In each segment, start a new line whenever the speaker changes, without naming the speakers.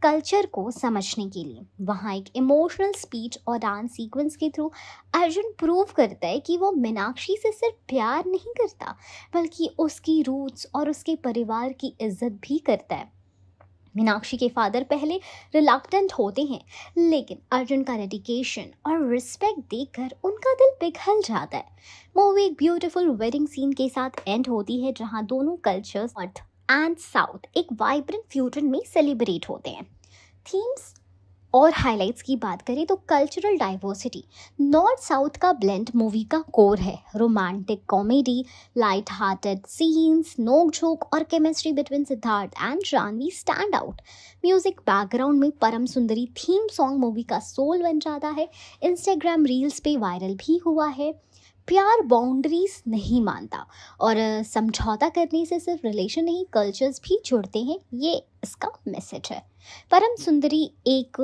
Culture को समझने के लिए। वहाँ एक इमोशनल स्पीच और डांस सीक्वेंस के थ्रू अर्जुन प्रूव करता है कि वो मीनाक्षी से सिर्फ प्यार नहीं करता, बल्कि उसकी रूट्स और उसके परिवार की इज्जत भी करता है। मीनाक्षी के फादर पहले रिलक्टेंट होते हैं, लेकिन अर्जुन का डेडिकेशन और रिस्पेक्ट देखकर उनका दिल पिघल जाता है। मूवी एक ब्यूटीफुल वेडिंग सीन के साथ एंड होती है, जहां दोनों कल्चर्स नॉर्थ एंड साउथ एक वाइब्रेंट फ्यूजन में सेलिब्रेट होते हैं। थीम्स और हाइलाइट्स की बात करें तो कल्चरल डाइवर्सिटी, नॉर्थ साउथ का ब्लेंड मूवी का कोर है। Romantic comedy, light hearted scenes, नोक झोंक और chemistry between Siddharth and Janhvi stand out. Music background में Param Sundari theme song movie का सोल बन जाता है। इंस्टाग्राम रील्स पे वायरल भी हुआ है। प्यार बाउंड्रीज नहीं मानता और समझौता करने से सिर्फ रिलेशन नहीं, कल्चर्स भी जुड़ते हैं, ये इसका मैसेज है। परम सुंदरी एक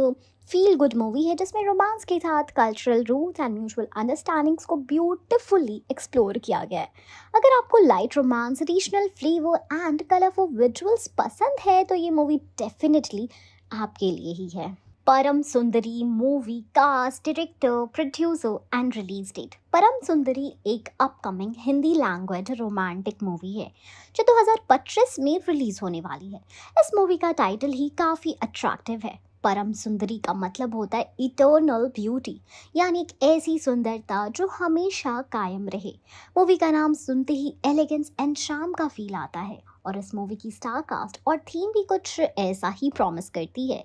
फील गुड मूवी है जिसमें रोमांस के साथ cultural roots and mutual understandings को ब्यूटिफुली एक्सप्लोर किया गया है। अगर आपको light romance, regional flavour and colourful visuals पसंद है तो ये मूवी डेफिनेटली आपके लिए ही है। Param Sundari movie cast, director, producer and release date. परम सुंदरी एक upcoming Hindi language romantic movie है जो 2025 में रिलीज होने वाली है। इस मूवी का टाइटल ही काफ़ी अट्रैक्टिव है। परम सुंदरी का मतलब होता है इटर्नल ब्यूटी, यानी एक ऐसी सुंदरता जो हमेशा कायम रहे। मूवी का नाम सुनते ही एलिगेंस एंड शाम का फील आता है और इस मूवी की स्टार कास्ट और थीम भी कुछ ऐसा ही प्रॉमिस करती है।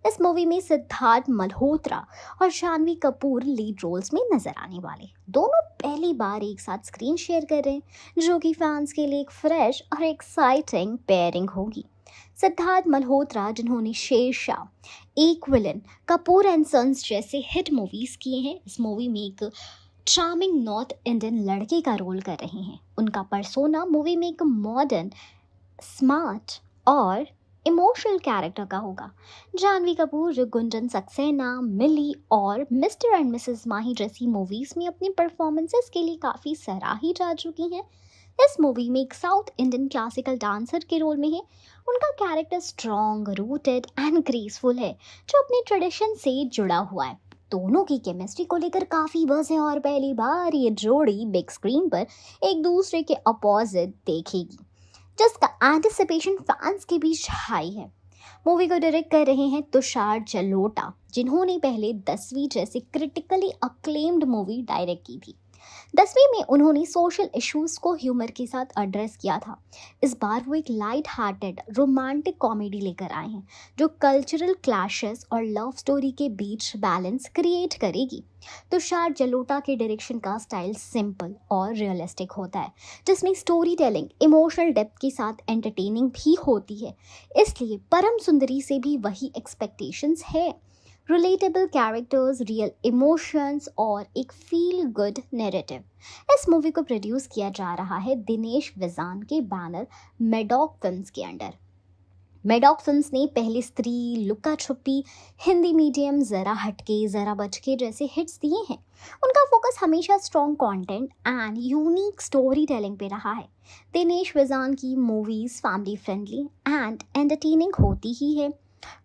इस मूवी में सिद्धार्थ मल्होत्रा और जानवी कपूर लीड रोल्स में नजर आने वाले। दोनों पहली बार एक साथ स्क्रीन शेयर कर रहे हैं, जो कि फैंस के लिए एक फ्रेश और एक्साइटिंग पेयरिंग होगी। सिद्धार्थ मल्होत्रा, जिन्होंने शेरशाह, एक विलन, कपूर एंड सन्स जैसे हिट मूवीज किए हैं, इस मूवी में एक चार्मिंग नॉर्थ इंडियन लड़के का रोल कर रहे हैं। उनका पर्सोना मूवी में एक मॉडर्न, स्मार्ट और इमोशनल कैरेक्टर का होगा। जानवी कपूर जो गुंजन सक्सेना, मिली और मिस्टर एंड मिसेस माही जैसी मूवीज में अपनी परफॉर्मेंसेस के लिए काफ़ी सराही जा चुकी हैं, इस मूवी में एक साउथ इंडियन क्लासिकल डांसर के रोल में है। उनका character strong, rooted and graceful है, जो अपने ट्रेडिशन से जुड़ा हुआ है। दोनों की केमिस्ट्री को लेकर काफ़ी बज़ है और पहली बार ये जोड़ी बिग स्क्रीन पर एक दूसरे के अपोजिट देखेगी, जिसका एंटिसिपेशन फैंस के बीच हाई है। मूवी को डायरेक्ट कर रहे हैं तुषार जलोटा, जिन्होंने पहले 10वीं जैसी क्रिटिकली अक्लेम्ड मूवी डायरेक्ट की थी। 10वीं में उन्होंने सोशल इश्यूज को ह्यूमर के साथ एड्रेस किया था। इस बार वो एक लाइट हार्टेड रोमांटिक कॉमेडी लेकर आए हैं जो कल्चरल क्लैशेस और लव स्टोरी के बीच बैलेंस क्रिएट करेगी। तुषार जलोटा के डायरेक्शन का स्टाइल सिंपल और रियलिस्टिक होता है, जिसमें स्टोरी टेलिंग इमोशनल डेप्थ के साथ एंटरटेनिंग भी होती है। इसलिए परम सुंदरी से भी वही एक्सपेक्टेशंस है। रिलेटेबल कैरेक्टर्स, रियल इमोशंस और एक फील गुड नैरेटिव। इस मूवी को प्रोड्यूस किया जा रहा है दिनेश विजान के बैनर मेडॉक फिल्म्स के अंडर। मेडॉक फिल्म्स ने पहले स्त्री, लुका छुपी, हिंदी मीडियम, जरा हटके, जरा बचके जैसे हिट्स दिए हैं। उनका फोकस हमेशा strong content and unique story telling पे रहा है। दिनेश विजान की movies family friendly and entertaining होती ही है।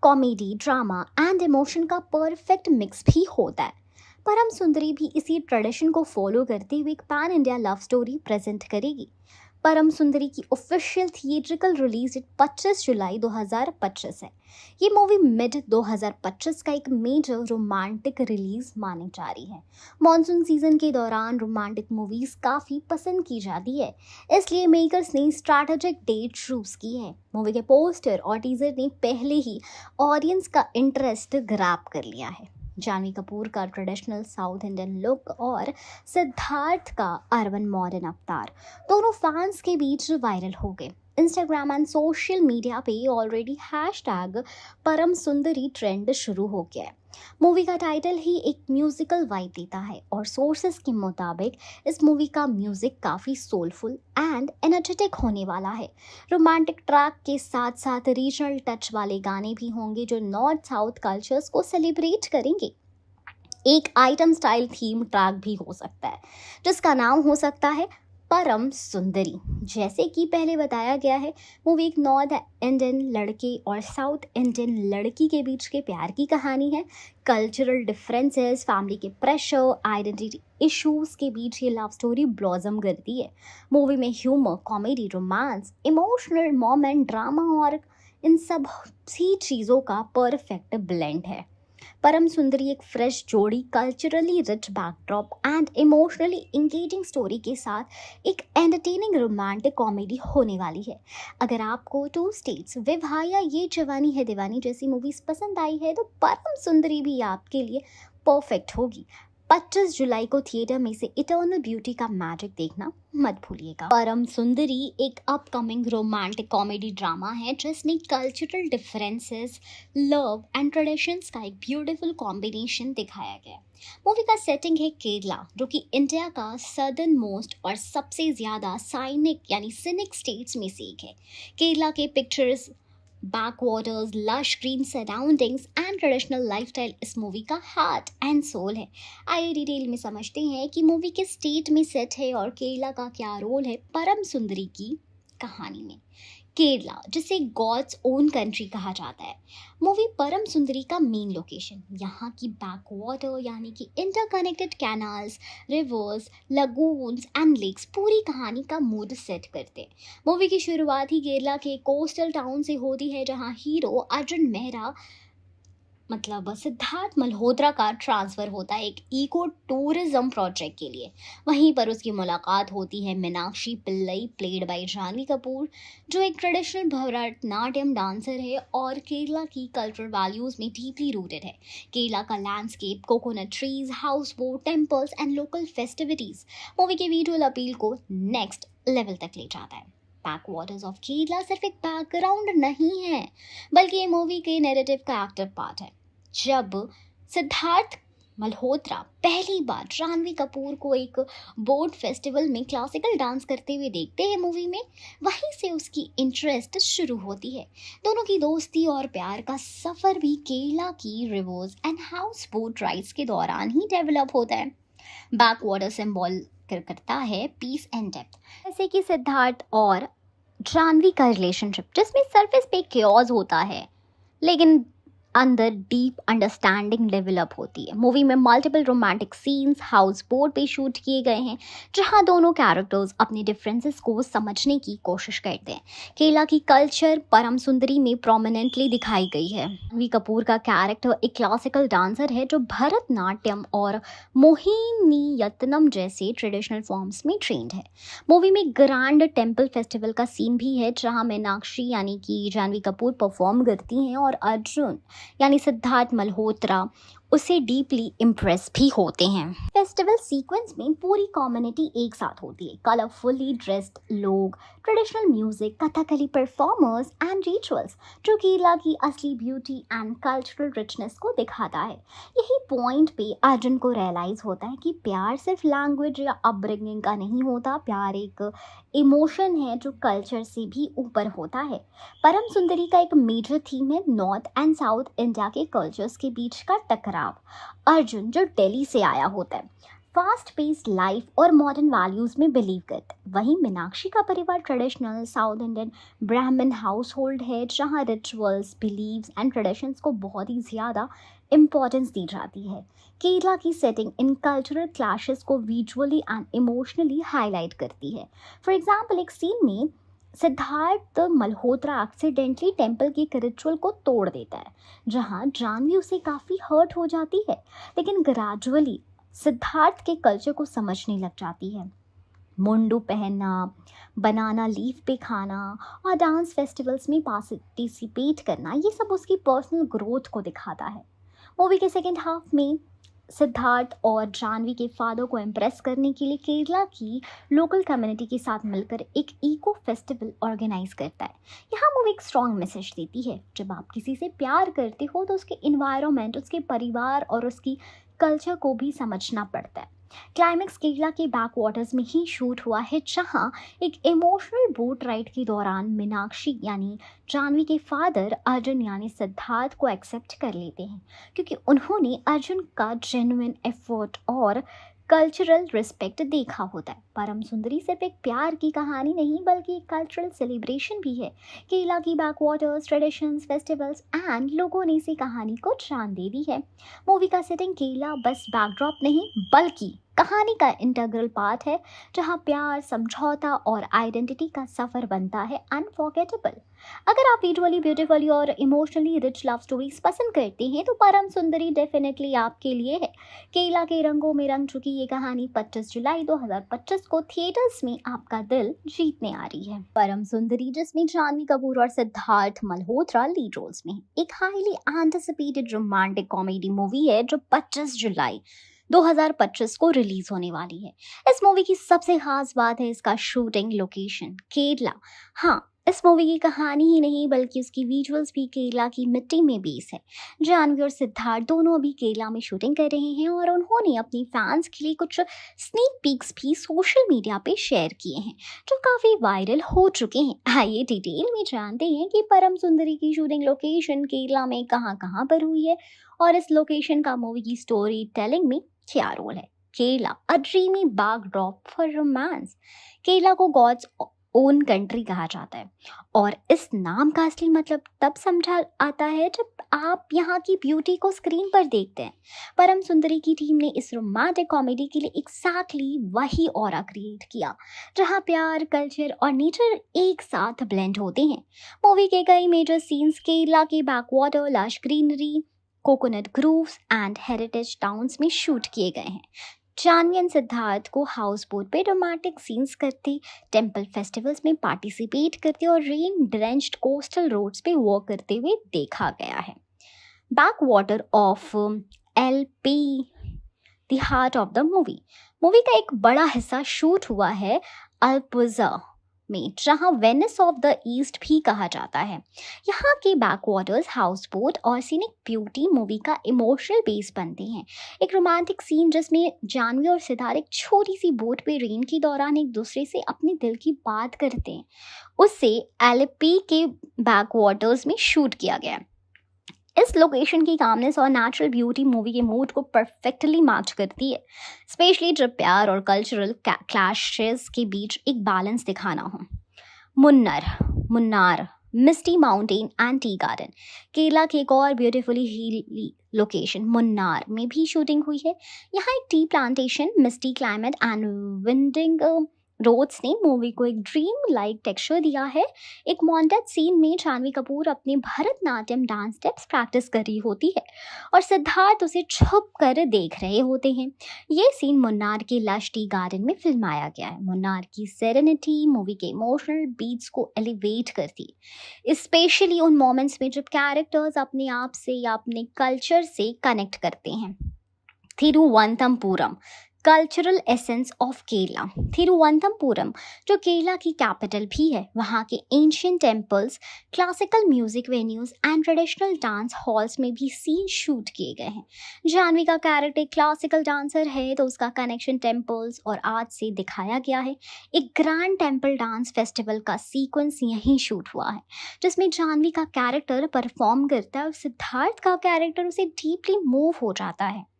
कॉमेडी, ड्रामा एंड इमोशन का परफेक्ट मिक्स भी होता है। परम सुंदरी भी इसी ट्रेडिशन को फॉलो करते हुए एक pan India love story present करेगी। परम सुंदरी की ऑफिशियल थिएट्रिकल रिलीज डेट 25 जुलाई 2025 है। ये मूवी मिड 2025 का एक मेजर रोमांटिक रिलीज मानी जा रही है। मॉनसून सीजन के दौरान रोमांटिक मूवीज काफ़ी पसंद की जाती है, इसलिए मेकर्स ने स्ट्रैटेजिक डेट चूज की है। मूवी के पोस्टर और टीजर ने पहले ही ऑडियंस का इंटरेस्ट ग्रैब कर लिया है। जानवी कपूर का ट्रेडिशनल साउथ इंडियन लुक और सिद्धार्थ का अर्बन मॉडर्न अवतार दोनों फैंस के बीच वायरल हो गए। इंस्टाग्राम एंड सोशल मीडिया पे ऑलरेडी हैशटैग परम सुंदरी ट्रेंड शुरू हो गया है। मूवी का टाइटल ही एक म्यूजिकल वाइब देता है और सोर्सेस के मुताबिक इस मूवी का म्यूजिक काफ़ी सोलफुल एंड एनर्जेटिक होने वाला है। रोमांटिक ट्रैक के साथ साथ रीजनल टच वाले गाने भी होंगे जो नॉर्थ साउथ कल्चर्स को सेलिब्रेट करेंगे। एक आइटम स्टाइल थीम ट्रैक भी हो सकता है जिसका नाम हो सकता है परम सुंदरी। जैसे कि पहले बताया गया है, मूवी एक नॉर्थ इंडियन लड़के और साउथ इंडियन लड़की के बीच के प्यार की कहानी है। कल्चरल डिफरेंसेस, फैमिली के प्रेशर, आइडेंटिटी इश्यूज के बीच ये लव स्टोरी ब्लॉसम करती है। मूवी में humour, comedy, romance, emotional moment, drama और इन सब ही चीज़ों का परफेक्ट ब्लेंड है। परम सुंदरी एक फ्रेश जोड़ी, culturally rich backdrop and emotionally engaging story के साथ एक एंटरटेनिंग रोमांटिक कॉमेडी होने वाली है। अगर आपको टू स्टेट्स, विवाह या ये जवानी है दीवानी जैसी मूवीज पसंद आई है तो परम सुंदरी भी आपके लिए परफेक्ट होगी। 25 जुलाई को थिएटर में से इटर्नल ब्यूटी का मैजिक देखना मत भूलिएगा। परम सुंदरी एक अपकमिंग रोमांटिक कॉमेडी ड्रामा है जिसमें cultural differences, love and traditions का एक ब्यूटीफुल कॉम्बिनेशन दिखाया गया है। मूवी का सेटिंग है केरला, जो कि इंडिया का सदर्न मोस्ट और सबसे ज़्यादा साइनिक यानी सिनिक स्टेट्स में से एक है। केरला के pictures, backwaters, lush green surroundings and traditional lifestyle इस मूवी का हार्ट एंड सोल है। आइए डिटेल में समझते हैं कि मूवी किस स्टेट में सेट है और केरला का क्या रोल है परम सुंदरी की कहानी में। केरला, जिसे गॉड्स ओन कंट्री कहा जाता है, मूवी परम सुंदरी का मेन लोकेशन यहाँ की बैकवाटर यानी कि interconnected canals, rivers, lagoons and lakes पूरी कहानी का मूड सेट करते हैं। मूवी की शुरुआत ही केरला के कोस्टल टाउन से होती है जहाँ हीरो अर्जुन मेहरा मतलब सिद्धार्थ मल्होत्रा का ट्रांसफ़र होता है एक इको टूरिज्म प्रोजेक्ट के लिए। वहीं पर उसकी मुलाकात होती है मीनाक्षी पिल्लई, प्लेड बाय जानवी कपूर, जो एक ट्रेडिशनल भरतनाट्यम डांसर है और केरला की कल्चरल वैल्यूज़ में डीपली रूटेड है। केरला का landscape, coconut trees, house boat, temples and local festivities movie के विजुअल अपील को नेक्स्ट लेवल तक ले जाता है। बैकवाटर्स ऑफ केरला सिर्फ एक बैकग्राउंड नहीं है, बल्कि ये मूवी के नैरेटिव का एक्टिव पार्ट है। जब सिद्धार्थ मल्होत्रा पहली बार जानवी कपूर को एक बोट फेस्टिवल में क्लासिकल डांस करते हुए देखते हैं मूवी में, वहीं से उसकी इंटरेस्ट शुरू होती है। दोनों की दोस्ती और प्यार का सफ़र भी केरला की reverse and house boat rides के दौरान ही डेवलप होता है। बैकवाटर सिंबल करता है पीस एंड डेप्थ। जैसे कि सिद्धार्थ और जानवी का रिलेशनशिप, जिसमें सरफेस पे क्योज होता है लेकिन अंदर डीप अंडरस्टैंडिंग डेवलप होती है। मूवी में multiple romantic scenes house boat पे शूट किए गए हैं जहां दोनों कैरेक्टर्स अपने डिफरेंसेस को समझने की कोशिश करते हैं। केरला की कल्चर परम सुंदरी में प्रोमिनेंटली दिखाई गई है। रणबीर कपूर का कैरेक्टर एक क्लासिकल डांसर है जो भरतनाट्यम और मोहिनीयट्टम जैसे ट्रेडिशनल फॉर्म्स में ट्रेंड है। मूवी में ग्रैंड टेम्पल फेस्टिवल का सीन भी है जहां मीनाक्षी यानी कि जानवी कपूर परफॉर्म करती हैं और अर्जुन यानी सिद्धार्थ मल्होत्रा उससे डीपली इम्प्रेस भी होते हैं। फेस्टिवल सीक्वेंस में पूरी कम्युनिटी एक साथ होती है। कलरफुली ड्रेस्ड लोग, traditional music, Kathakali performers and rituals, जो केरला की असली ब्यूटी एंड कल्चरल रिचनेस को दिखाता है। यही पॉइंट पे अर्जुन को रियलाइज होता है कि प्यार सिर्फ लैंग्वेज या अपब्रिंगिंग का नहीं होता, प्यार एक इमोशन है जो कल्चर से भी ऊपर होता है। परम सुंदरी का एक मेजर थीम है नॉर्थ एंड साउथ इंडिया के कल्चर्स के बीच का टकराव। अर्जुन, जो दिल्ली से आया होता है, फास्ट पेस्ड लाइफ और मॉडर्न वैल्यूज़ में बिलीव करते हैं। वहीं मीनाक्षी का परिवार ट्रेडिशनल साउथ इंडियन ब्राह्मण हाउस होल्ड है जहाँ रिचुअल्स, बिलीव्स एंड ट्रेडिशंस को बहुत ही ज़्यादा इम्पोर्टेंस दी जाती है। केरला की सेटिंग इन कल्चरल क्लैशेस को विजुअली एंड इमोशनली हाईलाइट करती है। फॉर एग्जाम्पल, एक सीन में सिद्धार्थ मल्होत्रा एक्सीडेंटली टेम्पल के एक रिचुअल को तोड़ देता है जहां जानवी उसे काफ़ी हर्ट हो जाती है, लेकिन ग्रेजुअली सिद्धार्थ के कल्चर को समझने लग जाती है। मुंडू पहनना, बनाना लीफ पे खाना और डांस फेस्टिवल्स में पार्टिसिपेट करना, ये सब उसकी पर्सनल ग्रोथ को दिखाता है। मूवी के सेकेंड हाफ में सिद्धार्थ और जानवी के फादर को इम्प्रेस करने के लिए केरला की लोकल कम्युनिटी के साथ मिलकर एक इको फेस्टिवल ऑर्गेनाइज करता है। यहाँ मूवी एक स्ट्रॉन्ग मैसेज देती है, जब आप किसी से प्यार करते हो तो उसके इन्वायरमेंट, उसके परिवार और उसकी कल्चर को भी समझना पड़ता है। क्लाइमैक्स केरला के बैकवाटर्स में ही शूट हुआ है जहां एक इमोशनल बोट राइड के दौरान मीनाक्षी यानी जानवी के फादर अर्जुन यानी सिद्धार्थ को एक्सेप्ट कर लेते हैं क्योंकि उन्होंने अर्जुन का जेन्युइन एफर्ट और कल्चरल रिस्पेक्ट देखा होता है। परम सुंदरी सिर्फ एक प्यार की कहानी नहीं बल्कि एक कल्चरल सेलिब्रेशन भी है। केरला की बैकवाटर्स, ट्रेडिशंस, फेस्टिवल्स एंड लोगों ने इसी कहानी को जान दे दी है। मूवी का सेटिंग केरला बस बैकड्रॉप नहीं बल्कि कहानी का इंटीग्रल पार्ट है, जहाँ प्यार, समझौता और आइडेंटिटी का सफ़र बनता है अनफॉरगेटेबल। अगर आप विजुअली ब्यूटीफुली और इमोशनली रिच लव स्टोरीज पसंद करते हैं तो परम सुंदरी डेफिनेटली आपके लिए है। केरला के रंगों में रंग चुकी ये कहानी 25 जुलाई 2025 को थिएटर्स में आपका दिल जीतने आ रही है। परम सुंदरी, जिसमें जानवी कपूर और सिद्धार्थ मल्होत्रा लीड रोल्स में, एक highly anticipated romantic comedy movie है जो 25 जुलाई 2025 को रिलीज होने वाली है। इस मूवी की सबसे खास बात है इसका शूटिंग लोकेशन केरला। हाँ, इस मूवी की कहानी ही नहीं बल्कि उसकी विजुअल्स भी केरला की मिट्टी में बेस है। जानवी और सिद्धार्थ दोनों अभी केरला में शूटिंग कर रहे हैं और उन्होंने अपनी फैंस के लिए कुछ स्नीक पीक्स भी सोशल मीडिया पे शेयर किए हैं जो काफ़ी वायरल हो चुके हैं। आइए डिटेल में जानते हैं कि परम सुंदरी की शूटिंग लोकेशन केरला में कहाँ कहाँ पर हुई है और इस लोकेशन का मूवी की स्टोरी टेलिंग में क्या रोल है। Kerala, a dreamy backdrop for romance. Kerala को गॉड्स ओन कंट्री कहा जाता है और इस नाम का असली मतलब तब समझा आता है जब आप यहाँ की ब्यूटी को स्क्रीन पर देखते हैं। परम सुंदरी की टीम ने इस रोमांटिक कॉमेडी के लिए एग्जैक्टली वही ऑरा क्रिएट किया जहाँ प्यार, कल्चर और नेचर एक साथ ब्लेंड होते हैं। मूवी के कई मेजर सीन्स केरला के backwater, lush greenery, coconut groves and heritage towns में शूट किए गए हैं। जानवी एंड सिद्धार्थ को हाउस बोट पे रोमांटिक सीन्स करते, टेम्पल फेस्टिवल्स में पार्टिसिपेट करते और रेन ड्रेंच्ड कोस्टल रोड्स पे वॉक करते हुए देखा गया है। Backwater of LP, the heart of the movie. Movie का एक बड़ा हिस्सा शूट हुआ है अल्पुजा में, जहां वेनिस ऑफ द ईस्ट भी कहा जाता है। यहाँ के बैकवाटर्स, हाउस बोट और सीनिक ब्यूटी मूवी का इमोशनल बेस बनते हैं। एक रोमांटिक सीन जिसमें जानवी और सितारे एक छोटी सी बोट पे रेन के दौरान एक दूसरे से अपने दिल की बात करते हैं, उससे एलपी के बैकवाटर्स में शूट किया गया है। इस लोकेशन की कामनेस और नेचुरल ब्यूटी मूवी के मूड को परफेक्टली मैच करती है, स्पेशली जब प्यार और कल्चरल क्लैशेस के बीच एक बैलेंस दिखाना हो। Munnar, misty mountain and tea garden. Kerala के एक और ब्यूटीफुली हिली लोकेशन मुन्नार में भी शूटिंग हुई है। यहाँ एक tea plantation, misty climate and winding roads ने मूवी को एक ड्रीम लाइक टेक्सचर दिया है। एक मॉन्टेज सीन में जानवी कपूर अपने भरतनाट्यम डांस स्टेप्स प्रैक्टिस कर रही होती है और सिद्धार्थ उसे छुप कर देख रहे होते हैं। ये सीन मुन्नार के लश टी गार्डन में फिल्माया गया है। मुन्नार की सेरेनिटी मूवी के इमोशनल बीट्स को एलिवेट करती है, स्पेशली उन मोमेंट्स में जब कैरेक्टर्स अपने आप से या अपने कल्चर से कनेक्ट करते हैं। Thiruvananthapuram, cultural essence of Kerala. Thiruvananthapuram जो केरला की कैपिटल भी है, वहाँ के ancient temples, classical music venues and traditional dance halls में भी सीन शूट किए गए हैं। जानवी का कैरेक्टर एक क्लासिकल डांसर है तो उसका कनेक्शन टेम्पल्स और आर्ट से दिखाया गया है। एक ग्रैंड टेम्पल डांस फेस्टिवल का सीक्वेंस यहीं शूट हुआ है जिसमें जानवी का कैरेक्टर परफॉर्म करता है और सिद्धार्थ का कैरेक्टर उसे डीपली मूव हो जाता है।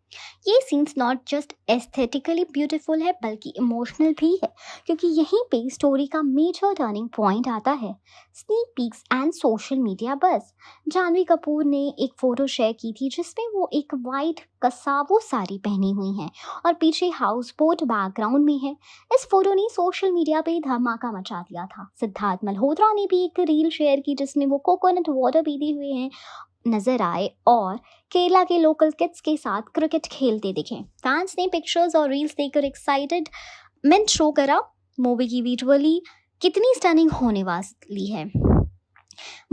ये scenes not just aesthetically beautiful है बल्कि इमोशनल भी है, क्योंकि यहीं पे स्टोरी का मेजर टर्निंग पॉइंट आता है। Sneak peaks and social media बस। जानवी कपूर ने एक फ़ोटो शेयर की थी जिसमें वो एक वाइट कसावो साड़ी पहनी हुई हैं और पीछे हाउस बोट बैकग्राउंड में है। इस फोटो ने सोशल मीडिया पे धमाका मचा दिया था। सिद्धार्थ मल्होत्रा ने भी एक रील शेयर की जिसमें वो कोकोनट वाटर पीते हुए हैं नजर आए और केरला के लोकल किड्स के साथ क्रिकेट खेलते दिखे। फैंस ने पिक्चर्स और रील्स देखकर एक्साइटेडमेंट शो करा। मूवी की विजुअली कितनी स्टनिंग होने वाली है।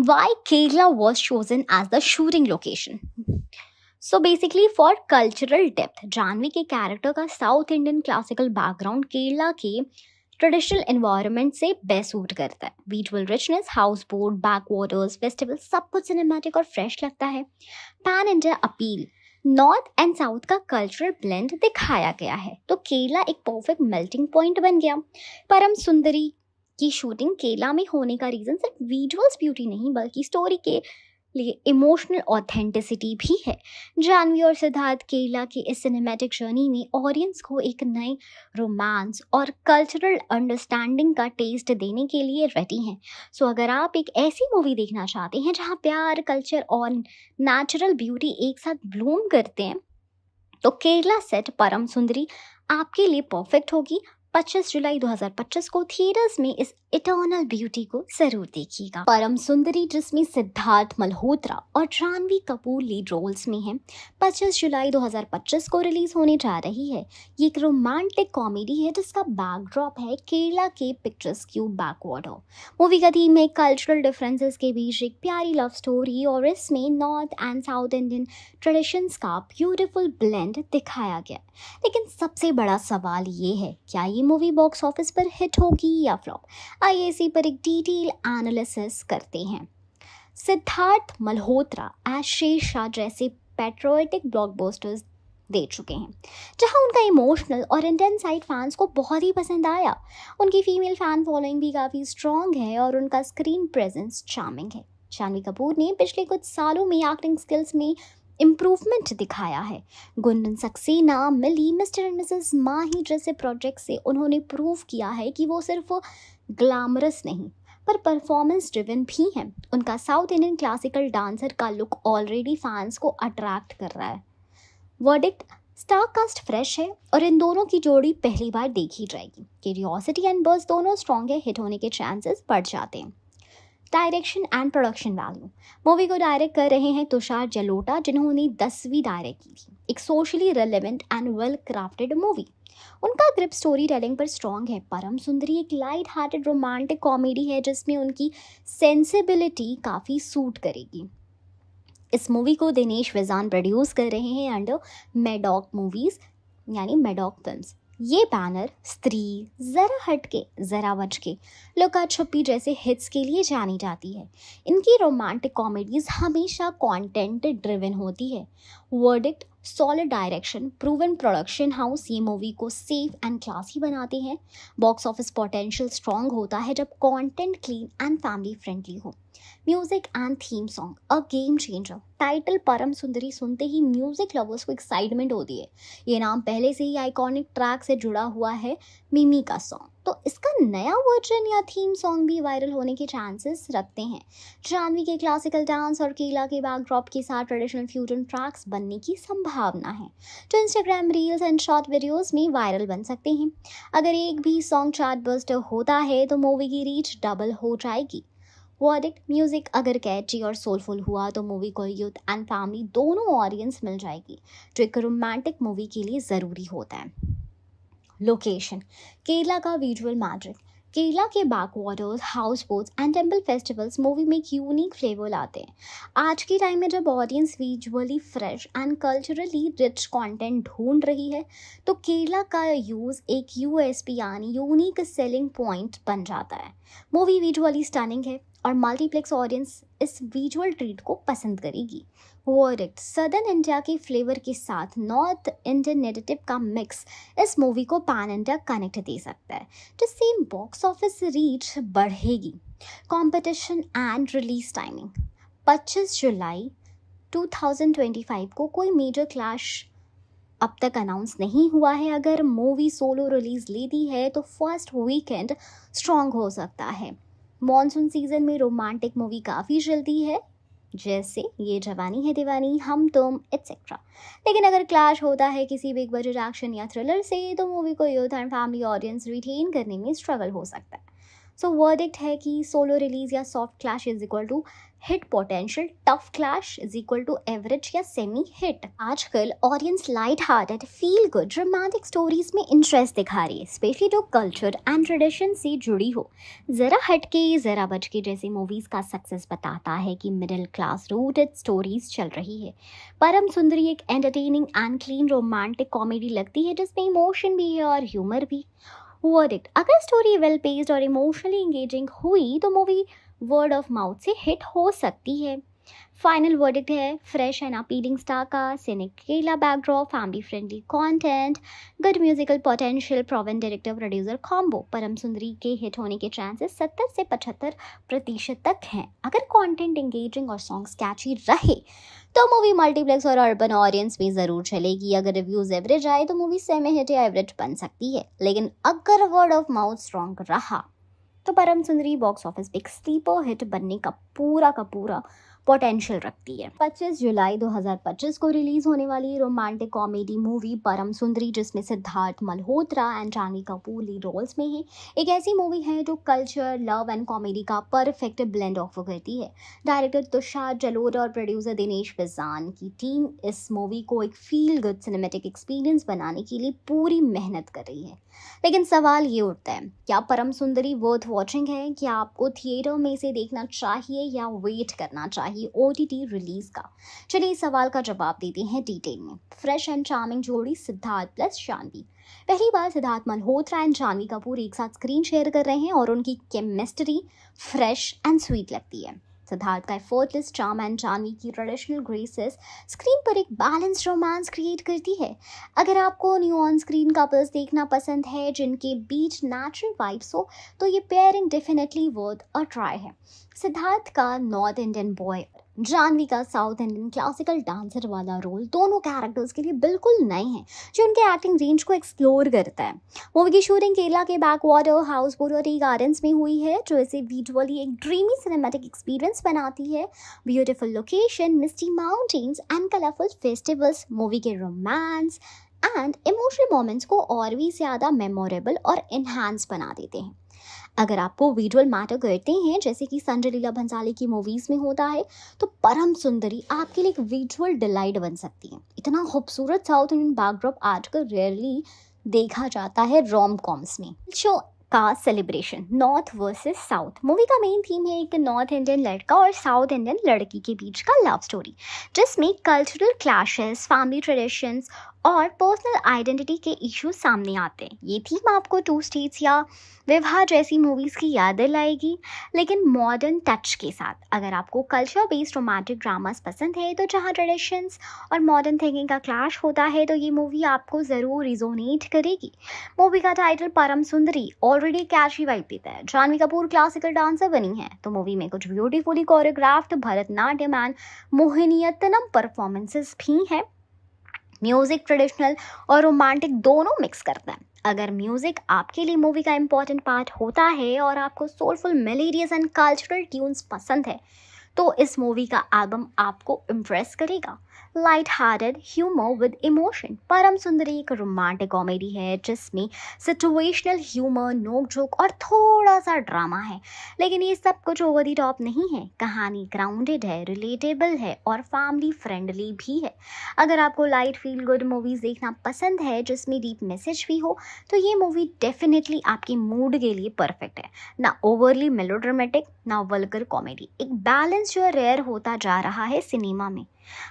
Why Kerala was chosen as the shooting location. So basically for cultural depth, Janhvi के कैरेक्टर का south Indian classical background Kerala के ट्रेडिशनल एनवायरनमेंट से बेस्ट सूट करता है। Visual richness, house boat, backwaters, festival, सब कुछ सिनेमैटिक और फ्रेश लगता है। Pan India appeal, north and south का कल्चरल ब्लेंड दिखाया गया है, तो केरला एक परफेक्ट मेल्टिंग पॉइंट बन गया। परम सुंदरी की शूटिंग केरला में होने का रीज़न सिर्फ विजुअल्स ब्यूटी नहीं बल्कि स्टोरी के लिए इमोशनल ऑथेंटिसिटी भी है। जानवी और सिद्धार्थ केला की इस सिनेमैटिक जर्नी में ऑडियंस को एक नए रोमांस और कल्चरल अंडरस्टैंडिंग का टेस्ट देने के लिए रेडी हैं। सो अगर आप एक ऐसी मूवी देखना चाहते हैं जहां प्यार, कल्चर और नेचुरल ब्यूटी एक साथ ब्लूम करते हैं, तो केरला सेट परम सुंदरी आपके लिए परफेक्ट होगी। 25 जुलाई 2025 को थिएटर्स में इस इटर्नल ब्यूटी को जरूर देखिएगा। परम सुंदरी, जिसमें सिद्धार्थ मल्होत्रा और जानवी कपूर लीड रोल्स में हैं, 25 जुलाई 2025 को रिलीज होने जा रही है। ये एक रोमांटिक कॉमेडी है जिसका बैकड्रॉप है केरला के पिक्चर्सक्यू बैकवाटर। मूवी का थीम है कल्चरल डिफरेंसेस के बीच एक प्यारी लव स्टोरी, और इसमें north and south Indian traditions का ब्यूटीफुल ब्लेंड दिखाया गया। लेकिन सबसे बड़ा सवाल ये है, क्या ये मूवी बॉक्स ऑफिस पर हिट होगी या फ्लॉप? आइए इसी पर एक डिटेल एनालिसिस करते हैं। सिद्धार्थ मल्होत्रा एज शेरशाह जैसे पैट्रियोटिक ब्लॉकबस्टर्स दे चुके हैं, जहां उनका इमोशनल और इंटेंस साइड फैंस को बहुत ही पसंद आया। उनकी फीमेल फैन फॉलोइंग भी काफ़ी स्ट्रॉन्ग है और उनका स्क्रीन प्रेजेंस चार्मिंग है। जानवी कपूर ने पिछले कुछ सालों में एक्टिंग स्किल्स में इम्प्रूवमेंट दिखाया है। गुंडन सक्सेना, मिली, मिस्टर एंड मिसेस माही जैसे प्रोजेक्ट से उन्होंने प्रूव किया है कि वो सिर्फ ग्लैमरस नहीं पर परफॉर्मेंस ड्रिवन भी हैं। उनका साउथ इंडियन क्लासिकल डांसर का लुक ऑलरेडी फैंस को अट्रैक्ट कर रहा है। वर्डिक्ट, स्टार कास्ट फ्रेश है और इन दोनों की जोड़ी पहली बार देखी जाएगी। क्यूरियोसिटी एंड बस दोनों स्ट्रॉन्ग है, हिट होने के चांसेस बढ़ जाते हैं। Direction and production value, movie को डायरेक्ट कर रहे हैं तुषार जलोटा, जिन्होंने 10वीं डायरेक्ट की थी। एक socially relevant and well crafted movie. उनका ग्रिप स्टोरी टेलिंग पर स्ट्रॉन्ग है। परम सुंदरी एक लाइट हार्टेड रोमांटिक कॉमेडी है जिसमें उनकी सेंसिबिलिटी काफ़ी सूट करेगी। इस मूवी को दिनेश विजान प्रोड्यूस कर रहे हैं अंडर मेडॉक मूवीज़ यानी मेडॉक फिल्म्स। ये बैनर स्त्री, ज़रा हटके, ज़रा बचके, लुका छुपी जैसे हिट्स के लिए जानी जाती है। इनकी रोमांटिक कॉमेडीज़ हमेशा कंटेंट ड्रिवन होती है। Verdict, solid direction, proven production house ये मूवी को सेफ एंड क्लासी बनाते हैं। बॉक्स ऑफिस पोटेंशियल स्ट्रॉन्ग होता है जब content clean and family friendly हो। Music and theme song a game changer. Title Param Sundari सुनते ही म्यूजिक लवर्स को एक्साइटमेंट होती है। ये नाम पहले से ही आइकॉनिक ट्रैक से जुड़ा हुआ है, मिमी का सॉन्ग, तो इसका नया वर्जन या थीम सॉन्ग भी वायरल होने के चांसेस रखते हैं। जानवी के क्लासिकल डांस और केला के बैकड्रॉप के साथ ट्रेडिशनल फ्यूजन ट्रैक्स बनने की संभावना है, जो Instagram reels and short videos में वायरल बन सकते हैं। अगर एक भी सॉन्ग चार्ट बस्टर होता है तो मूवी की रीच डबल हो जाएगी। वर्डिक्ट, म्यूजिक अगर कैची और सोलफुल हुआ तो मूवी को यूथ एंड फैमिली दोनों ऑडियंस मिल जाएगी, जो एक रोमांटिक मूवी के लिए ज़रूरी होता है। लोकेशन, केरला का विजुअल मैजिक। केरला के backwaters, house boats and temple festivals movie में एक यूनिक फ्लेवर लाते हैं। आज के टाइम में जब audience visually fresh and culturally rich content ढूंढ रही है, तो केरला का यूज़ एक यूएसपी यानी यूनिक सेलिंग पॉइंट बन जाता है। मूवी विजुअली स्टनिंग है और मल्टीप्लेक्स ऑडियंस इस विजुअल ट्रीट को पसंद करेगी। वर्डिक्ट, सदर्न इंडिया के फ्लेवर के साथ नॉर्थ इंडियन नेरेटिव का मिक्स इस मूवी को पैन इंडिया कनेक्ट दे सकता है, जिससे बॉक्स ऑफिस रीच बढ़ेगी। कंपटीशन एंड रिलीज टाइमिंग, 25 जुलाई 2025 को कोई मेजर क्लैश अब तक अनाउंस नहीं हुआ है। अगर मूवी सोलो रिलीज लेती है तो फर्स्ट वीकेंड स्ट्रॉन्ग हो सकता है। मॉनसून सीजन में रोमांटिक मूवी काफ़ी चलती है, जैसे ये जवानी है दीवानी, हम तुम एट्सेट्रा। लेकिन अगर क्लैश होता है किसी बिग बजट एक्शन या थ्रिलर से, तो मूवी को youth and family audience retain करने में स्ट्रगल हो सकता है। सो वर्डिक्ट है कि सोलो रिलीज या soft clash is equal to hit potential, tough clash is equal to average या सेमी हिट। आजकल audience light hearted, feel good romantic stories में इंटरेस्ट दिखा रही है, स्पेशली जो कल्चर एंड ट्रेडिशन से जुड़ी हो। ज़रा हटके, ज़रा बचके जैसी मूवीज़ का सक्सेस बताता है कि मिडिल क्लास रूटेड स्टोरीज चल रही है। परम सुंदरी एक entertaining and clean romantic comedy लगती है जिसमें इमोशन भी है और ह्यूमर भी। वर्डिक्ट, अगर स्टोरी वेल पेस्ड और इमोशनली एंगेजिंग हुई तो मूवी वर्ड ऑफ माउथ से हिट हो सकती है। फाइनल वर्डिक्ट है फ्रेश एंड अपीलिंग स्टार का, सिनिक केला backdrop, family friendly content, good musical potential, proven director producer combo. परम सुंदरी के हिट होने के चांसेस 70 से 75% तक हैं। अगर कंटेंट एंगेजिंग और सॉन्ग्स कैची रहे तो मूवी मल्टीप्लेक्स और अर्बन ऑडियंस में ज़रूर चलेगी। अगर रिव्यूज एवरेज आए तो मूवी सेमी हिट या एवरेज बन सकती है, लेकिन अगर वर्ड ऑफ माउथ स्ट्रॉन्ग रहा तो परम सुंदरी बॉक्स ऑफिस पे एक स्लीपर हिट बनने का पूरा पोटेंशियल रखती है। 25 जुलाई 2025 को रिलीज होने वाली romantic comedy movie Param Sundari, जिसमें Siddharth Malhotra and Janhvi Kapoor lead roles में है, एक ऐसी मूवी है जो कल्चर, लव एंड कॉमेडी का परफेक्ट ब्लेंड ऑफर करती है। डायरेक्टर तुषार जलोटा और प्रोड्यूसर दिनेश बिजान की टीम इस मूवी को एक फील गुड सिनेमैटिक एक्सपीरियंस बनाने के लिए पूरी मेहनत कर रही है। लेकिन सवाल ये उठता है, क्या परम सुंदरी वर्थ वॉचिंग है? क्या आपको थिएटर में इसे देखना चाहिए या वेट करना चाहिए ओटीटी रिलीज का? चलिए इस सवाल का जवाब देते हैं डिटेल में। फ्रेश एंड चार्मिंग जोड़ी सिद्धार्थ प्लस जानवी। पहली बार सिद्धार्थ मल्होत्रा एंड जानवी कपूर एक साथ स्क्रीन शेयर कर रहे हैं और उनकी केमिस्ट्री फ्रेश एंड स्वीट लगती है। सिद्धार्थ का एफर्टलेस चार्म एंड जानवी की ट्रेडिशनल ग्रेसेस स्क्रीन पर एक बैलेंस्ड रोमांस क्रिएट करती है। अगर आपको न्यू ऑन स्क्रीन कपल्स देखना पसंद है जिनके बीच नेचुरल वाइब्स हो तो ये pairing definitely worth a try है। सिद्धार्थ का नॉर्थ इंडियन बॉय, जानवी का साउथ इंडियन क्लासिकल डांसर वाला रोल दोनों कैरेक्टर्स के लिए बिल्कुल नए हैं, जो उनके एक्टिंग रेंज को एक्सप्लोर करता है। मूवी की शूटिंग केरला के बैकवाटर हाउस बोट और टी गार्डन्स में हुई है, जो इसे विजुअली एक ड्रीमी सिनेमैटिक एक्सपीरियंस बनाती है। Beautiful location, misty mountains and colourful festivals movie के रोमांस एंड इमोशनल मोमेंट्स को और भी ज़्यादा मेमोरेबल और इन्हांस बना देते हैं। अगर आपको विजुअल मैटर करते हैं, जैसे कि संजय लीला भंसाली की मूवीज़ में होता है, तो परम सुंदरी आपके लिए एक विजुअल डिलाइट बन सकती है। इतना खूबसूरत साउथ इंडियन बैकड्रॉप आजकल रेयरली देखा जाता है रोम कॉम्स में। शो का celebration, north versus south. Movie का मेन थीम है एक नॉर्थ इंडियन लड़का और साउथ इंडियन लड़की के बीच का लव स्टोरी, जिसमें कल्चरल क्लैशेस, फैमिली ट्रेडिशंस और पर्सनल आइडेंटिटी के इश्यूज सामने आते हैं। ये थीम आपको टू स्टेट्स या विवाह जैसी मूवीज़ की याद दिलाएगी, लेकिन मॉडर्न टच के साथ। अगर आपको कल्चर बेस्ड रोमांटिक ड्रामास पसंद है, तो जहाँ ट्रेडिशंस और मॉडर्न थिंकिंग का क्लैश होता है, तो ये मूवी आपको ज़रूर रिजोनेट करेगी। मूवी का टाइटल परम सुंदरी ऑलरेडी कैची वाइब देता है। जानवी कपूर क्लासिकल डांसर बनी है, तो मूवी में कुछ beautifully choreographed Bharatanatyam and Mohiniyattam performances भी हैं। म्यूजिक ट्रेडिशनल और रोमांटिक दोनों मिक्स करता है। अगर म्यूजिक आपके लिए मूवी का इंपॉर्टेंट पार्ट होता है और आपको soulful melodious and cultural tunes पसंद है, तो इस मूवी का एल्बम आपको इम्प्रेस करेगा। Light hearted humour with emotion. परम सुंदरी एक रोमांटिक कॉमेडी है जिसमें सिचुएशनल ह्यूमर, नोक झोंक और थोड़ा सा ड्रामा है, लेकिन ये सब कुछ ओवर द टॉप नहीं है। कहानी ग्राउंडेड है, रिलेटेबल है और फैमिली फ्रेंडली भी है। अगर आपको लाइट फील गुड मूवीज देखना पसंद है जिसमें डीप मैसेज भी हो, तो ये मूवी डेफिनेटली आपके मूड के लिए परफेक्ट है। ना ओवरली मेलोड्रामेटिक, ना वल्गर कॉमेडी, एक बैलेंस जो रेयर होता जा रहा है सिनेमा में।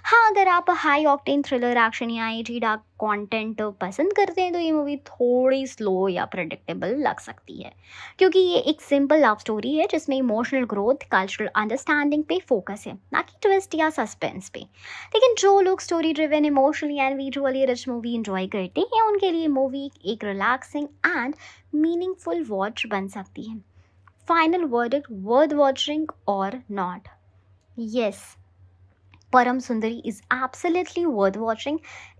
हाँ, अगर आप हाई ऑक्टेन थ्रिलर, एक्शन या एजी डार्क कंटेंट पसंद करते हैं, तो ये मूवी थोड़ी स्लो या प्रेडिक्टेबल लग सकती है, क्योंकि ये एक सिंपल लव स्टोरी है जिसमें इमोशनल ग्रोथ, कल्चरल अंडरस्टैंडिंग पे फोकस है, ना कि ट्विस्ट या सस्पेंस पे। लेकिन जो लोग story driven, emotionally and visually rich movie enjoy करते हैं, उनके लिए मूवी एक रिलैक्सिंग एंड मीनिंगफुल वॉच बन सकती है। फाइनल वर्डिक्ट, वर्थ वॉचिंग और नॉट? यस, परम सुंदरी is absolutely worth watching,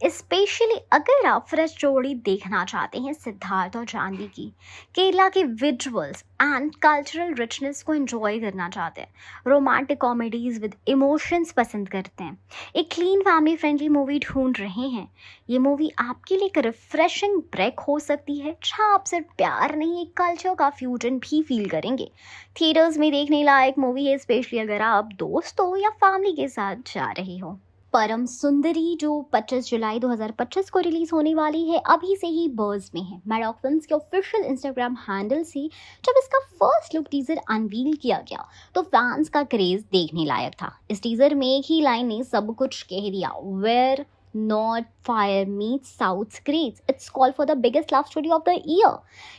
specially अगर आप फ्रेश जोड़ी देखना चाहते हैं सिद्धार्थ और जानवी की, केरला के विजुअल्स एंड कल्चरल रिचनेस को एंजॉय करना चाहते हैं, रोमांटिक कॉमेडीज विद इमोशंस पसंद करते हैं, एक क्लीन फैमिली फ्रेंडली मूवी ढूंढ रहे हैं, ये मूवी आपके लिए एक रिफ्रेशिंग ब्रेक हो सकती है, जहाँ आप सिर्फ प्यार नहीं, एक कल्चर का फ्यूजन भी फील करेंगे। थिएटर्स में देखने लायक मूवी है, स्पेशली अगर आप दोस्तों या फैमिली के साथ जा रहे हो। परम सुंदरी जो 25 जुलाई 2025 को रिलीज होने वाली है, अभी से ही बर्ज में है। मैडॉक फिल्म्स के ऑफिशियल इंस्टाग्राम हैंडल से जब इसका फर्स्ट लुक टीजर अनवील किया गया, तो फैंस का क्रेज देखने लायक था। इस टीजर में एक ही लाइन ने सब कुछ कह दिया, where north fire meets south grace, it's call for the biggest love story of the year.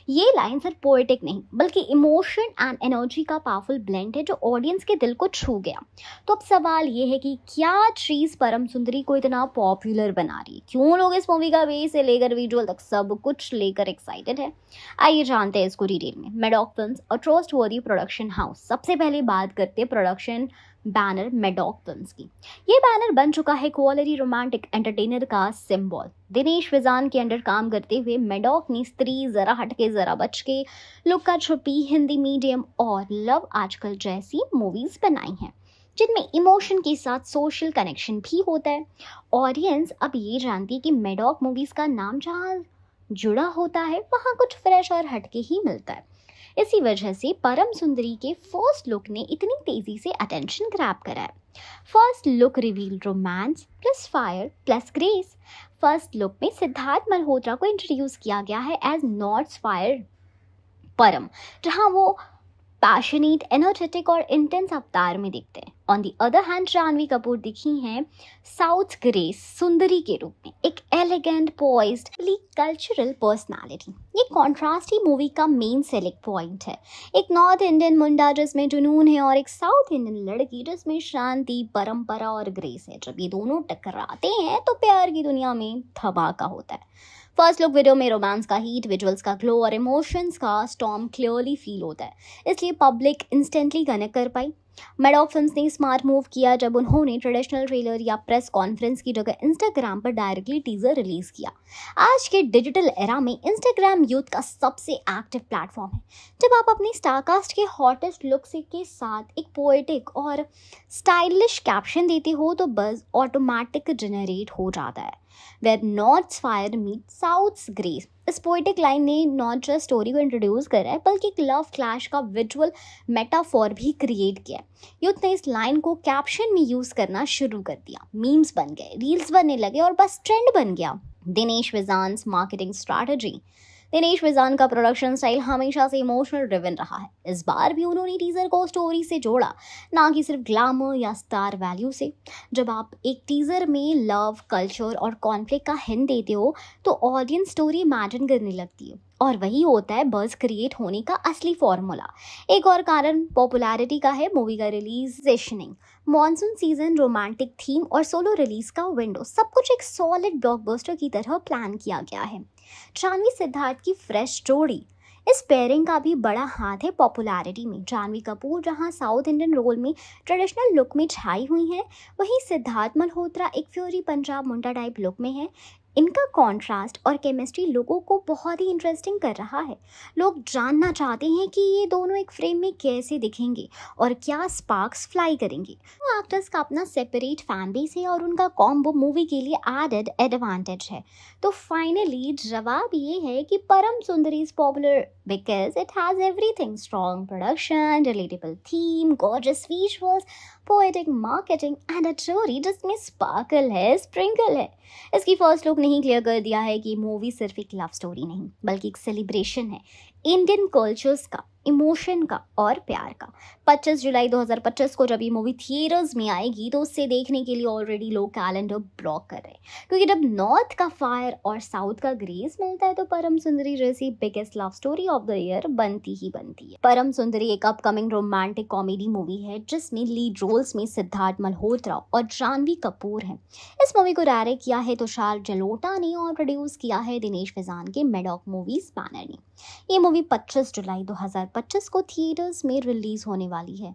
ये लाइन सिर्फ पोएटिक नहीं बल्कि इमोशन एंड एनर्जी का पावरफुल ब्लेंड है जो ऑडियंस के दिल को छू गया। तो अब सवाल ये है कि क्या चीज़ परम सुंदरी को इतना पॉपुलर बना रही है, क्यों लोग इस मूवी का बेस से लेकर विजुअल तक सब कुछ लेकर एक्साइटेड है। आइए जानते हैं इसको डिटेल में। मैडॉक फिल्म्स और ट्रस्टवर्दी प्रोडक्शन हाउस। सबसे पहले बात करते हैं प्रोडक्शन बैनर मैडॉक फिल्म्स की। ये बैनर बन चुका है क्वालिटी रोमांटिक एंटरटेनर का सिंबल। दिनेश विजान के अंडर काम करते हुए मैडॉक ने स्त्री, जरा हटके जरा बचके, लुक्का छुपी, हिंदी मीडियम और लव आजकल जैसी मूवीज बनाई हैं जिनमें इमोशन के साथ सोशल कनेक्शन भी होता है। ऑडियंस अब ये जानती है कि मैडॉक मूवीज का नाम जहाँ जुड़ा होता है वहाँ कुछ फ्रेश और हटके ही मिलता है। इसी वजह से परम सुंदरी के फर्स्ट लुक ने इतनी तेजी से अटेंशन ग्रैब करा है। First look reveal romance plus fire plus grace. First look में सिद्धार्थ मल्होत्रा को इंट्रोड्यूस किया गया है एज नॉर्थ फायर परम, जहां वो पैशनेट, एनर्जेटिक और इंटेंस अवतार में दिखते हैं। On the other hand Janhvi Kapoor दिखी हैं साउथ ग्रेस सुंदरी के रूप में, एक एलिगेंट, पॉइज्ड, कल्चरल पर्सनालिटी। ये कॉन्ट्रास्ट ही मूवी का मेन सेलिंग पॉइंट है। एक नॉर्थ इंडियन मुंडा जिसमें जुनून है और एक साउथ इंडियन लड़की जिसमें शांति, परंपरा और ग्रेस है। जब ये दोनों टकराते हैं तो प्यार की दुनिया में धमाका होता है। फर्स्ट लुक वीडियो में रोमांस का हीट, विजुअल्स का ग्लो और इमोशंस का स्टॉर्म क्लियरली फील होता है, इसलिए पब्लिक इंस्टेंटली कनेक्ट कर पाई। मैडॉक फिल्म्स ने स्मार्ट मूव किया जब उन्होंने ट्रेडिशनल ट्रेलर या प्रेस कॉन्फ्रेंस की जगह इंस्टाग्राम पर डायरेक्टली टीजर रिलीज किया। आज के डिजिटल एरा में इंस्टाग्राम यूथ का सबसे एक्टिव प्लेटफॉर्म है। जब आप अपनी स्टारकास्ट के हॉटेस्ट लुक से के साथ एक पोएटिक और स्टाइलिश कैप्शन देते हो तो बज़ ऑटोमेटिक जनरेट हो जाता है। वेयर नॉर्थ्स फायर मीट साउथ्स ग्रेस, इस पोएटिक लाइन ने नॉट जस्ट स्टोरी को इंट्रोड्यूस करा है बल्कि एक लव क्लैश का विजुअल मेटाफॉर भी क्रिएट किया है। यूथ ने इस लाइन को कैप्शन में यूज करना शुरू कर दिया, मीम्स बन गए, रील्स बनने लगे और बस ट्रेंड बन गया। Dinesh Vijan's marketing strategy. दिनेश विजान का प्रोडक्शन स्टाइल हमेशा से इमोशनल ड्रिवन रहा है। इस बार भी उन्होंने टीजर को स्टोरी से जोड़ा, ना कि सिर्फ ग्लैमर या स्टार वैल्यू से। जब आप एक टीजर में लव, कल्चर और कॉन्फ्लिक्ट का हिंट देते हो तो ऑडियंस स्टोरी इमेजिन करने लगती है और वही होता है बज़ क्रिएट होने का असली फॉर्मूला। एक और कारण पॉपुलैरिटी का है मूवी का रिलीजेशनिंग। मॉनसून सीजन, रोमांटिक थीम और सोलो रिलीज का विंडो, सब कुछ एक सॉलिड ब्लॉकबस्टर की तरह प्लान किया गया है। जानवी सिद्धार्थ की फ्रेश जोड़ी, इस पेयरिंग का भी बड़ा हाथ है पॉपुलैरिटी में। जानवी कपूर जहां साउथ इंडियन रोल में ट्रेडिशनल लुक में छाई हुई हैं, वहीं सिद्धार्थ मल्होत्रा एक फ्योरी पंजाब मुंडा टाइप लुक में है। इनका कॉन्ट्रास्ट और केमिस्ट्री लोगों को बहुत ही इंटरेस्टिंग कर रहा है। लोग जानना चाहते हैं कि ये दोनों एक फ्रेम में कैसे दिखेंगे और क्या स्पार्क्स फ्लाई करेंगे। तो एक्टर्स का अपना सेपरेट फैन बेस है और उनका कॉम्बो मूवी के लिए एडेड एडवांटेज है। तो फाइनली जवाब ये है कि परम सुंदरी is popular because it has everything: strong production, relatable theme, gorgeous visuals, poetic marketing and a story जिसमें स्पार्कल है, स्प्रिंकल है। इसकी फर्स्ट लुक ने ही क्लियर कर दिया है कि मूवी सिर्फ एक लव स्टोरी नहीं बल्कि एक सेलिब्रेशन है इंडियन कल्चर्स का, इमोशन का और प्यार का। 25 जुलाई 2025 को जब ये मूवी थिएटर्स में आएगी तो उससे देखने के लिए ऑलरेडी लोग कैलेंडर ब्लॉक कर रहे हैं, क्योंकि जब नॉर्थ का फायर और साउथ का ग्रेस मिलता है तो परम सुंदरी जैसी biggest love story of the year बनती ही बनती है। परम सुंदरी एक अपकमिंग रोमांटिक कॉमेडी मूवी है जिसमें लीड रोल्स में सिद्धार्थ मल्होत्रा और जानवी कपूर हैं। इस मूवी को डायरेक्ट किया है तुषार जलोटा ने और प्रोड्यूस किया है दिनेश विजान के मैडॉक मूवीज बैनर ने। ये मूवी 25 जुलाई 2025 को थिएटर्स में रिलीज होने वाली है।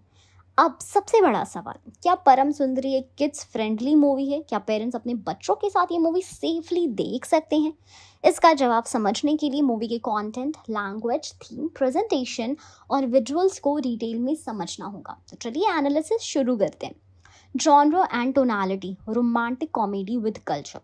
अब सबसे बड़ा सवाल, क्या परम सुंदरी एक किड्स फ्रेंडली मूवी है? क्या पेरेंट्स अपने बच्चों के साथ ये मूवी सेफली देख सकते हैं? इसका जवाब समझने के लिए मूवी के कंटेंट, लैंग्वेज, थीम, प्रेजेंटेशन और विजुअल्स को डिटेल में समझना होगा। तो चलिए एनालिसिस शुरू करते हैं। Genre and tonality, romantic comedy with culture.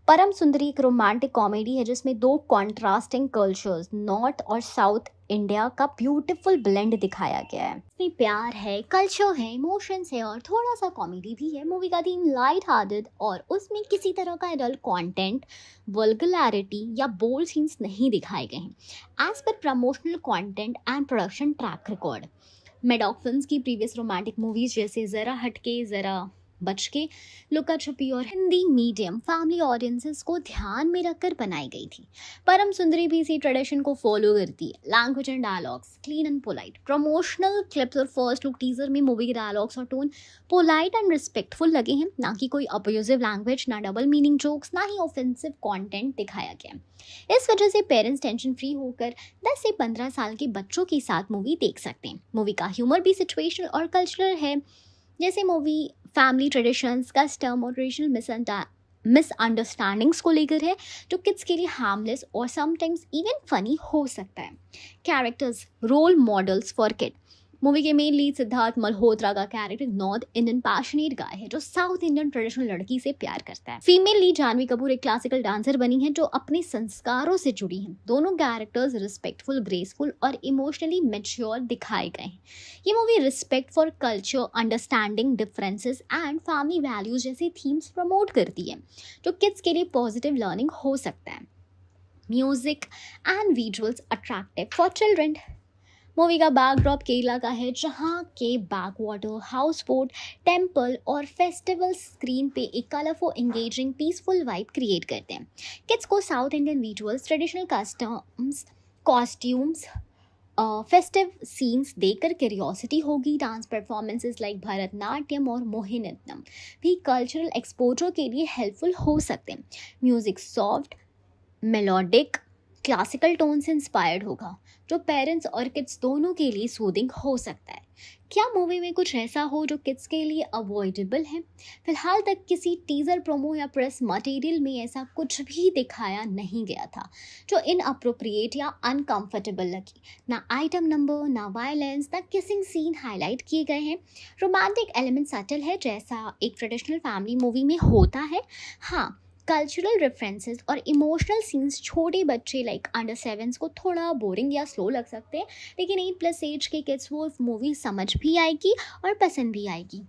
परम सुंदरी एक रोमांटिक कॉमेडी है जिसमें दो कॉन्ट्रास्टिंग कल्चर्स, नॉर्थ और साउथ इंडिया का ब्यूटीफुल ब्लेंड दिखाया गया है। इसमें प्यार है, कल्चर है, इमोशंस है और थोड़ा सा कॉमेडी भी है। मूवी का थीम लाइट हार्टेड और उसमें किसी तरह का एडल्ट कंटेंट, वल्गैरिटी या बोल्ड सीन्स नहीं दिखाए गए हैं एज पर promotional content and production track record. Maddock Films की प्रीवियस रोमांटिक मूवीज जैसे ज़रा हटके ज़रा बच के, लुका छुपी और हिंदी मीडियम फैमिली ऑडियंसेस को ध्यान में रखकर बनाई गई थी। परम सुंदरी भी इसी ट्रेडिशन को फॉलो करती है। Language and dialogues clean and polite. Promotional clips और फर्स्ट लुक टीजर में मूवी के डायलॉग्स और टोन पोलाइट एंड रिस्पेक्टफुल लगे हैं, ना कि कोई अब्यूजिव लैंग्वेज, ना डबल मीनिंग जोक्स, ना ही ऑफेंसिव कंटेंट दिखाया गया। इस वजह से पेरेंट्स टेंशन फ्री होकर 10 से 15 साल के बच्चों के साथ मूवी देख सकते हैं। मूवी का ह्यूमर भी सिचुएशनल और कल्चरल है, जैसे मूवी फैमिली ट्रेडिशंस, कस्टम और रीजनल मिसअंडरस्टैंडिंग्स को लेकर है, जो किड्स के लिए हार्मलेस और समटाइम्स इवन फनी हो सकता है। Characters, role models for kid. Movie के मेन लीड सिद्धार्थ मल्होत्रा का character north Indian passionate guy है, जो साउथ इंडियन ट्रेडिशनल लड़की से प्यार करता है। फीमेल लीड जानवी कपूर एक क्लासिकल डांसर बनी है, जो अपने संस्कारों से जुड़ी है। दोनों कैरेक्टर्स रिस्पेक्टफुल, ग्रेसफुल और इमोशनली मैच्योर दिखाए गए हैं। ये movie respect for culture, understanding differences and family values जैसे थीम्स प्रमोट करती है, जो किड्स के लिए पॉजिटिव लर्निंग हो सकता है। Music and visuals attractive for children. Movie का बैकड्रॉप केरला का है, जहाँ के बैकवाटर, हाउस बोट, टेम्पल और फेस्टिवल स्क्रीन पे एक colourful, engaging, peaceful vibe create करते हैं। किड्स को south Indian visuals, traditional customs, costumes, festive scenes देखकर क्यूरियोसिटी होगी। डांस परफॉर्मेंसेस लाइक भरतनाट्यम और मोहिनीअट्टम भी कल्चरल एक्सपोजर के लिए हेल्पफुल हो सकते हैं। Music soft, melodic, classical tone से इंस्पायर्ड होगा, जो पेरेंट्स और किड्स दोनों के लिए सूदिंग हो सकता है। क्या मूवी में कुछ ऐसा हो जो किड्स के लिए अवॉइडेबल है? फिलहाल तक किसी टीजर, प्रोमो या प्रेस मटेरियल में ऐसा कुछ भी दिखाया नहीं गया था जो इनअप्रोप्रिएट या अनकंफर्टेबल लगी। ना आइटम नंबर, ना वायलेंस, ना किसिंग सीन हाईलाइट किए गए हैं। रोमांटिक एलिमेंट सटल है, जैसा एक ट्रेडिशनल फैमिली मूवी में होता है। हाँ, कल्चरल रेफरेंसेस और इमोशनल सीन्स छोटे बच्चे लाइक अंडर 7 को थोड़ा बोरिंग या स्लो लग सकते हैं, लेकिन 8+ एज के किड्स वो मूवी समझ भी आएगी और पसंद भी आएगी।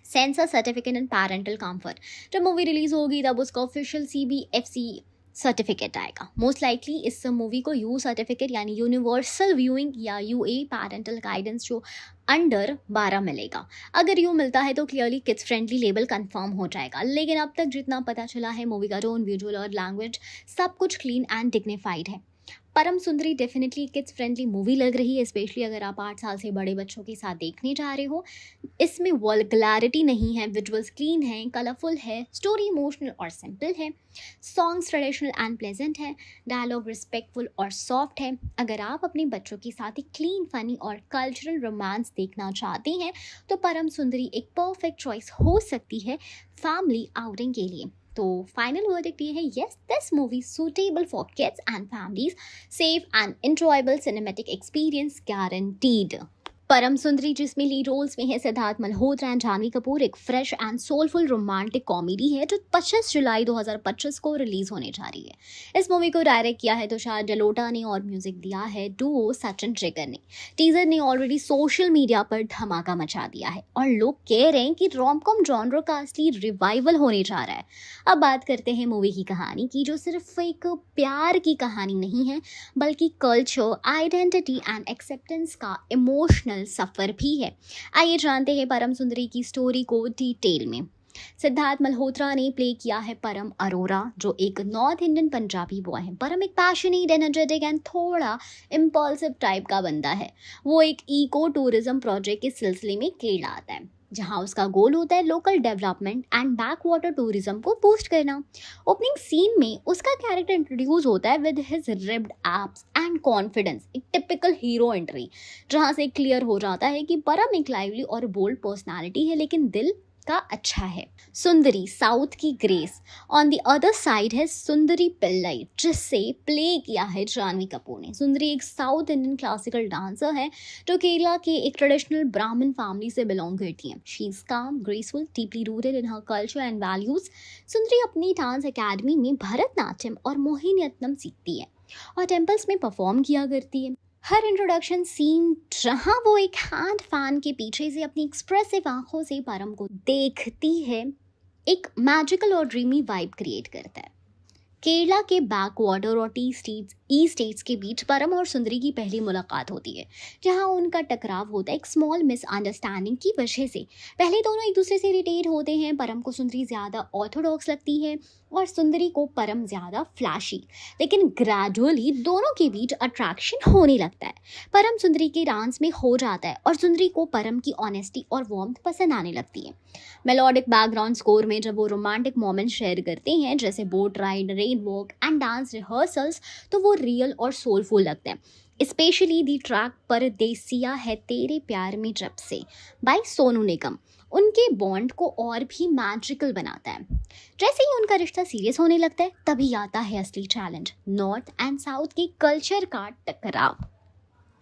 Sensor certificate and parental comfort. जब मूवी रिलीज होगी तब उसका ऑफिशियल CBFC सर्टिफिकेट आएगा। मोस्ट लाइकली इस मूवी को यू सर्टिफिकेट यानी यूनिवर्सल व्यूइंग या UA पैरेंटल गाइडेंस जो अंडर 12 मिलेगा। अगर यू मिलता है तो clearly kids friendly label confirm हो जाएगा, लेकिन अब तक जितना पता चला है मूवी का टोन, विजुअल और लैंग्वेज सब कुछ क्लीन एंड डिग्निफाइड है। परम सुंदरी डेफिनेटली किड्स फ्रेंडली मूवी लग रही है, स्पेशली अगर आप 8 साल से बड़े बच्चों के साथ देखने जा रहे हो। इसमें वल्गैरिटी नहीं है, विजुअल्स क्लीन है, कलरफुल है, स्टोरी इमोशनल और सिंपल है, सॉन्ग्स ट्रेडिशनल एंड प्लेजेंट है, डायलॉग रिस्पेक्टफुल और सॉफ्ट है। अगर आप अपने बच्चों के साथ एक क्लीन, फनी और कल्चरल रोमांस देखना चाहते हैं तो परम सुंदरी एक परफेक्ट चॉइस हो सकती है फैमिली आउटिंग के लिए। तो फाइनल वर्डिक्ट ये है, yes, this movie suitable for kids and families, safe and enjoyable cinematic experience guaranteed. परम सुंदरी, जिसमें लीड रोल्स में है सिद्धार्थ मल्होत्रा एंड जानवी कपूर, एक fresh and soulful romantic comedy है जो 25 जुलाई 2025 को रिलीज होने जा रही है। इस मूवी को डायरेक्ट किया है तुषार जलोटा ने और म्यूजिक दिया है डुओ सचिन जिगर ने। टीजर ने ऑलरेडी सोशल मीडिया पर धमाका मचा दिया है और लोग कह रहे हैं कि रोम-कॉम जॉनर का असली रिवाइवल होने जा रहा है। अब बात करते हैं मूवी की कहानी की, जो सिर्फ एक प्यार की कहानी नहीं है, बल्कि कल्चर, आइडेंटिटी एंड एक्सेप्टेंस का इमोशनल सफर भी है। आइए जानते हैं परम सुंदरी की स्टोरी को डिटेल में। सिद्धार्थ मल्होत्रा ने प्ले किया है परम अरोरा, जो एक नॉर्थ इंडियन पंजाबी बॉय है। परम एक पैशनेट, एनर्जेटिक एंड थोड़ा इम्पल्सिव टाइप का बंदा है। वो एक इको टूरिज्म प्रोजेक्ट के सिलसिले में केरला आता है, जहां उसका गोल होता है local development and back water tourism को बूस्ट करना। ओपनिंग सीन में उसका कैरेक्टर इंट्रोड्यूस होता है with his ribbed abs and confidence, एक टिपिकल हीरो एंट्री, जहां से क्लियर हो जाता है कि परम एक लाइवली और बोल्ड पर्सनालिटी है, लेकिन दिल का अच्छा है। सुंदरी, साउथ की grace. On the other side है सुंदरी पिल्लई, जिससे प्ले किया है जानवी कपूर ने। सुंदरी एक साउथ इंडियन क्लासिकल डांसर है जो केरला के एक ट्रेडिशनल ब्राह्मण फैमिली से बिलोंग करती है। शी इज काम, graceful, deeply rooted in her culture and values. सुंदरी अपनी डांस एकेडमी में भरतनाट्यम और मोहिनीअट्टम सीखती है और टेम्पल्स में परफॉर्म किया करती है। हर इंट्रोडक्शन सीन जहां वो एक हैंड फैन के पीछे से अपनी एक्सप्रेसिव आंखों से परम को देखती है, एक मैजिकल और ड्रीमी वाइब क्रिएट करता है। केरला के बैक वाटर और टी स्ट्रीट्स ई स्टेट्स के बीच परम और सुंदरी की पहली मुलाकात होती है, जहां उनका टकराव होता है एक स्मॉल मिसअंडरस्टैंडिंग की वजह से। पहले दोनों एक दूसरे से इरिटेट होते हैं। परम को सुंदरी ज़्यादा ऑर्थोडॉक्स लगती है और सुंदरी को परम ज़्यादा फ्लैशी, लेकिन ग्रेजुअली दोनों के बीच अट्रैक्शन होने लगता है। परम सुंदरी के डांस में हो जाता है और सुंदरी को परम की ऑनेस्टी और वार्मथ पसंद आने लगती है। मेलोडिक बैकग्राउंड स्कोर में जब वो रोमांटिक मोमेंट शेयर करते हैं, जैसे boat ride, rain walk and dance rehearsals, तो वो रियल और सोलफुल लगते हैं। स्पेशली दी ट्रैक परदेसिया है तेरे प्यार में जब से बाय सोनू निगम उनके बॉन्ड को और भी मैजिकल बनाता है। जैसे ही उनका रिश्ता सीरियस होने लगता है, तभी आता है असली चैलेंज, नॉर्थ एंड साउथ के कल्चर का टकराव।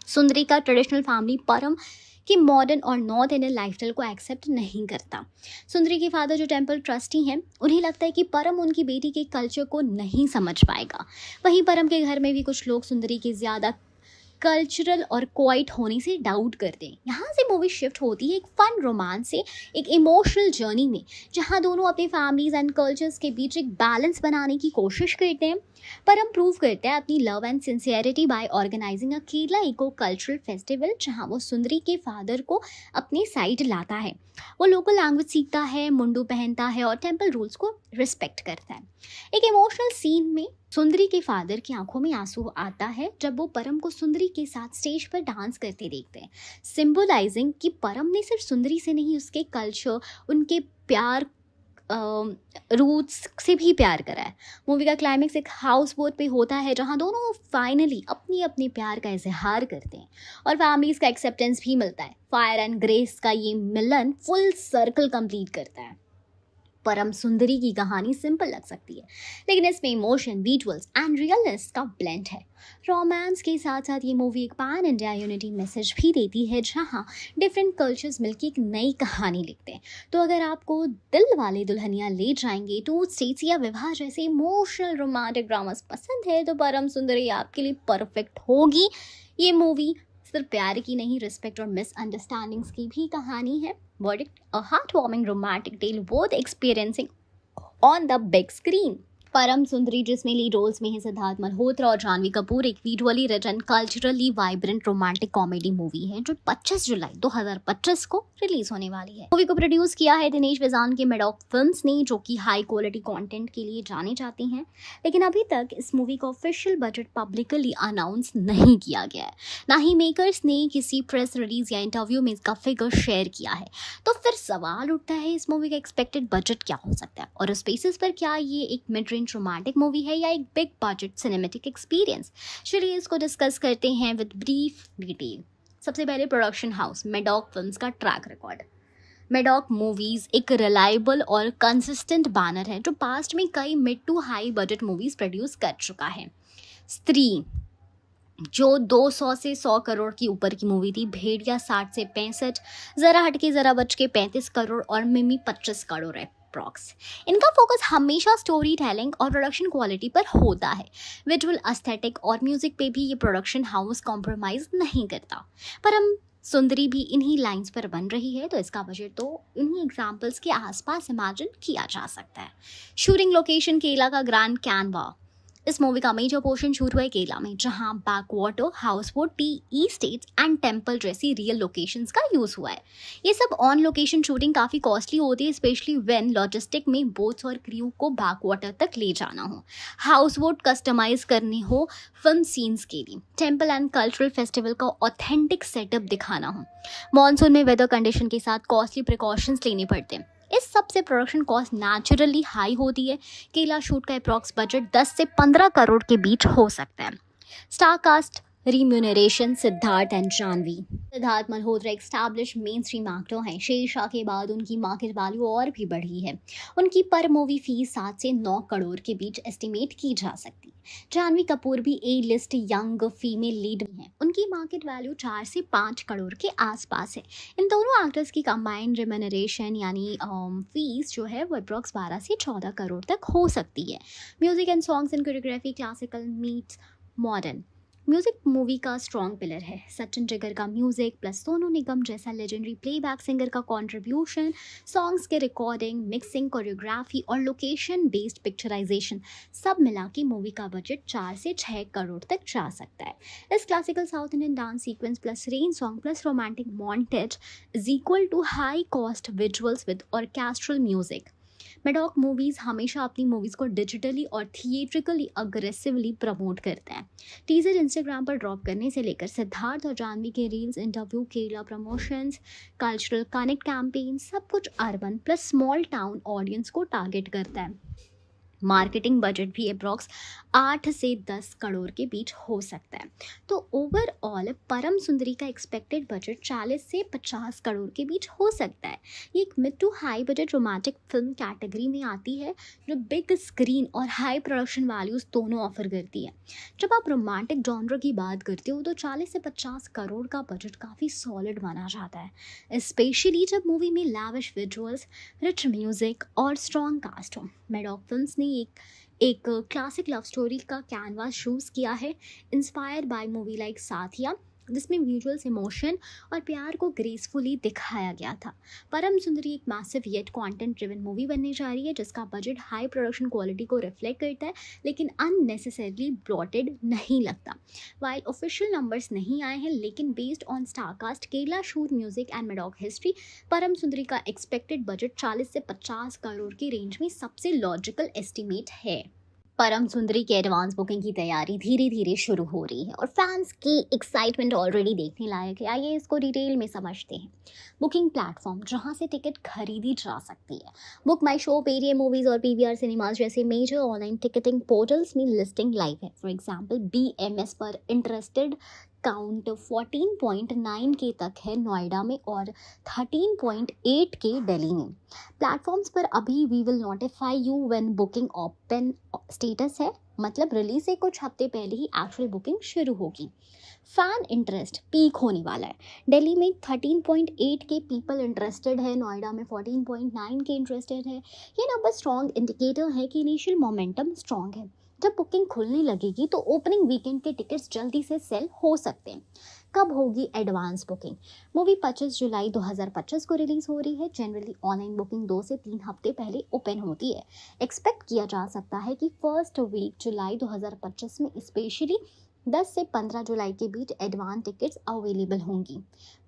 सुंदरी का ट्रेडिशनल फैमिली परम कि मॉडर्न और नॉर्थ इंडियन लाइफस्टाइल को एक्सेप्ट नहीं करता। सुंदरी के फादर जो टेम्पल ट्रस्टी हैं, उन्हें लगता है कि परम उनकी बेटी के कल्चर को नहीं समझ पाएगा। वहीं परम के घर में भी कुछ लोग सुंदरी के ज़्यादा कल्चरल और क्वाइट होने से डाउट करते हैं। यहाँ से मूवी शिफ्ट होती है एक फन रोमांस से एक इमोशनल जर्नी में, जहाँ दोनों अपने फैमिलीज एंड कल्चर्स के बीच एक बैलेंस बनाने की कोशिश करते हैं। परम प्रूव करता है अपनी love and sincerity by organising a Kerala eco cultural festival, जहाँ वो सुंदरी के फादर को अपने साइड लाता है। वो लोकल लैंग्वेज सीखता है, मुंडू पहनता है और टेम्पल रूल्स को रिस्पेक्ट करता है। एक इमोशनल सीन में सुंदरी के फादर की आंखों में आंसू आता है जब वो परम को सुंदरी के साथ स्टेज पर डांस करते देखते हैं, सिंबलाइजिंग कि परम ने सिर्फ सुंदरी से नहीं, उसके कल्चर, उनके प्यार रूट्स से भी प्यार करा है। मूवी का क्लाइमेक्स एक हाउस बोट पे होता है, जहाँ दोनों फाइनली अपने अपने प्यार का इजहार करते हैं और फैमिलीज का एक्सेप्टेंस भी मिलता है। फायर एंड ग्रेस का ये मिलन फुल सर्कल कंप्लीट करता है। परम सुंदरी की कहानी सिंपल लग सकती है, लेकिन इसमें इमोशन, विजुअल्स एंड रियलनेस का ब्लेंड है। रोमांस के साथ साथ ये मूवी एक पैन इंडिया यूनिटी मैसेज भी देती है, जहाँ डिफरेंट कल्चर्स मिलकर एक नई कहानी लिखते हैं। तो अगर आपको दिल वाले दुल्हनिया ले जाएंगे, टू स्टेट्स या विवाह जैसे इमोशनल रोमांटिक ड्रामास पसंद है, तो परम सुंदरी आपके लिए परफेक्ट होगी। ये मूवी सिर्फ प्यार की नहीं, रिस्पेक्ट और मिसअंडरस्टैंडिंग्स की भी कहानी है। Verdict, a heartwarming romantic tale worth experiencing on the big screen. परम सुंदरी, जिसमें लीड रोल्स में है सिद्धार्थ मल्होत्रा और जानवी कपूर, एक visually rich and culturally vibrant romantic comedy movie है जो 25 जुलाई 2025 को रिलीज होने वाली है। मूवी को प्रोड्यूस किया है दिनेश विजान के मेडॉक फिल्म्स ने, जो कि हाई क्वालिटी कंटेंट के लिए जाने जाते हैं। लेकिन अभी तक इस मूवी का ऑफिशियल बजट पब्लिकली अनाउंस नहीं किया गया है, ना ही मेकर्स ने किसी प्रेस रिलीज या इंटरव्यू में इसका फिगर शेयर किया है। तो फिर सवाल उठता है, इस मूवी का एक्सपेक्टेड बजट क्या हो सकता है और उस बेसिस पर क्या ये एक मिड रेंज रोमांटिक मूवी है या एक बिग बजट सिनेमैटिक एक्सपीरियंस। चलिए इसको डिस्कस करते हैं विद ब्रीफ डिटेल। सबसे पहले प्रोडक्शन हाउस मेडॉक फिल्म्स का ट्रैक रिकॉर्ड। मेडॉक मूवीज एक रिलायबल और कंसिस्टेंट बैनर है जो पास्ट में कई mid to high budget movies produce कर चुका है। स्त्री जो 200 से 100 करोड़ की ऊपर की मूवी थी, भेड़िया 60 से 65, जरा हटके जरा बच के 35 करोड़ और मिमी 25 करोड़ है प्रॉक्स। इनका फोकस हमेशा स्टोरी टेलिंग और प्रोडक्शन क्वालिटी पर होता है। विजुअल एस्थेटिक और म्यूजिक पे भी ये प्रोडक्शन हाउस कॉम्प्रोमाइज नहीं करता। पर हम सुंदरी भी इन्हीं लाइंस पर बन रही है, तो इसका बजट तो इन्हीं एग्जाम्पल्स के आसपास इमेजिन किया जा सकता है। शूटिंग लोकेशन केरला का ग्रैंड कैनवा। इस मूवी का मेजर पोर्शन शूट हुआ है केरला में, जहां backwater, house boat, T E states and temple जैसी रियल लोकेशंस का यूज हुआ है। ये सब ऑन लोकेशन शूटिंग काफ़ी कॉस्टली होती है, स्पेशली व्हेन लॉजिस्टिक में बोट्स और क्रू को बैकवाटर तक ले जाना हो, हाउस बोट कस्टमाइज करने हो फिल्म सीन्स के लिए, टेम्पल एंड कल्चरल फेस्टिवल का ऑथेंटिक सेटअप दिखाना हो। मॉनसून में वेदर कंडीशन के साथ कॉस्टली प्रिकॉशंस लेने पड़ते हैं। इस सब से प्रोडक्शन कॉस्ट नेचुरली हाई होती है। केरला शूट का अप्रॉक्स बजट 10 से 15 करोड़ के बीच हो सकता है। Star cast remuneration Siddharth and Janhvi. Siddharth Malhotra एक एस्टैब्लिश मेन स्ट्रीम एक्टर हैं। शेरशाह के बाद उनकी मार्केट वैल्यू और भी बढ़ी है। उनकी पर मूवी फीस 7 से 9 करोड़ के बीच एस्टिमेट की जा सकती है। जानवी कपूर भी A list young female lead हैं। उनकी मार्केट वैल्यू 4 से 5 करोड़ के आसपास है। इन दोनों एक्टर्स की कंबाइंड रिम्यूनरेशन यानी फीस जो है वो अप्रॉक्स 12 से 14 करोड़ तक हो सकती है। Music and songs and choreography classical meets modern. Music movie का स्ट्रॉन्ग पिलर है। सचिन जिगर का म्यूजिक प्लस सोनू निगम जैसा लेजेंडरी प्लेबैक सिंगर का कंट्रीब्यूशन, सॉन्ग्स के रिकॉर्डिंग, मिक्सिंग, कोरियोग्राफी और लोकेशन बेस्ड पिक्चराइजेशन सब मिला के मूवी का बजट 4 से 6 करोड़ तक जा सकता है। इस classical south Indian dance sequence plus rain song plus romantic montage is equal to high cost visuals with orchestral music. Maddock movies हमेशा अपनी मूवीज़ को डिजिटली और थिएट्रिकली अग्रेसिवली प्रमोट करते हैं। टीजर इंस्टाग्राम पर ड्रॉप करने से लेकर सिद्धार्थ और जानवी के reels, interview, Kerala promotions, cultural connect campaign सब कुछ urban plus small town audience को टारगेट करता है। मार्केटिंग बजट भी अप्रॉक्स 8 से 10 करोड़ के बीच हो सकता है। तो ओवरऑल परम सुंदरी का एक्सपेक्टेड बजट 40 से 50 करोड़ के बीच हो सकता है। ये एक mid to high budget romantic film category में आती है जो बिग स्क्रीन और हाई प्रोडक्शन वैल्यूज दोनों ऑफर करती है। जब आप रोमांटिक जॉनर की बात करते हो तो 40 से 50 करोड़ का बजट काफ़ी सॉलिड माना जाता है, स्पेशली जब मूवी में लैविश विजुअल्स, रिच म्यूजिक और स्ट्रॉन्ग कास्ट हो। मेडॉक फिल्म्स ने एक क्लासिक लव स्टोरी का कैनवास शूज किया है, इंस्पायर्ड बाय मूवी लाइक साथिया, जिसमें विजुअल्स, इमोशन और प्यार को ग्रेसफुली दिखाया गया था। परम सुंदरी एक massive yet content driven movie बनने जा रही है जिसका बजट हाई प्रोडक्शन क्वालिटी को रिफ्लेक्ट करता है लेकिन अननेसेसरली ब्लॉटेड नहीं लगता। वाइल ऑफिशियल नंबर्स नहीं आए हैं लेकिन based on star cast, Kerala shoot music and Maddock history, परम सुंदरी का एक्सपेक्टेड बजट 40 से 50 करोड़ की रेंज में सबसे लॉजिकल एस्टिमेट है। परम सुंदरी के एडवांस बुकिंग की तैयारी धीरे धीरे शुरू हो रही है और फैंस की एक्साइटमेंट ऑलरेडी देखने लायक है। आइए इसको डिटेल में समझते हैं। बुकिंग प्लेटफॉर्म जहां से टिकट खरीदी जा सकती है। Book my show, Paytm movies और पीवीआर सिनेमाज जैसे मेजर ऑनलाइन टिकटिंग पोर्टल्स में लिस्टिंग लाइव है। फॉर एग्जाम्पल BMS पर इंटरेस्टेड काउंट 14.9 के तक है नोएडा में और 13.8 के दिल्ली में। प्लेटफॉर्म्स पर अभी we will notify you when booking open status है, मतलब रिलीज से कुछ हफ्ते पहले ही एक्चुअल बुकिंग शुरू होगी। फैन इंटरेस्ट पीक होने वाला है। दिल्ली में 13.8 के पीपल इंटरेस्टेड है, नोएडा में 14.9 के इंटरेस्टेड है। ये नंबर स्ट्रॉन्ग इंडिकेटर है कि इनिशियल मोमेंटम स्ट्रॉन्ग है। जब बुकिंग खुलने लगेगी तो ओपनिंग वीकेंड के टिकट्स जल्दी से सेल हो सकते हैं। कब होगी एडवांस बुकिंग? मूवी 25 जुलाई 2025 को रिलीज हो रही है। जनरली ऑनलाइन बुकिंग 2 से 3 हफ्ते पहले ओपन होती है। एक्सपेक्ट किया जा सकता है कि फर्स्ट वीक जुलाई 2025 में स्पेशली 10 से 15 जुलाई के बीच एडवांस टिकट्स अवेलेबल होंगी।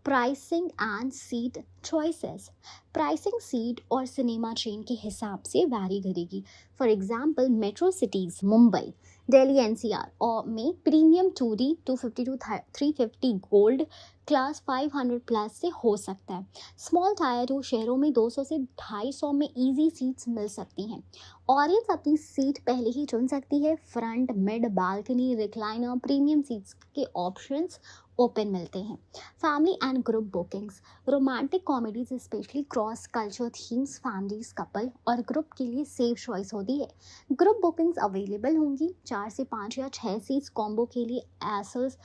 Pricing and seat choices. Pricing seat और सिनेमा चेन के हिसाब से वैरी करेगी। For example metro cities Mumbai, Delhi NCR और में premium 2D 250 to 350 gold class 500 plus से हो सकता है। स्मॉल टायर 2 शहरों में 200 से 250 में इजी सीट्स मिल सकती हैं। ऑडियंस अपनी सीट पहले ही चुन सकती है। Front, mid, balcony, recliner, premium seats के ऑप्शंस ओपन मिलते हैं। Family and group bookings. Romantic comedies specially cross culture themes families, couple और ग्रुप के लिए सेफ चॉइस होती है। ग्रुप बुकिंग्स अवेलेबल होंगी। 4 से 5 या 6 सीट्स कॉम्बो के लिए एसएस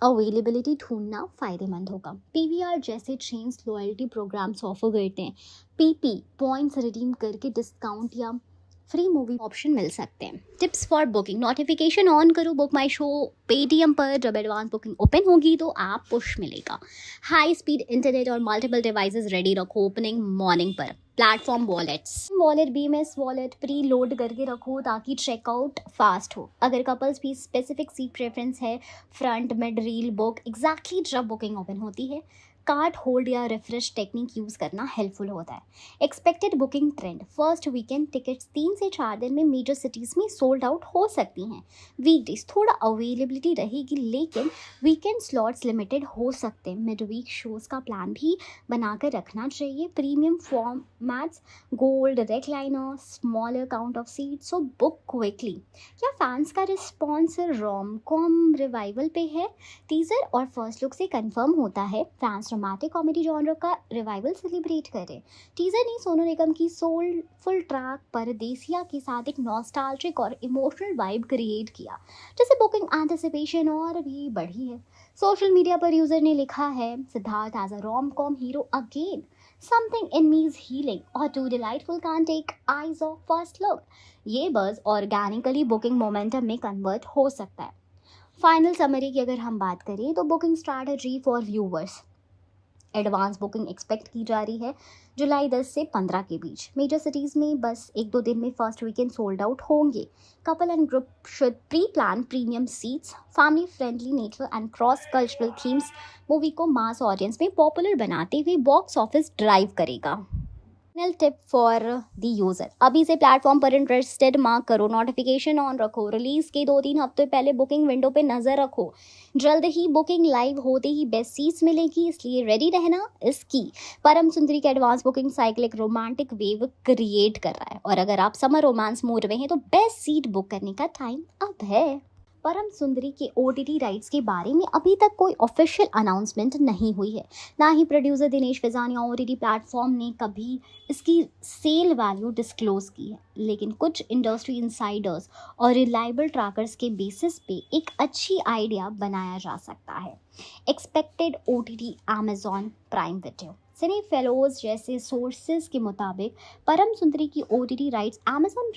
अवेलेबिलिटी ढूंढना फ़ायदेमंद होगा। PVR जैसे चेन्स लॉयल्टी प्रोग्राम्स ऑफर करते हैं। PP पॉइंट्स रिडीम करके डिस्काउंट या फ्री मूवी ऑप्शन मिल सकते हैं। Tips for booking. Notification on करो बुक माई शो पेटीएम पर। जब एडवांस बुकिंग ओपन होगी तो आप पुश मिलेगा। हाई स्पीड इंटरनेट और मल्टीपल डिवाइसेस रेडी रखो ओपनिंग मॉर्निंग पर। Platform wallet BMS wallet pre load करके रखो ताकि चेकआउट फास्ट हो। अगर कपल्स भी स्पेसिफिक सीट प्रेफरेंस है, front mid reel book exactly जब बुकिंग ओपन होती है। कार्ट होल्ड या रिफ्रेश टेक्निक यूज़ करना हेल्पफुल होता है। Expected booking trend. First weekend tickets 3 से 4 दिन में मेजर सिटीज़ में सोल्ड आउट हो सकती हैं। वीकडेज थोड़ा अवेलेबिलिटी रहेगी लेकिन वीकेंड स्लॉट्स लिमिटेड हो सकते हैं। मिड वीक शोज़ का प्लान भी बनाकर रखना चाहिए। Premium formats, gold, recliner, smaller count of seats, so book quickly. क्या फैंस का रिस्पॉन्स रोम कॉम रिवाइवल पे है? टीजर और फर्स्ट लुक से कंफर्म होता है फैंस रोमांटिक कॉमेडी जॉनर का रिवाइवल सेलिब्रेट करे। टीजर ने सोनू निगम की सोलफुल ट्रैक परदेसिया के साथ एक नॉस्टैल्जिक और इमोशनल वाइब क्रिएट किया, जिससे बुकिंग एंटिसिपेशन और भी बढ़ी है। सोशल मीडिया पर यूजर ने लिखा है, Siddharth as a rom com hero again, something in me is healing और too delightful can take eyes off first look. ये बज़ ऑर्गेनिकली बुकिंग मोमेंटम में कन्वर्ट हो सकता है। फाइनल समरी की अगर हम बात करें तो booking strategy for viewers, advance booking expect की जा रही है जुलाई 10 से 15 के बीच। मेजर सिटीज़ में बस 1-2 दिन में फर्स्ट वीकेंड सोल्ड आउट होंगे। Couple and group should pre plan premium seats. Family friendly nature and cross cultural themes movie को मास ऑडियंस में पॉपुलर बनाते हुए बॉक्स ऑफिस ड्राइव करेगा। Final tip for the user, अभी से platform पर interested mark करो, नोटिफिकेशन ऑन रखो, रिलीज के 2-3 हफ्ते पहले बुकिंग विंडो पे नज़र रखो। जल्द ही बुकिंग लाइव होते ही बेस्ट सीट्स मिलेगी, इसलिए रेडी रहना इस की। परम सुंदरी का एडवांस बुकिंग साइकिल एक रोमांटिक वेव क्रिएट कर रहा है, और अगर आप समर रोमांस मूड में हैं तो बेस्ट सीट बुक करने का टाइम अब है। परम सुंदरी के OTT राइट्स के बारे में अभी तक कोई ऑफिशियल अनाउंसमेंट नहीं हुई है, ना ही प्रोड्यूसर दिनेश विजानिया OTT प्लेटफॉर्म ने कभी इसकी सेल वैल्यू डिस्क्लोज की है, लेकिन कुछ इंडस्ट्री इंसाइडर्स और रिलायबल ट्रैकर्स के बेसिस पे एक अच्छी आइडिया बनाया जा सकता है। Expected OTT Amazon Prime video, cine fellows जैसे सोर्सेज के मुताबिक परम सुंदरी की OTT राइट्स अमेजॉन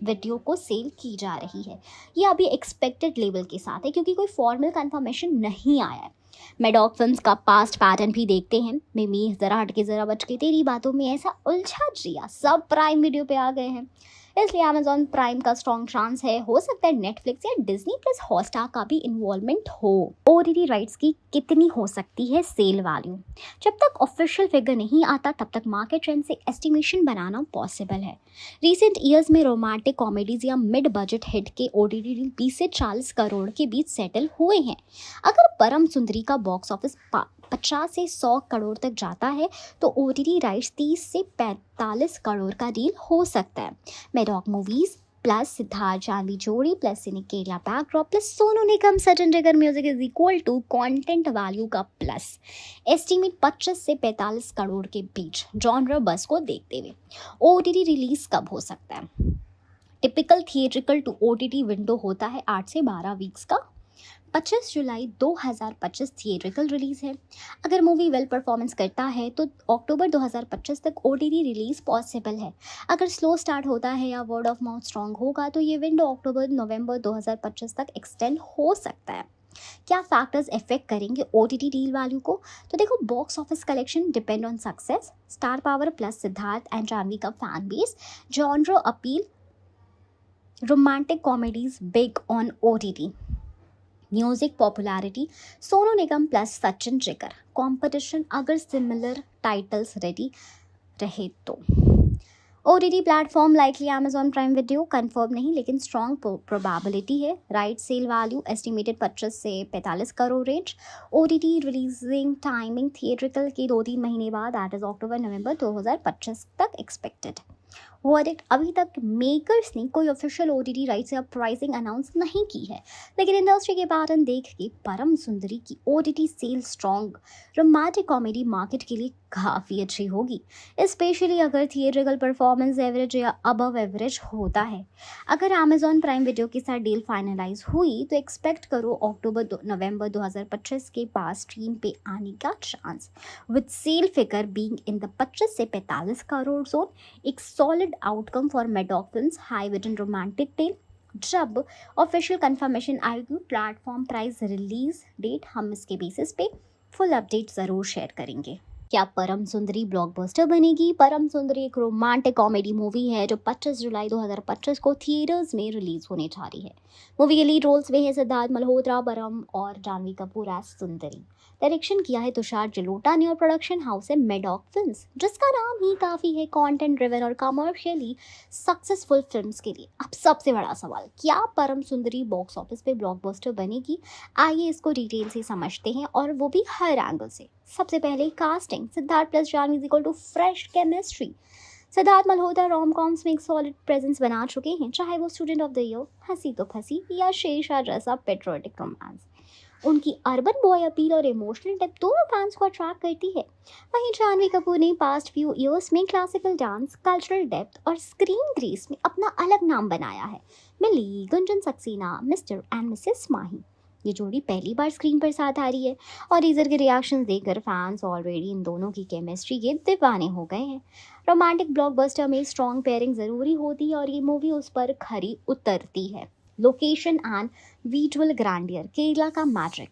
वीडियो को सेल की जा रही है। ये अभी एक्सपेक्टेड लेवल के साथ है, क्योंकि कोई फॉर्मल कंफर्मेशन नहीं आया है। मेडॉक फिल्म्स का पास्ट पैटर्न भी देखते हैं। मिमी जरा हटके जरा बच के तेरी बातों में ऐसा उलझा जिया सब प्राइम वीडियो पे आ गए हैं, इसलिए अमेजॉन प्राइम का स्ट्रॉन्ग चांस है। हो सकता है नेटफ्लिक्स या डिज्नी प्लस हॉटस्टार का भी इन्वॉल्वमेंट हो। OTT राइट्स की कितनी हो सकती है सेल वैल्यू, जब तक ऑफिशियल फिगर नहीं आता तब तक मार्केट ट्रेंड से एस्टिमेशन बनाना पॉसिबल है। रिसेंट ईयर्स में रोमांटिक कॉमेडीज या मिड बजट हिट के OTT डील 20 से 40 करोड़ के बीच सेटल हुए हैं। अगर परम सुंदरी का बॉक्स ऑफिस 50 से 100 करोड़ तक जाता है तो OTT राइट्स 30 से 45 करोड़ का डील हो सकता है। मेडॉक मूवीज प्लस सिद्धार्थ जानवी जोड़ी प्लस सिनेकेरिया backdrop plus Sonu Nigam Sachin Jigar music is equal to content value का प्लस एस्टीमेट 25 से 45 करोड़ के बीच जॉनर बस को देखते हुए। OTT रिलीज कब हो सकता है? Typical theatrical to OTT window होता है 8 से 12 वीक्स का। 25 जुलाई 2025 थिएट्रिकल रिलीज है। अगर मूवी वेल परफॉर्मेंस करता है तो अक्टूबर 2025 तक OTT रिलीज पॉसिबल है। अगर स्लो स्टार्ट होता है या वर्ड ऑफ माउथ स्ट्रॉन्ग होगा तो ये विंडो अक्टूबर नवंबर 2025 तक एक्सटेंड हो सकता है। क्या फैक्टर्स इफेक्ट करेंगे OTT डील वैल्यू को? तो देखो, box office collection depend on success, star power plus Siddharth and Janhvi का fan base, genre appeal, romantic comedies big on OTT, music popularity, Sonu Nigam plus Sachin Jigar, competition अगर सिमिलर टाइटल्स रेडी रहे तो। OTT platform likely Amazon Prime video, confirm नहीं लेकिन strong probability है। Right sale value estimated 25 से 45 crore range. OTT releasing timing theatrical के 2-3 महीने बाद, दैट इज अक्टूबर नवंबर 2025 तक एक्सपेक्टेड। वर्डिक्ट, अभी तक मेकर्स ने कोई ऑफिशियल OTT राइट्स या प्राइसिंग अनाउंस नहीं की है, लेकिन इंडस्ट्री के पैटर्न देख के परम सुंदरी की OTT sale strong romantic comedy market के लिए काफ़ी अच्छी होगी, स्पेशली अगर थिएट्रिकल परफॉर्मेंस एवरेज या अबव एवरेज होता है। अगर अमेजॉन प्राइम वीडियो के साथ डील फाइनलाइज हुई तो एक्सपेक्ट करो अक्टूबर नवंबर 2025 के पास स्ट्रीम पे आने का chance, with sale figure being in the 25 से 45 करोड़ जोन। एक solid outcome for Maddock Films high vision romantic tale. जब ऑफिशियल कंफर्मेशन आएगी प्लेटफॉर्म प्राइस रिलीज डेट, हम इसके बेसिस पे फुल अपडेट ज़रूर शेयर करेंगे। क्या परम सुंदरी ब्लॉकबस्टर बनेगी? परम सुंदरी एक रोमांटिक कॉमेडी मूवी है जो 25 जुलाई 2025 को थिएटर्स में रिलीज होने जा रही है। मूवी के लीड रोल्स में है सिद्धार्थ मल्होत्रा, परम और जानवी कपूर एज सुंदरी। डायरेक्शन किया है तुषार जलोटा ने और प्रोडक्शन हाउस है मेडॉक फिल्म्स, जिसका नाम ही काफ़ी है कंटेंट ड्रिवन और कमर्शियली सक्सेसफुल फिल्म्स के लिए। अब सबसे बड़ा सवाल, क्या परम सुंदरी बॉक्स ऑफिस पे ब्लॉकबस्टर बनेगी? आइए इसको डिटेल से समझते हैं, और वो भी हर एंगल से। सबसे पहले casting, Siddharth plus Janhvi is equal to fresh chemistry. Siddharth Malhotra rom coms में एक सॉलिड प्रेजेंस बना चुके हैं, चाहे वो स्टूडेंट ऑफ द ईयर, हंसी तो फंसी या शेरशाह जैसा पेट्रियोटिक रोमांस। उनकी अर्बन बॉय अपील और इमोशनल डेप्थ दोनों फैंस को अट्रैक्ट करती है। वहीं जानवी कपूर ने पास्ट फ्यू ईयर्स में क्लासिकल डांस, कल्चरल डेप्थ और स्क्रीन ग्रेस में अपना अलग नाम बनाया है। Mili, Gunjan Saxena, Mr and Mrs Mahi, ये जोड़ी पहली बार स्क्रीन पर साथ आ रही है, और टीजर के रिएक्शंस देखकर फैंस ऑलरेडी इन दोनों की केमिस्ट्री के दीवाने हो गए हैं। रोमांटिक ब्लॉकबस्टर में स्ट्रॉन्ग पेयरिंग ज़रूरी होती है और ये मूवी उस पर खरी उतरती है। Location and visual grandeur, Kerala का मैजिक।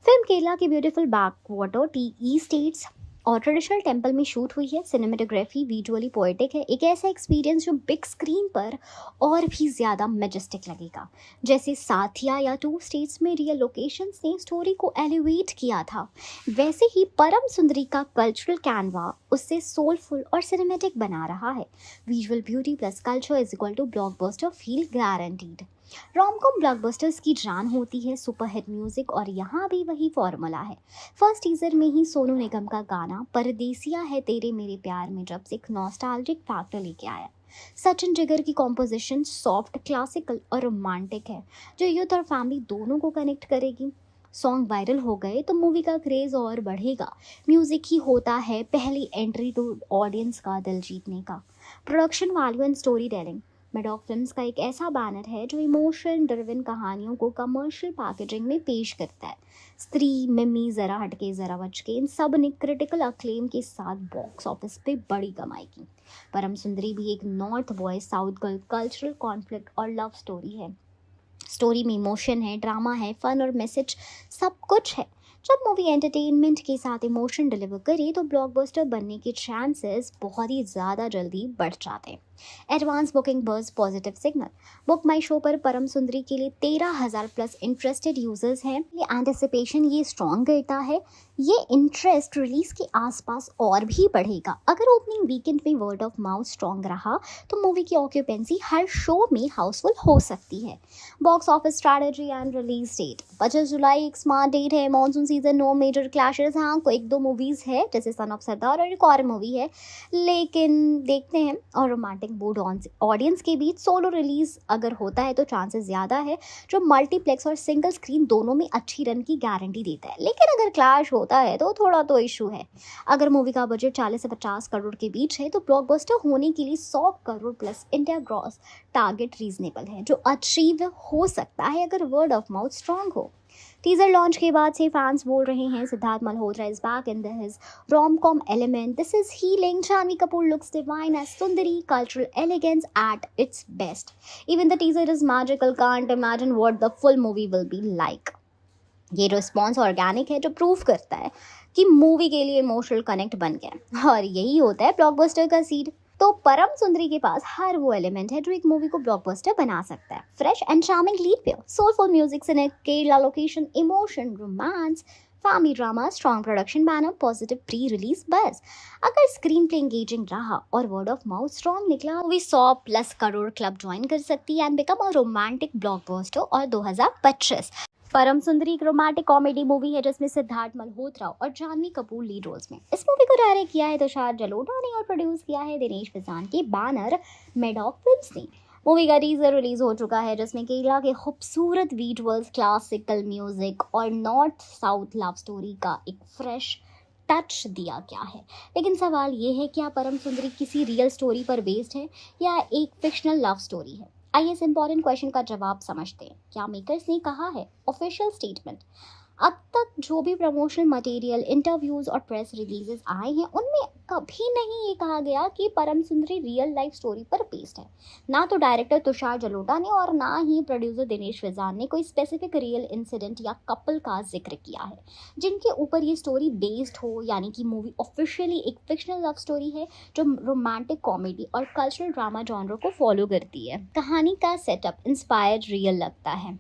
फिल्म केरला के ब्यूटीफुल बैकवाटर टी स्टेट्स और ट्रेडिशनल टेम्पल में शूट हुई है। सिनेमेटोग्राफी विजुअली पोएटिक है, एक ऐसा एक्सपीरियंस जो बिग स्क्रीन पर और भी ज़्यादा मेजेस्टिक लगेगा। जैसे साथिया या टू स्टेट्स में रियल लोकेशंस ने स्टोरी को एलिवेट किया था, वैसे ही परम सुंदरी का कल्चरल कैनवा उससे सोलफुल और सिनेमेटिक बना रहा है। Visual beauty plus culture is equal to blockbuster feel guaranteed. Romcom blockbusters की जान होती है, सुपरहिट म्यूजिक, और यहाँ भी वही फॉर्मूला है। फर्स्ट टीजर में ही सोनू निगम का गाना परदेसिया है तेरे मेरे प्यार में जब से एक नॉस्टैल्जिक फैक्टर लेके आया। सचिन जिगर की कॉम्पोजिशन सॉफ्ट, क्लासिकल और रोमांटिक है, जो यूथ और फैमिली दोनों को कनेक्ट करेगी। सॉन्ग वायरल हो गए तो मूवी का क्रेज और बढ़ेगा। म्यूजिक ही होता है पहली एंट्री टू ऑडियंस का दिल जीतने का। Production value and story telling, Maddock Films का एक ऐसा बैनर है जो इमोशन ड्रिवन कहानियों को कमर्शियल पैकेजिंग में पेश करता है। स्त्री, मिमी, जरा हटके जरा बचके, इन सब ने क्रिटिकल अक्लेम के साथ बॉक्स ऑफिस पे बड़ी कमाई की। परम सुंदरी भी एक north boy south girl cultural conflict और लव स्टोरी है। स्टोरी में इमोशन है, ड्रामा है, फन और मैसेज सब कुछ है। जब मूवी एंटरटेनमेंट के साथ इमोशन डिलीवर करे तो ब्लॉकबस्टर बनने के चांसेस बहुत ही ज़्यादा जल्दी बढ़ जाते हैं। Advance booking buzz positive signal, book my show पर परम सुंदरी के लिए 13,000 प्लस इंटरेस्टेड यूजर्स हैं। ये एंटिसिपेशन ये स्ट्रॉन्ग करता है, ये इंटरेस्ट रिलीज के आसपास और भी बढ़ेगा। अगर ओपनिंग वीकेंड में वर्ड ऑफ माउथ स्ट्रॉन्ग रहा तो मूवी की ऑक्यूपेंसी हर शो में हाउसफुल हो सकती है। Box office strategy and release date, 25 जुलाई एक स्मार्ट डेट है। Monsoon season, no major clashes. हाँ, कोई एक दो मूवीज है जैसे सन ऑफ सरदार और एक और मूवी है, लेकिन देखते हैं। और रोमांटिक मूड ऑडियंस के बीच सोलो रिलीज अगर होता है तो चांसेस ज़्यादा है, जो मल्टीप्लेक्स और सिंगल स्क्रीन दोनों में अच्छी रन की गारंटी देता है। लेकिन अगर क्लैश होता है तो थोड़ा तो इशू है। अगर मूवी का बजट 40 से 50 करोड़ के बीच है तो ब्लॉकबस्टर होने के लिए 100 crore plus India gross target reasonable है, जो अचीव हो सकता है अगर वर्ड ऑफ माउथ स्ट्रांग हो। टीजर लॉन्च के बाद से फैंस बोल रहे हैं Siddharth Malhotra is back in his rom-com element, this is healing, Janhvi Kapoor looks divine as Sundari, cultural elegance at its best. Even the teaser is magical, can't imagine what the full movie will be like. ये response organic है, जो prove करता है कि movie के लिए emotional connect बन गया, और यही होता है ब्लॉकबस्टर का सीड। तो परम सुंदरी के पास हर वो एलिमेंट है जो एक मूवी को ब्लॉकबस्टर बना सकता है। फ्रेश एंड चार्मिंग लीड पे, soulful music, cine, Kerala location, emotion, romance, family drama, strong production banner, positive pre release buzz. अगर स्क्रीन प्ले एंगेजिंग रहा और वर्ड ऑफ माउथ स्ट्रॉन्ग निकला, मूवी 100+ करोड़ क्लब ज्वाइन कर सकती है and become a romantic blockbuster. और 2025 परम सुंदरी एक रोमांटिक कॉमेडी मूवी है जिसमें सिद्धार्थ मल्होत्रा और जानवी कपूर लीड रोल्स में। इस मूवी को डायरेक्ट किया है तुषार जलोटा ने और प्रोड्यूस किया है दिनेश फिजान के बैनर मेडॉक फिल्म्स ने। मूवी का टीजर रिलीज हो चुका है जिसमें केरला के खूबसूरत विजुअल्स, क्लासिकल म्यूजिक और नॉर्थ साउथ लव स्टोरी का एक फ्रेश टच दिया गया है। लेकिन सवाल ये है, क्या परम सुंदरी किसी रियल स्टोरी पर बेस्ड है या एक फिक्शनल लव स्टोरी है? आइए इस इंपॉर्टेंट क्वेश्चन का जवाब समझते हैं। क्या मेकर्स ने कहा है? ऑफिशियल स्टेटमेंट, अब तक जो भी प्रमोशनल मटेरियल, इंटरव्यूज और प्रेस रिलीजेस आए हैं उनमें कभी नहीं ये कहा गया कि परम सुंदरी रियल लाइफ स्टोरी पर बेस्ड है। ना तो डायरेक्टर तुषार जलोटा ने और ना ही प्रोड्यूसर दिनेश फिजान ने कोई स्पेसिफिक रियल इंसिडेंट या कपल का जिक्र किया है जिनके ऊपर ये स्टोरी बेस्ड हो। यानी कि मूवी ऑफिशियली एक फिक्शनल लव स्टोरी है जो रोमांटिक कॉमेडी और कल्चरल ड्रामा जॉनर को फॉलो करती है। कहानी का सेटअप इंस्पायर्ड रियल लगता है।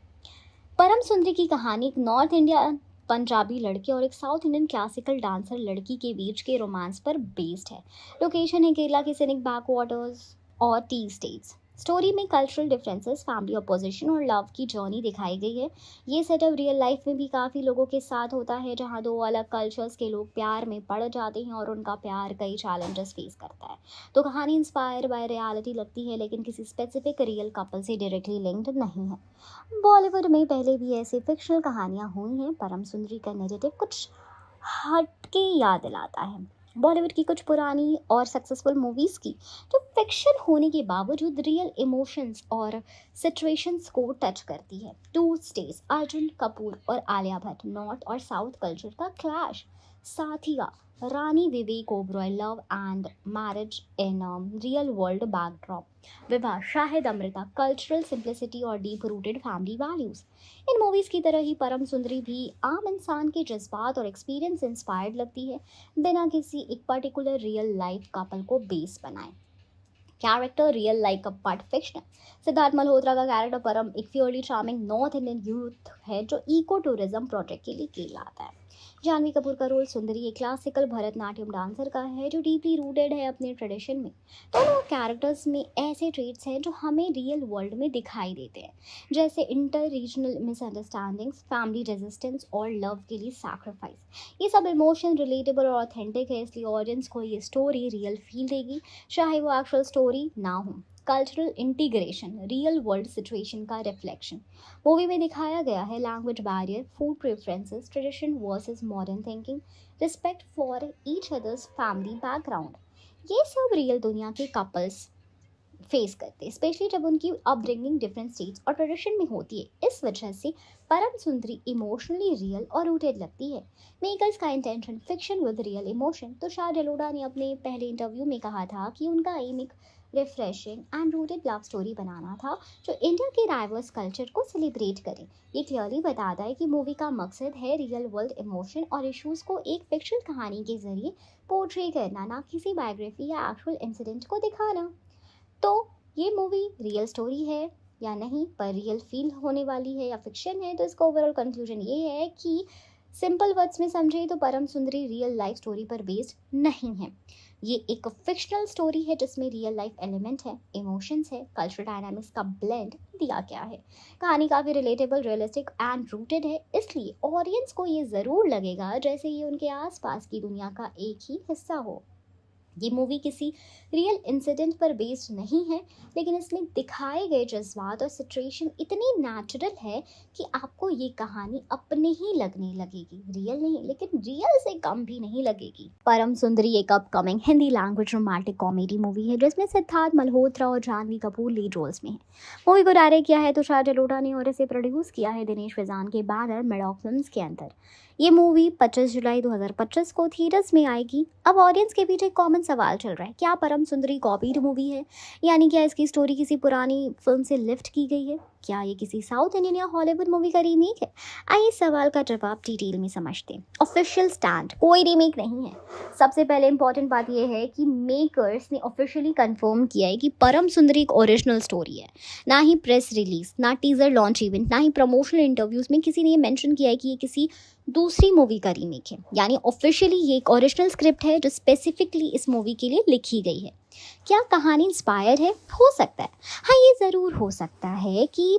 परम सुंदरी की कहानी एक नॉर्थ इंडिया पंजाबी लड़के और एक साउथ इंडियन क्लासिकल डांसर लड़की के बीच के रोमांस पर बेस्ड है। लोकेशन है केरला के सीनिक बैकवाटर्स और टी स्टेट्स। स्टोरी में कल्चरल डिफरेंसेस, फैमिली अपोजिशन और लव की जर्नी दिखाई गई है। ये सेटअप रियल लाइफ में भी काफ़ी लोगों के साथ होता है, जहाँ दो अलग कल्चर्स के लोग प्यार में पड़ जाते हैं और उनका प्यार कई चैलेंजेस फेस करता है। तो कहानी इंस्पायर बाय रियलिटी लगती है, लेकिन किसी स्पेसिफिक रियल कपल से डायरेक्टली लिंक्ड नहीं है। बॉलीवुड में पहले भी ऐसी फिक्शनल कहानियाँ हुई हैं। परम सुंदरी का नैरेटिव कुछ हटके याद दिलाता है बॉलीवुड की कुछ पुरानी और सक्सेसफुल मूवीज़ की, जो फिक्शन होने के बावजूद रियल इमोशंस और सिचुएशंस को टच करती है। टू स्टेट्स, अर्जुन कपूर और आलिया भट्ट, नॉर्थ और साउथ कल्चर का clash, Saathiya, Rani Vivek Oberoi love and marriage in real world backdrop, विवाह शाहिद अमृता कल्चरल सिंप्लिसिटी और डीप रूटेड फैमिली वैल्यूज। इन मूवीज की तरह ही परम सुंदरी भी आम इंसान के जज्बात और एक्सपीरियंस इंस्पायर्ड लगती है, बिना किसी एक पर्टिकुलर रियल लाइफ कपल को बेस बनाए। Character real like a part fictional. Siddharth Malhotra का कैरेक्टर परम एक purely charming north Indian youth है जो इको टूरिज्म प्रोजेक्ट के लिए कहलाता है। जानवी कपूर का रोल सुंदरी एक क्लासिकल भरतनाट्यम डांसर का है जो डीपली रूटेड है अपने ट्रेडिशन में। दोनों कैरेक्टर्स में ऐसे ट्रेट्स हैं जो हमें रियल वर्ल्ड में दिखाई देते हैं, जैसे inter regional misunderstandings, family resistance और लव के लिए सैक्रिफाइस। ये सब इमोशन रिलेटेबल और ऑथेंटिक है, इसलिए ऑडियंस को ये स्टोरी रियल फील देगी, चाहे वो एक्चुअल स्टोरी ना हो। Cultural integration, real world situation का रिफ्लेक्शन। मूवी में दिखाया गया है language barrier, food preferences, tradition versus modern thinking, respect for each others family background. ये सब रियल दुनिया के कपल्स फेस करते हैं, स्पेशली जब उनकी अपब्रिंगिंग डिफरेंट स्टेट्स और ट्रेडिशन में होती है। इस वजह से परम सुंदरी इमोशनली रियल और रूटेड लगती है। मेकर्स का intention fiction with real emotion. Tushar Jalota ने अपने पहले इंटरव्यू में कहा था कि उनका एम एक refreshing and rooted love story बनाना था जो इंडिया के डाइवर्स कल्चर को सेलिब्रेट करे। ये क्लियरली बताता है कि मूवी का मकसद है रियल वर्ल्ड इमोशन और इश्यूज को एक फिक्शनल कहानी के जरिए पोर्ट्रे करना, ना किसी बायोग्राफी या एक्चुअल इंसिडेंट को दिखाना। तो ये मूवी रियल स्टोरी है या नहीं, पर रियल फील होने वाली है या फिक्शन है, तो इसका ओवरऑल कंक्लूजन ये है कि सिंपल वर्ड्स में समझे तो परम सुंदरी रियल लाइफ स्टोरी पर बेस्ड नहीं है। ये एक फिक्शनल स्टोरी है जिसमें रियल लाइफ एलिमेंट है, इमोशंस है, कल्चरल डायनामिक्स का ब्लेंड दिया गया है। कहानी काफ़ी रिलेटेबल, रियलिस्टिक एंड रूटेड है, इसलिए ऑडियंस को ये ज़रूर लगेगा जैसे ये उनके आसपास की दुनिया का एक ही हिस्सा हो। ये मूवी किसी रियल इंसिडेंट पर बेस्ड नहीं है, लेकिन इसमें दिखाए गए जज्बात और सिचुएशन इतनी नेचुरल है कि आपको ये कहानी अपने ही लगने लगेगी। रियल नहीं, लेकिन रियल से कम भी नहीं लगेगी। परम सुंदरी एक upcoming Hindi language romantic comedy movie है जिसमें सिद्धार्थ मल्होत्रा और जानवी कपूर लीड रोल्स में है। मूवी को डायरेक्ट किया है तुषार जलोटा ने और इसे प्रोड्यूस किया है दिनेश विजान के बैनर मेडॉक फिल्म्स के अंदर। ये मूवी 25 जुलाई 2025 को थिएटर्स में आएगी। अब ऑडियंस के पीछे एक कॉमन सवाल चल रहा है, क्या परम सुंदरी कॉपीड मूवी है, यानी क्या इसकी स्टोरी किसी पुरानी फिल्म से लिफ्ट की गई है, क्या ये किसी साउथ इंडियन या हॉलीवुड मूवी का रीमेक है? आइए इस सवाल का जवाब डिटेल में समझते हैं। ऑफिशियल स्टैंड, कोई रीमेक नहीं है। सबसे पहले इंपॉर्टेंट बात यह है कि मेकर्स ने ऑफिशियली कंफर्म किया है कि परम सुंदरी एक ओरिजिनल स्टोरी है। ना ही प्रेस रिलीज, ना टीजर लॉन्च इवेंट, ना ही प्रमोशनल इंटरव्यूज में किसी ने ये मेंशन किया है कि ये किसी दूसरी मूवी का रीमेक है। यानी ऑफिशियली ये एक ओरिजिनल स्क्रिप्ट है जो स्पेसिफिकली इस मूवी के लिए लिखी गई है। क्या कहानी इंस्पायर है? हो सकता है। हाँ, ये ज़रूर हो सकता है कि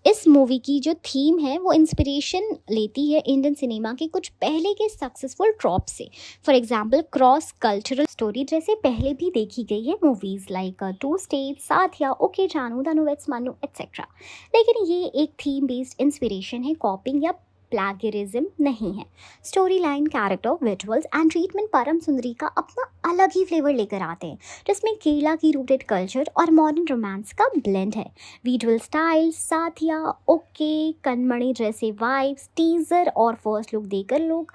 इस मूवी की जो थीम है वो इंस्पिरेशन लेती है इंडियन सिनेमा के कुछ पहले के सक्सेसफुल ट्रॉप से। For example cross cultural story जैसे पहले भी देखी गई है movies like Two States, Saathiya, OK Jaanu, Tanu weights Mannu etcetera. लेकिन ये एक थीम बेस्ड इंस्पिरेशन है, कॉपिंग या प्लैगियरिज्म नहीं है। Story line, character, visuals and treatment परम सुंदरी का अपना अलग ही फ्लेवर लेकर आते हैं, जिसमें केरला की रूटेड कल्चर और मॉडर्न रोमांस का ब्लेंड है। विजुअल स्टाइल, साथिया, ओके, कनमणि जैसे वाइब्स, टीजर और फर्स्ट लुक देकर लोग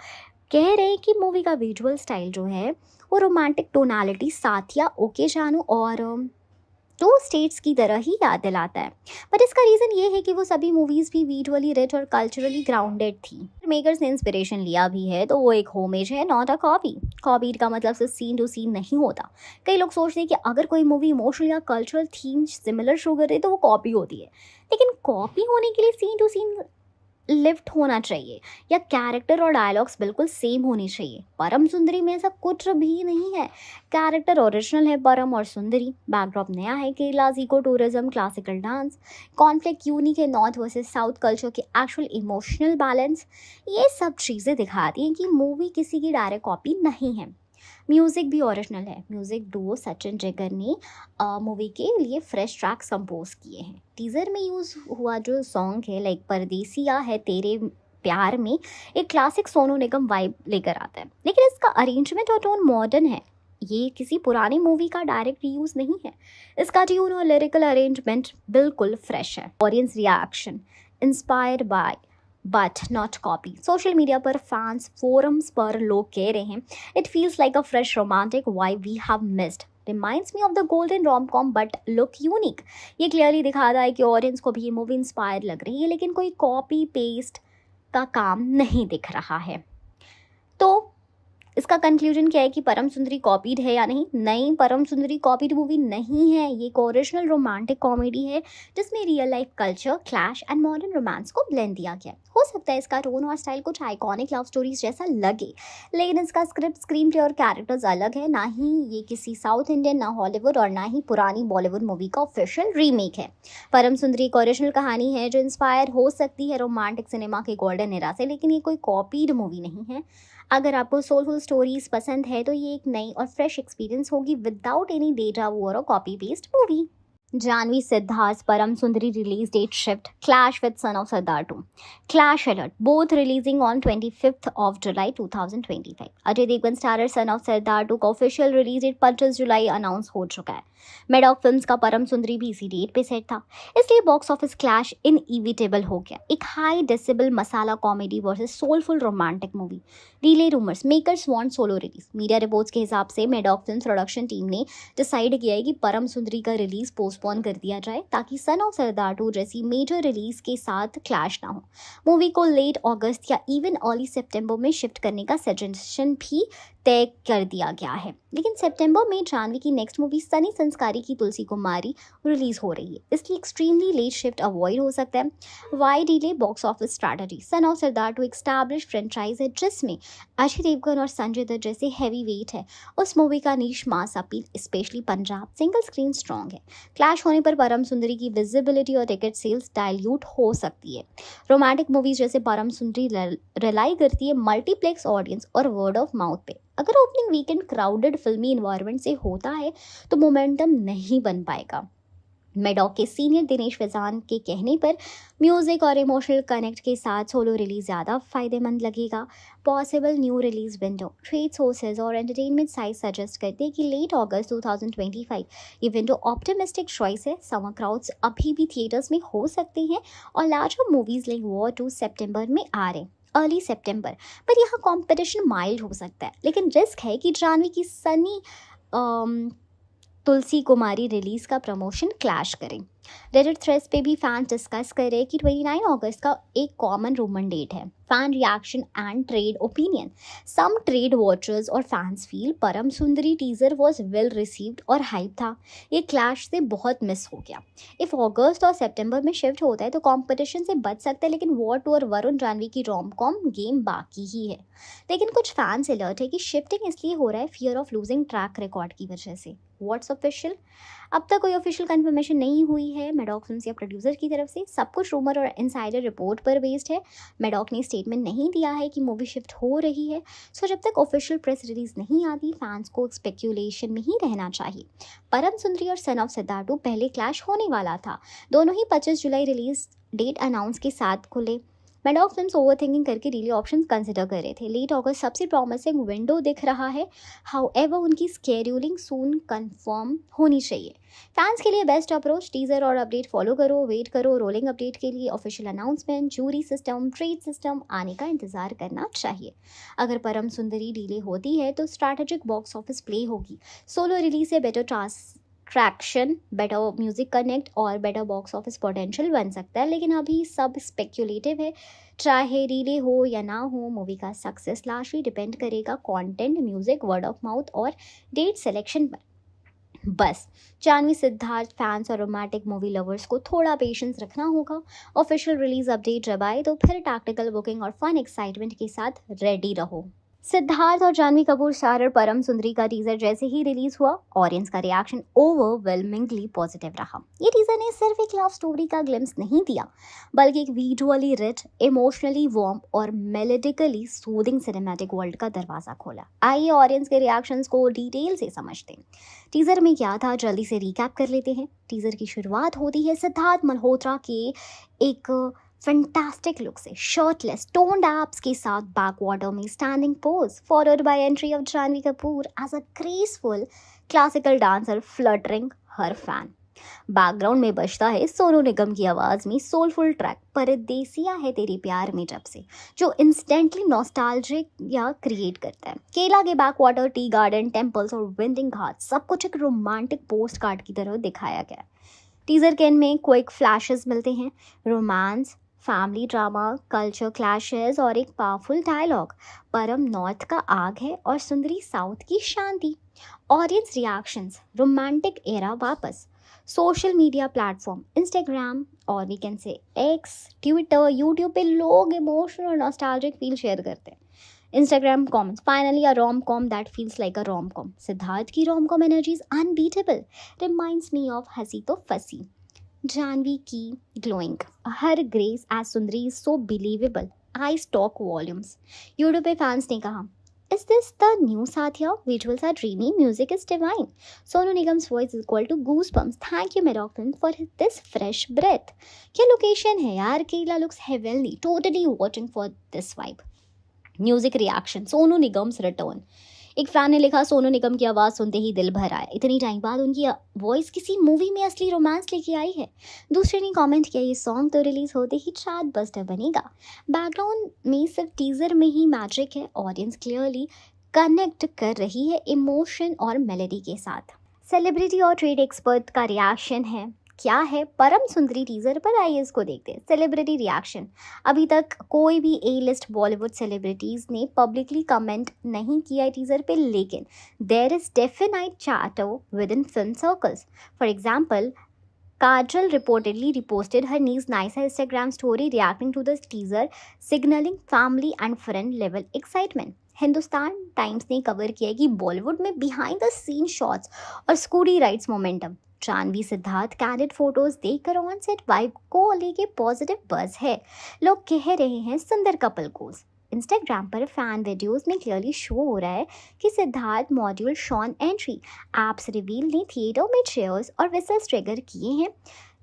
कह रहे हैं कि मूवी का विजुअल स्टाइल जो है वो रोमांटिक टोनालिटी साथिया, ओके जानू और टू स्टेट्स की तरह ही याद दिलाता है। बट इसका रीज़न ये है कि वो सभी मूवीज़ भी विजुअली रिच और कल्चरली ग्राउंडेड थी। मेकर्स ने इंस्पिरेशन लिया भी है तो वो एक होमेज है, नॉट अ कॉपी। कॉपी का मतलब सिर्फ सीन टू सीन नहीं होता। कई लोग सोचते हैं कि अगर कोई मूवी इमोशनल या कल्चरल थीम सिमिलर शो करे तो वो कॉपी होती है, लेकिन कॉपी होने के लिए सीन टू सीन लिफ्ट होना चाहिए या कैरेक्टर और डायलॉग्स बिल्कुल सेम होनी चाहिए। परम सुंदरी में ऐसा कुछ भी नहीं है। कैरेक्टर ओरिजिनल है परम और सुंदरी, बैकड्रॉप नया है, Kerala eco tourism, classical dance, conflict unique है, नॉर्थ वर्सेस साउथ कल्चर के एक्चुअल इमोशनल बैलेंस, ये सब चीज़ें दिखाती हैं कि मूवी किसी की डायरेक्ट कॉपी नहीं है। म्यूज़िक भी ओरिजिनल है। म्यूज़िक डुओ सचिन जिगर ने मूवी के लिए फ्रेश ट्रैक्स कंपोज किए हैं। टीज़र में यूज़ हुआ जो सॉन्ग है लाइक परदेसिया है तेरे प्यार में, एक क्लासिक सोनू निगम वाइब लेकर आता है, लेकिन इसका अरेंजमेंट और टोन मॉडर्न है। ये किसी पुरानी मूवी का डायरेक्ट रीयूज़ नहीं है। इसका ट्यून और लिरिकल अरेंजमेंट बिल्कुल फ्रेश है। Audience reaction, inspired by but not copy. Social media पर फैंस फोरम्स पर लोग कह रहे हैं it feels like a fresh romantic vibe we have missed, reminds me of the golden rom com but look unique. ये clearly दिखाता है कि ऑडियंस को भी ये मूवी इंस्पायर लग रही है, लेकिन कोई कॉपी पेस्ट का काम नहीं दिख रहा है। तो इसका कंक्लूजन क्या है कि परम सुंदरी कॉपीड है या नहीं? नहीं, परम सुंदरी कॉपीड मूवी नहीं है। ये एक ओरिजिनल रोमांटिक कॉमेडी है जिसमें real life culture, clash and modern romance को ब्लेंड दिया गया। हो सकता है इसका टोन और स्टाइल कुछ आइकॉनिक लव स्टोरीज जैसा लगे, लेकिन इसका स्क्रिप्ट, स्क्रीन प्ले और कैरेक्टर्स अलग है। ना ही ये किसी साउथ इंडियन, ना हॉलीवुड और ना ही पुरानी बॉलीवुड मूवी का ऑफिशियल रीमेक है। परम सुंदरी एक ओरिजिनल कहानी है जो इंस्पायर हो सकती है रोमांटिक सिनेमा के गोल्डन एरा से, लेकिन ये कोई कॉपीड मूवी नहीं है। अगर आपको सोलफुल स्टोरीज पसंद है तो ये एक नई और फ्रेश एक्सपीरियंस होगी विदाउट एनी डेटा वू और copy paste movie. Janhvi Siddharth Param Sundari release date shift, clash with son of Sardaar 2, clash alert, both releasing on 25th of July 2025। Ajay Devgn starrer son of Sardaar 2 का ऑफिशियल रिलीज डेट 25 जुलाई अनाउंस हो चुका है। मेडॉक फिल्म्स का परम सुंदरी भी इसी डेट पे सेट था, इसलिए बॉक्स ऑफिस क्लैश इनइविटेबल हो गया। एक high decibel masala comedy versus soulful romantic movie. Delay rumours, makers want solo release. Media reports के हिसाब से मेडॉक फिल्म्स प्रोडक्शन टीम ने डिसाइड किया है कि परम सुंदरी का रिलीज पोस्टपोन कर दिया जाए ताकि सन ऑफ सरदार 2 जैसी मेजर रिलीज के साथ क्लैश ना हो। मूवी को लेट अगस्त या इवन अर्ली सितंबर में शिफ्ट करने का सजेशन भी तय कर दिया गया है, लेकिन सितंबर में जानवी की नेक्स्ट मूवी सनी संस्कारी की तुलसी कुमारी रिलीज हो रही है, इसलिए एक्सट्रीमली लेट शिफ्ट अवॉइड हो सकता है। Why delay? Box office strategy. Son of Sardaar 2 establish franchise है जिसमें अजय देवगन और संजय दत्त जैसे हैवी वेट है। उस मूवी का niche mass appeal, specially Punjab, single screen strong है। क्लैश होने पर परम सुंदरी की विजिबिलिटी और टिकट सेल्स डाइल्यूट हो सकती है। रोमांटिक मूवीज जैसे परम सुंदरी रिलाई करती है मल्टीप्लेक्स ऑडियंस और वर्ड ऑफ माउथ पे। अगर ओपनिंग वीकेंड क्राउडेड फिल्मी इन्वायरमेंट से होता है तो मोमेंटम नहीं बन पाएगा। मेडॉक के सीनियर दिनेश फैजान के कहने पर म्यूजिक और इमोशनल कनेक्ट के साथ सोलो रिलीज ज़्यादा फायदेमंद लगेगा। Possible new release window, trade sources और एंटरटेनमेंट साइट सजेस्ट करते हैं कि लेट अगस्त 2025 ये विंडो ऑप्टिमिस्टिक चॉइस है। समर क्राउड्स अभी भी थिएटर्स में हो सकते हैं और लार्जर मूवीज लाइक वॉर 2 सितंबर में आ रहे हैं, अर्ली सितंबर, पर यहाँ कंपटीशन माइल्ड हो सकता है। लेकिन रिस्क है कि जानवी की सनी तुलसी कुमारी रिलीज का प्रमोशन क्लैश करें। रेडिट थ्रेड्स पे भी फैन डिस्कस कर रहे कि 29 अगस्त का एक कॉमन रोमन डेट है। Fan reaction and trade opinion. Some trade watchers और fans feel Param Sundari teaser was well received और हाइप था, ये क्लैश से बहुत मिस हो गया। इफ अगस्त और सितंबर में शिफ्ट होता है तो कंपटीशन से बच सकता है, लेकिन वॉर 2 और वरुण जानवी की रोम कॉम गेम बाकी ही है। लेकिन कुछ फैंस अलर्ट है कि शिफ्टिंग इसलिए हो रहा है fear of losing track record की वजह से। What's official? अब तक कोई ऑफिशियल कंफर्मेशन नहीं हुई है मेडॉक फिल्म्स या प्रोड्यूसर की तरफ से, सब कुछ रूमर और इनसाइडर रिपोर्ट पर बेस्ड है। मेडॉक ने स्टेटमेंट नहीं दिया है कि मूवी शिफ्ट हो रही है, सो जब तक ऑफिशियल प्रेस रिलीज नहीं आती फैंस को स्पेक्यूलेशन में ही रहना चाहिए। परम सुंदरी और सन ऑफ सरदार 2 पहले क्लैश होने वाला था, दोनों ही 25 जुलाई रिलीज डेट अनाउंस के साथ खुले। मेडॉक फिल्म्स ओवरथिंकिंग करके डिले ऑप्शन कंसिडर कर रहे थे। लेट अगस्त सबसे प्रॉमिसिंग विंडो दिख रहा है, हाउएवर उनकी स्केड्यूलिंग सून कंफर्म होनी चाहिए। फैंस के लिए बेस्ट अप्रोच टीजर और अपडेट फॉलो करो, वेट करो रोलिंग अपडेट के लिए। Official announcement, jury system, trade system आने का इंतजार करना चाहिए। अगर परम सुंदरी डिले होती है तो स्ट्रैटेजिक बॉक्स ऑफिस प्ले होगी। सोलो रिलीज से better traction, better music connect और बेटर बॉक्स ऑफिस पोटेंशियल बन सकता है, लेकिन अभी सब स्पेक्यूलेटिव है। चाहे डिले हो या ना हो, मूवी का सक्सेस लार्जली डिपेंड करेगा content, music, word of mouth और डेट सिलेक्शन पर। बस जानवी सिद्धार्थ फैंस और रोमांटिक मूवी लवर्स को थोड़ा पेशेंस रखना होगा। ऑफिशियल रिलीज अपडेट जब आए तो फिर टैक्टिकल बुकिंग और फन एक्साइटमेंट के साथ रेडी रहो। सिद्धार्थ और जानवी कपूर स्टारर परम सुंदरी का टीजर जैसे ही रिलीज हुआ, ऑडियंस का रिएक्शन ओवरवेलमिंगली पॉजिटिव रहा। ये टीजर ने सिर्फ एक लव स्टोरी का ग्लिम्स नहीं दिया, बल्कि एक विजुअली रिच, इमोशनली वार्म और मेलोडिकली सूदिंग सिनेमैटिक वर्ल्ड का दरवाजा खोला। आइए ऑडियंस के रिएक्शंस को डिटेल से समझते हैं। टीजर में क्या था, जल्दी से रिकैप कर लेते हैं। टीजर की शुरुआत होती है सिद्धार्थ मल्होत्रा के एक फैंटास्टिक लुक से, शर्टलेस, टोन्ड एब्स के साथ बैकवाटर में standing pose, followed by entry of Janhvi Kapoor as a graceful classical dancer fluttering her fan. Background में बजता है सोनू निगम की आवाज़ में सोलफुल ट्रैक परदेसिया है तेरे प्यार में जब से, जो इंस्टेंटली नॉस्टैल्जिक या क्रिएट करता है। केला के back water, tea garden, temples और विंडिंग घाट सब कुछ एक रोमांटिक पोस्ट कार्ड की तरह दिखाया गया है। टीजर के एंड में क्विक फ्लैशेस मिलते हैं, romance, family drama, culture clashes और एक पावरफुल डायलॉग। परम नॉर्थ का आग है और सुंदरी साउथ की शांति। ऑडियंस रिएक्शंस, रोमांटिक एरा वापस। सोशल मीडिया प्लेटफॉर्म इंस्टाग्राम और we can say X, Twitter, YouTube पे लोग इमोशनल और नॉस्टैल्जिक फील शेयर करते हैं। Instagram comments, finally a rom com that feels like a rom com. Siddharth की rom com energy is unbeatable, reminds me of Hasee Toh Phasee. Janhvi की glowing, her grace as Sundari is so believable, eye talk volumes. YouTube पे fans ने कहा, is this the new Satya? Visuals are dreamy, music is divine. Sonu Nigam's voice is equal to goosebumps. Thank you Meroxin for this fresh breath. क्या location है यार, केला looks heavenly. Totally watching for this vibe. Music reaction, Sonu Nigam's return. एक fan ने लिखा, सोनू निगम की आवाज़ सुनते ही दिल भर आया, इतनी टाइम बाद उनकी वॉइस किसी मूवी में असली रोमांस लेके आई है। दूसरे ने कमेंट किया, ये सॉन्ग तो रिलीज होते ही चार्ट बस्टर बनेगा। बैकग्राउंड में सिर्फ टीजर में ही मैजिक है, ऑडियंस क्लियरली कनेक्ट कर रही है इमोशन और मेलोडी के साथ। सेलिब्रिटी और ट्रेड एक्सपर्ट का रिएक्शन है क्या है परम सुंदरी टीजर पर, आइए इसको देखते हैं। सेलिब्रिटी रिएक्शन, अभी तक कोई भी ए लिस्ट बॉलीवुड सेलिब्रिटीज़ ने पब्लिकली कमेंट नहीं किया है टीजर पे, लेकिन there is definite chatter within film circles. For example, Kajal reportedly reposted her niece Naisa Instagram story reacting to the teaser, signaling family and friend level excitement. Hindustan Times ने cover किया कि बॉलीवुड में behind the scene shots और Scooty rides momentum. Janhvi Siddharth candid photos देखकर on set vibe को लेके positive बज है, लोग कह रहे हैं सुंदर कपल गोल्स। इंस्टाग्राम पर फैन वीडियोस में क्लियरली शो हो रहा है कि सिद्धार्थ मॉड्यूल शॉन एंट्री, एप्स रिवील ने थिएटर में चेयर्स और विसल्स ट्रिगर किए हैं।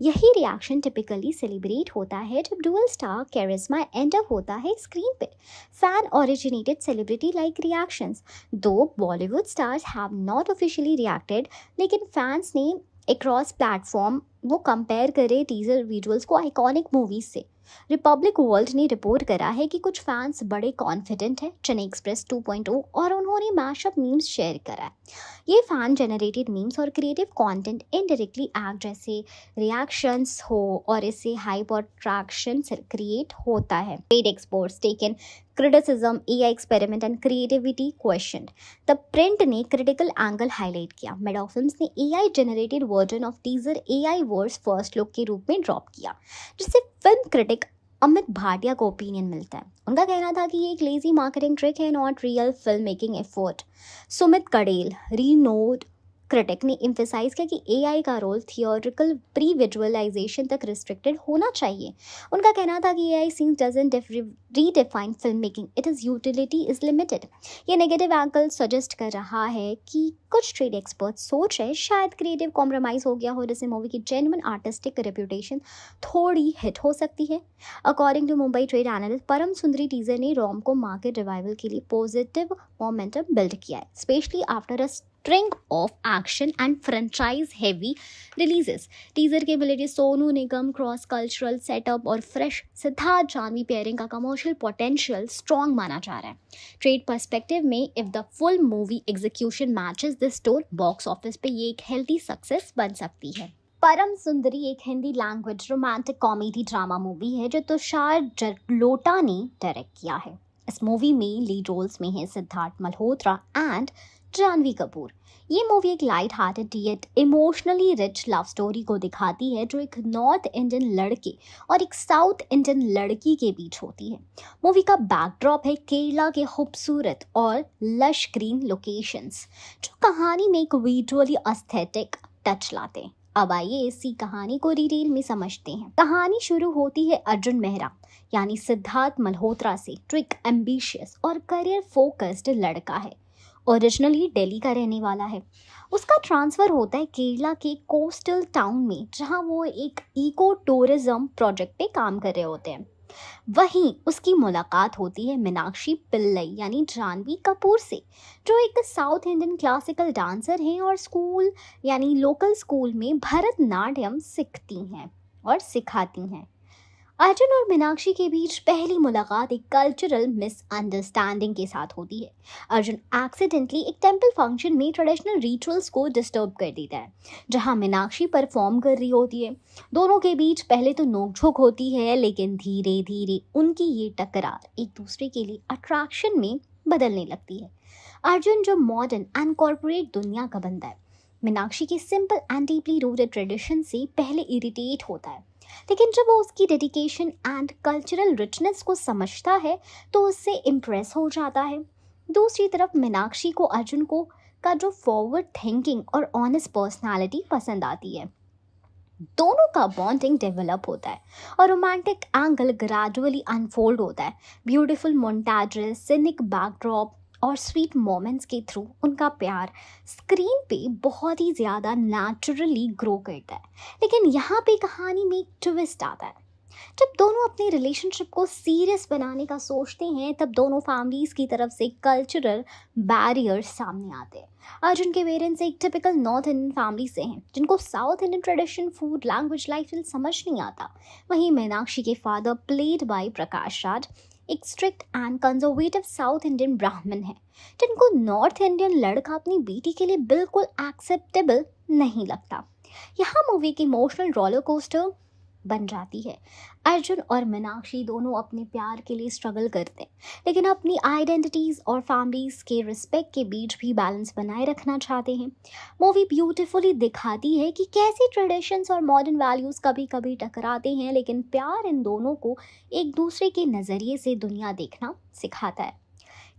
यही रिएक्शन टिपिकली सेलिब्रेट होता है जब डुअल स्टार कैरिज्मा एंटर होता है स्क्रीन पे। Fan originated celebrity like reactions, though Bollywood stars have not officially reacted, लेकिन फैंस ने अक्रॉस प्लेटफॉर्म वो कंपेयर करे टीजर विजुअल्स को आइकॉनिक मूवीज से। रिपब्लिक वर्ल्ड ने रिपोर्ट करा है कि कुछ फैंस बड़े कॉन्फिडेंट हैं चेन्नई एक्सप्रेस 2.0 और उन्होंने मैशअप मीम्स शेयर करा है। ये फैन जनरेटेड मीम्स और क्रिएटिव कंटेंट इनडायरेक्टली एक्ट जैसे रिएक्शंस हो और इससे हाइप और ट्रैक्शन क्रिएट होता है। Paid experts taken criticism, AI experiment and creativity questioned. The print ने critical angle highlight किया। मेडॉक फिल्म्स ने AI generated version of teaser AI versus first look के रूप में ड्रॉप किया, जिससे फिल्म क्रिटिक अमित भाटिया को ओपिनियन मिलता है। उनका कहना था कि ये एक लेजी मार्केटिंग ट्रिक है, not real film making effort. Sumit Kadel, renowned critic ने एम्फेसाइज किया कि एआई का रोल थियोरिकल प्री विजुअलाइजेशन तक रिस्ट्रिक्टेड होना चाहिए। उनका कहना था कि AI scenes doesn't redefine film making, it is utility is limited. ये नेगेटिव एंगल सजेस्ट कर रहा है कि कुछ ट्रेड एक्सपर्ट सोच रहे शायद क्रिएटिव कॉम्प्रोमाइज हो गया हो, जिससे मूवी की जेन्युइन आर्टिस्टिक रेप्यूटेशन थोड़ी हिट हो सकती है। According to Mumbai trade analyst, Param Sundari teaser ने रॉम को मार्केट रिवाइवल के लिए पॉजिटिव मोमेंटम बिल्ड किया है, specially after a string of action and franchise heavy releases. Teaser के मिले Sonu Nigam cross cultural setup और फ्रेश सिद्धार्थ जानवी पेयरिंग का कमर्शियल पोटेंशियल स्ट्रॉन्ग माना जा रहा है। ट्रेड पर्सपेक्टिव में if the full movie execution matches this store, box office पे ये एक हेल्दी सक्सेस बन सकती है। परम सुंदरी एक Hindi language romantic comedy drama movie है जो तुषार जरलोटा ने डायरेक्ट किया है। इस मूवी में लीड रोल्स में है सिद्धार्थ मल्होत्रा एंड जानवी कपूर। ये मूवी एक light hearted yet emotionally rich love story को दिखाती है जो एक नॉर्थ इंडियन लड़के और एक साउथ इंडियन लड़की के बीच होती है। मूवी का बैकड्रॉप है केरला के खूबसूरत और लश ग्रीन लोकेशंस जो कहानी में एक विजुअली एस्थेटिक टच लाते हैं। अब आइए इसी कहानी को डिटेल में समझते हैं। कहानी शुरू होती है अर्जुन मेहरा यानी सिद्धार्थ मल्होत्रा से, जो एक एम्बिशियस और करियर फोकस्ड लड़का है। ओरिजिनली दिल्ली का रहने वाला है। उसका ट्रांसफ़र होता है केरला के कोस्टल टाउन में, जहां वो एक इको टूरिज्म प्रोजेक्ट पे काम कर रहे होते हैं। वहीं उसकी मुलाकात होती है मीनाक्षी पिल्लई यानी जानवी कपूर से, जो एक साउथ इंडियन क्लासिकल डांसर हैं और स्कूल यानी लोकल स्कूल में भरतनाट्यम सीखती हैं और सिखाती हैं। अर्जुन और मीनाक्षी के बीच पहली मुलाकात एक कल्चरल मिसअंडरस्टैंडिंग के साथ होती है। अर्जुन एक्सीडेंटली एक टेंपल फंक्शन में ट्रेडिशनल रिचुअल्स को डिस्टर्ब कर देता है, जहां मीनाक्षी परफॉर्म कर रही होती है। दोनों के बीच पहले तो नोकझोंक होती है, लेकिन धीरे धीरे उनकी ये टकरार एक दूसरे के लिए अट्रैक्शन में बदलने लगती है। अर्जुन जो मॉडर्न एंड कॉर्पोरेट दुनिया का बंदा है, मीनाक्षी के simple and deeply rooted tradition से पहले इरिटेट होता है, लेकिन जब वो उसकी डेडिकेशन एंड कल्चरल रिचनेस को समझता है तो उससे इम्प्रेस हो जाता है। दूसरी तरफ मीनाक्षी को अर्जुन को का जो फॉरवर्ड थिंकिंग और ऑनेस्ट पर्सनालिटी पसंद आती है। दोनों का बॉन्डिंग डेवलप होता है और रोमांटिक एंगल ग्रेजुअली अनफोल्ड होता है। ब्यूटीफुल मोन्टाजेस, सिनिक बैकड्रॉप और स्वीट मोमेंट्स के थ्रू उनका प्यार स्क्रीन पे बहुत ही ज़्यादा नेचुरली ग्रो करता है। लेकिन यहाँ पे कहानी में एक ट्विस्ट आता है। जब दोनों अपने रिलेशनशिप को सीरियस बनाने का सोचते हैं, तब दोनों फैमिलीज की तरफ से कल्चरल बैरियर्स सामने आते हैं। अर्जुन के पेरेंट्स एक टिपिकल नॉर्थ इंडियन फैमिली से हैं, जिनको south Indian tradition, food, language, lifestyle समझ नहीं आता। वहीं मीनाक्षी के father, played by Prakash Raj, एक strict and conservative south Indian ब्राह्मण है, जिनको नॉर्थ इंडियन लड़का अपनी बेटी के लिए बिल्कुल एक्सेप्टेबल नहीं लगता। यहाँ मूवी की इमोशनल रोलर कोस्टर बन जाती है। अर्जुन और मीनाक्षी दोनों अपने प्यार के लिए स्ट्रगल करते हैं, लेकिन अपनी आइडेंटिटीज़ और फैमिलीज़ के रिस्पेक्ट के बीच भी बैलेंस बनाए रखना चाहते हैं। मूवी ब्यूटीफुली दिखाती है कि कैसे ट्रेडिशंस और मॉडर्न वैल्यूज़ कभी कभी टकराते हैं, लेकिन प्यार इन दोनों को एक दूसरे के नज़रिए से दुनिया देखना सिखाता है।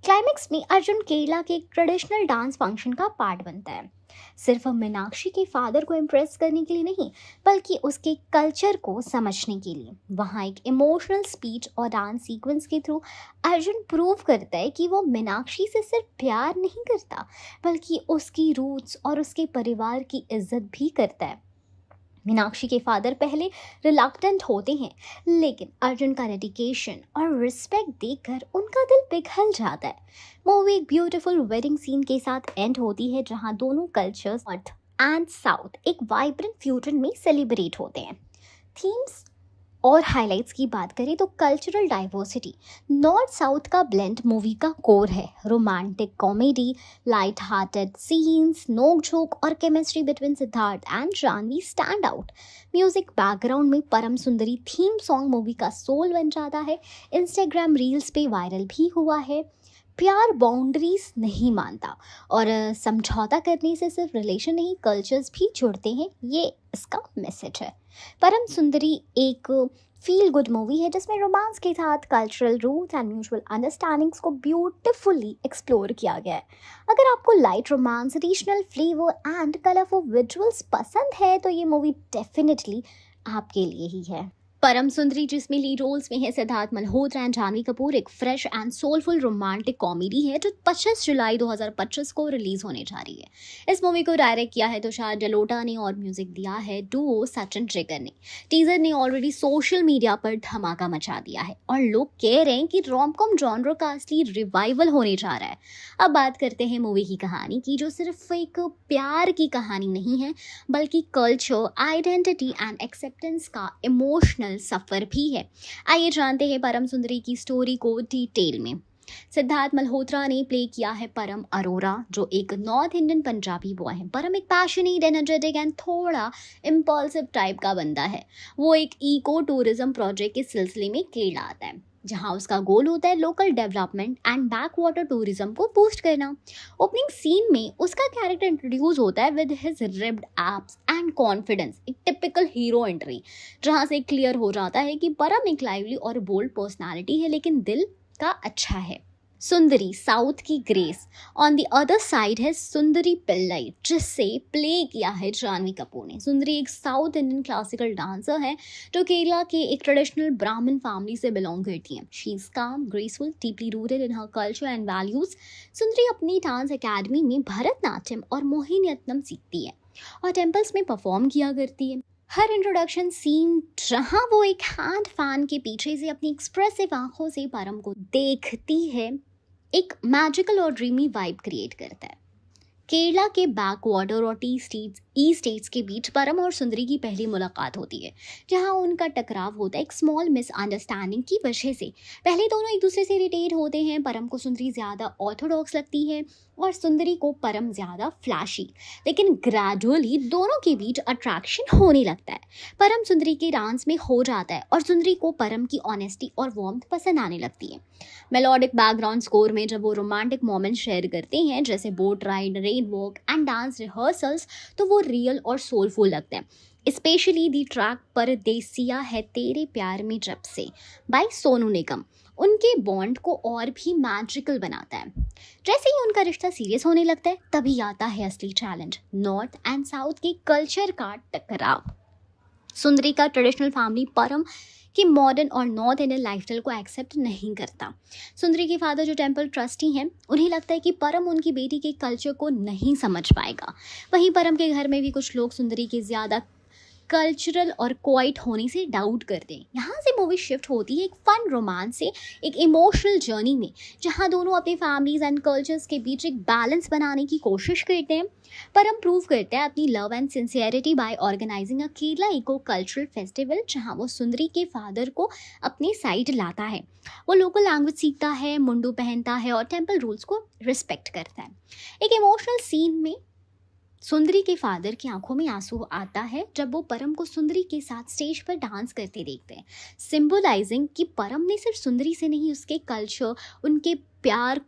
क्लाइमेक्स में अर्जुन केरला के एक ट्रेडिशनल डांस फंक्शन का पार्ट बनता है, सिर्फ मीनाक्षी के फादर को इम्प्रेस करने के लिए नहीं, बल्कि उसके कल्चर को समझने के लिए। वहाँ एक इमोशनल स्पीच और डांस सीक्वेंस के थ्रू अर्जुन प्रूव करता है कि वो मीनाक्षी से सिर्फ प्यार नहीं करता, बल्कि उसकी रूट्स और उसके परिवार की इज्जत भी करता है। मीनाक्षी के फादर पहले रिलक्टेंट होते हैं, लेकिन अर्जुन का डेडिकेशन और रिस्पेक्ट देखकर उनका दिल पिघल जाता है। मूवी एक ब्यूटीफुल वेडिंग सीन के साथ एंड होती है, जहां दोनों कल्चर्स नॉर्थ एंड साउथ एक वाइब्रेंट फ्यूजन में सेलिब्रेट होते हैं। थीम्स और हाइलाइट्स की बात करें तो कल्चरल डाइवर्सिटी, नॉर्थ साउथ का ब्लेंड मूवी का कोर है। Romantic comedy, light hearted scenes, नोक-झोंक और chemistry between Siddharth and Janhvi stand out. Music background में Param Sundari theme song movie का सोल बन जाता है। इंस्टाग्राम रील्स पे वायरल भी हुआ है। प्यार बाउंड्रीज नहीं मानता और समझौता करने से सिर्फ रिलेशन नहीं, कल्चर्स भी जुड़ते हैं, ये इसका मैसेज है। परम सुंदरी एक फील गुड मूवी है, जिसमें रोमांस के साथ cultural roots and mutual understandings को ब्यूटिफुली एक्सप्लोर किया गया है। अगर आपको light romance, regional flavour and colourful visuals पसंद है तो ये मूवी डेफिनेटली आपके लिए ही है। परम सुंदरी, जिसमें लीड रोल्स में है सिद्धार्थ मल्होत्रा एंड जानवी कपूर, एक fresh and soulful romantic comedy है जो 25 जुलाई 2025 को रिलीज होने जा रही है। इस मूवी को डायरेक्ट किया है तुषार जलोटा ने और म्यूजिक दिया है डुओ सचिन ट्रिगर ने। टीजर ने ऑलरेडी सोशल मीडिया पर धमाका मचा दिया है और लोग कह रहे हैं कि रोम-कॉम जॉनर का असली रिवाइवल होने जा रहा है। अब बात करते हैं मूवी की कहानी की, जो सिर्फ एक प्यार की कहानी नहीं है, बल्कि कल्चर, आइडेंटिटी एंड एक्सेप्टेंस का इमोशनल सफर भी है। आइए जानते हैं परम सुंदरी की स्टोरी को डिटेल में। सिद्धार्थ मल्होत्रा ने प्ले किया है परम अरोरा, जो एक नॉर्थ इंडियन पंजाबी बॉय है। परम एक पैशनेट, एनर्जेटिक एंड थोड़ा इम्पल्सिव टाइप का बंदा है। वो एक इको टूरिज्म प्रोजेक्ट के सिलसिले में केरला आता है, जहां उसका गोल होता है local development and back water tourism को बूस्ट करना। ओपनिंग सीन में उसका कैरेक्टर इंट्रोड्यूस होता है with his ribbed abs and confidence, एक टिपिकल हीरो एंट्री, जहां से क्लियर हो जाता है कि परम एक लाइवली और बोल्ड पर्सनालिटी है, लेकिन दिल का अच्छा है। सुंदरी, साउथ की grace, on the other side है सुंदरी पिल्लई, जिससे प्ले किया है जानवी कपूर ने। सुंदरी एक साउथ इंडियन क्लासिकल डांसर है जो केरला के एक ट्रेडिशनल ब्राह्मण फैमिली से बिलोंग करती है। शी इज काम, graceful, deeply rooted in her culture and values. सुंदरी अपनी डांस एकेडमी में भरतनाट्यम और मोहिनीअट्टम सीखती है और टेम्पल्स में परफॉर्म किया करती है। हर इंट्रोडक्शन सीन जहाँ वो एक हैंड फैन के पीछे से अपनी एक्सप्रेसिव आंखों से परम को देखती है, एक मैजिकल और ड्रीमी वाइब क्रिएट करता है। केरला के बैकवाटर और ई स्टेट्स के बीच परम और सुंदरी की पहली मुलाकात होती है, जहां उनका टकराव होता है एक स्मॉल मिसअंडरस्टैंडिंग की वजह से। पहले दोनों एक दूसरे से इरिटेट होते हैं। परम को सुंदरी ज़्यादा ऑर्थोडॉक्स लगती है और सुंदरी को परम ज़्यादा फ्लैशी, लेकिन ग्रेजुअली दोनों के बीच अट्रैक्शन होने लगता है। परम सुंदरी के डांस में हो जाता है और सुंदरी को परम की ऑनेस्टी और वार्मथ पसंद आने लगती है। मेलोडिक बैकग्राउंड स्कोर में जब वो रोमांटिक मोमेंट शेयर करते हैं, जैसे boat ride, rain walk and dance rehearsals, तो वो रियल और सोलफुल लगता है। स्पेशली दी ट्रैक परदेसिया है तेरे प्यार में जब से बाय सोनू निगम उनके बॉन्ड को और भी मैजिकल बनाता है। जैसे ही उनका रिश्ता सीरियस होने लगता है, तभी आता है असली चैलेंज, नॉर्थ एंड साउथ के कल्चर का टकराव। सुंदरी का ट्रेडिशनल फैमिली परम कि मॉडर्न और नॉर्थ इंडियन लाइफस्टाइल को एक्सेप्ट नहीं करता। सुंदरी के फादर जो टेम्पल ट्रस्टी हैं, उन्हें लगता है कि परम उनकी बेटी के कल्चर को नहीं समझ पाएगा। वहीं परम के घर में भी कुछ लोग सुंदरी के ज़्यादा कल्चरल और क्वाइट होने से डाउट करते हैं। यहाँ से मूवी शिफ्ट होती है एक फन रोमांस से एक इमोशनल जर्नी में, जहाँ दोनों अपने फैमिलीज एंड कल्चर्स के बीच एक बैलेंस बनाने की कोशिश करते हैं। परम प्रूव करते हैं अपनी love and sincerity by organising a Kerala eco cultural festival, जहाँ वो सुंदरी के फादर को अपने साइड लाता है। वो लोकल लैंग्वेज सीखता है, मुंडू पहनता है और टेम्पल रूल्स को रिस्पेक्ट करता है। एक इमोशनल सीन में सुंदरी के फादर की आंखों में आंसू आता है जब वो परम को सुंदरी के साथ स्टेज पर डांस करते देखते हैं, सिंबलाइजिंग कि परम ने सिर्फ सुंदरी से नहीं, उसके कल्चर, उनके प्यार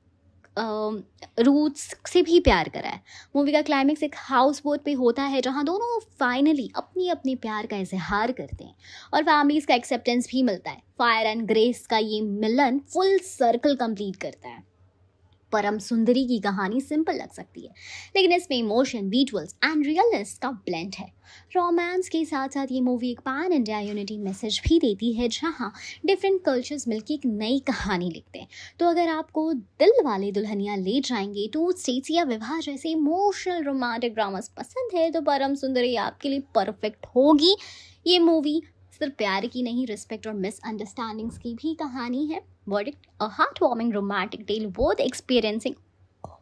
रूट्स से भी प्यार करा है। मूवी का क्लाइमेक्स एक हाउस बोट पे होता है, जहाँ दोनों फाइनली अपनी अपने प्यार का इजहार करते हैं और फैमिलीज का एक्सेप्टेंस भी मिलता है। फायर एंड ग्रेस का ये मिलन फुल सर्कल कंप्लीट करता है। परम सुंदरी की कहानी सिंपल लग सकती है, लेकिन इसमें इमोशन, विजुअल्स एंड रियलनेस का ब्लेंड है। रोमांस के साथ साथ ये मूवी एक पैन इंडिया यूनिटी मैसेज भी देती है, जहाँ डिफरेंट कल्चर्स मिलकर एक नई कहानी लिखते हैं। तो अगर आपको दिल वाले दुल्हनिया ले जाएंगे, टू स्टेट्स या विवाह जैसे इमोशनल रोमांटिक ड्रामास पसंद है, तो परम सुंदरी आपके लिए परफेक्ट होगी। ये मूवी सिर्फ प्यार की नहीं, रिस्पेक्ट और मिसअंडरस्टैंडिंग्स की भी कहानी है। Verdict, a heartwarming romantic tale worth experiencing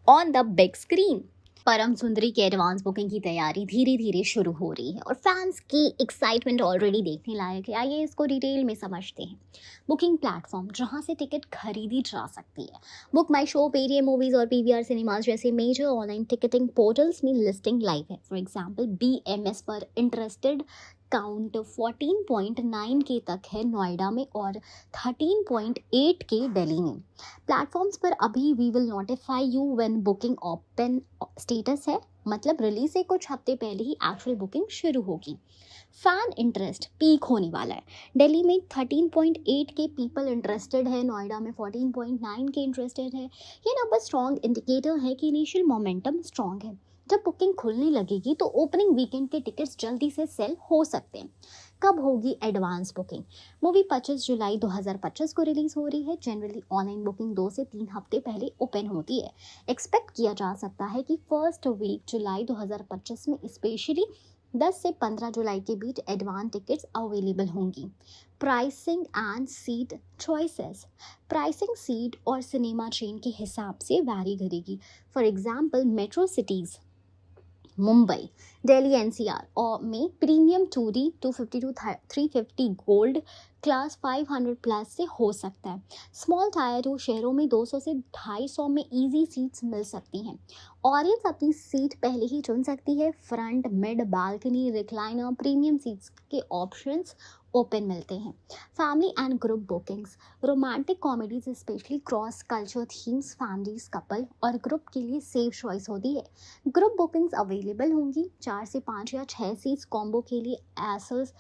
on the big screen. परम सुंदरी के एडवांस बुकिंग की तैयारी धीरे धीरे शुरू हो रही है और फैंस की एक्साइटमेंट ऑलरेडी देखने लायक है। आइए इसको डिटेल में समझते हैं। बुकिंग प्लेटफॉर्म जहां से टिकट खरीदी जा सकती है, book my show, Paytm movies और पीवीआर सिनेमाज जैसे मेजर ऑनलाइन टिकटिंग पोर्टल्स में लिस्टिंग लाइव है। फॉर एग्जाम्पल BMS पर इंटरेस्टेड काउंट 14.9 के तक है नोएडा में और 13.8 के दिल्ली में। प्लेटफॉर्म्स पर अभी we will notify you when booking open status है, मतलब रिलीज से कुछ हफ्ते पहले ही एक्चुअल बुकिंग शुरू होगी। फैन इंटरेस्ट पीक होने वाला है। दिल्ली में 13.8 के पीपल इंटरेस्टेड है, नोएडा में 14.9 के इंटरेस्टेड है। ये नंबर स्ट्रॉन्ग इंडिकेटर है कि इनिशियल मोमेंटम स्ट्रॉन्ग है। जब बुकिंग खुलने लगेगी तो ओपनिंग वीकेंड के टिकट्स जल्दी से सेल हो सकते हैं। कब होगी एडवांस बुकिंग? मूवी 25 जुलाई 2025 को रिलीज हो रही है। जनरली ऑनलाइन बुकिंग 2 से 3 हफ्ते पहले ओपन होती है। एक्सपेक्ट किया जा सकता है कि फर्स्ट वीक जुलाई 2025 में स्पेशली 10 से 15 जुलाई के बीच एडवांस टिकट्स अवेलेबल होंगी। Pricing and seat choices, pricing seat और सिनेमा चेन के हिसाब से वैरी करेगी। For example metro cities Mumbai, Delhi NCR और में premium 2D 250 to 350 gold class 500 plus से हो सकता है। स्मॉल टायर 2 शहरों में 200 से 250 में इजी सीट्स मिल सकती हैं। ऑडियंस अपनी सीट पहले ही चुन सकती है। Front, mid, balcony, recliner, premium seats के ऑप्शंस ओपन मिलते हैं। Family and group bookings, romantic comedies specially cross culture themes families, couple और ग्रुप के लिए सेफ चॉइस होती है। ग्रुप बुकिंग्स अवेलेबल होंगी। 4 से 5 या 6 सीट्स कॉम्बो के लिए एसेस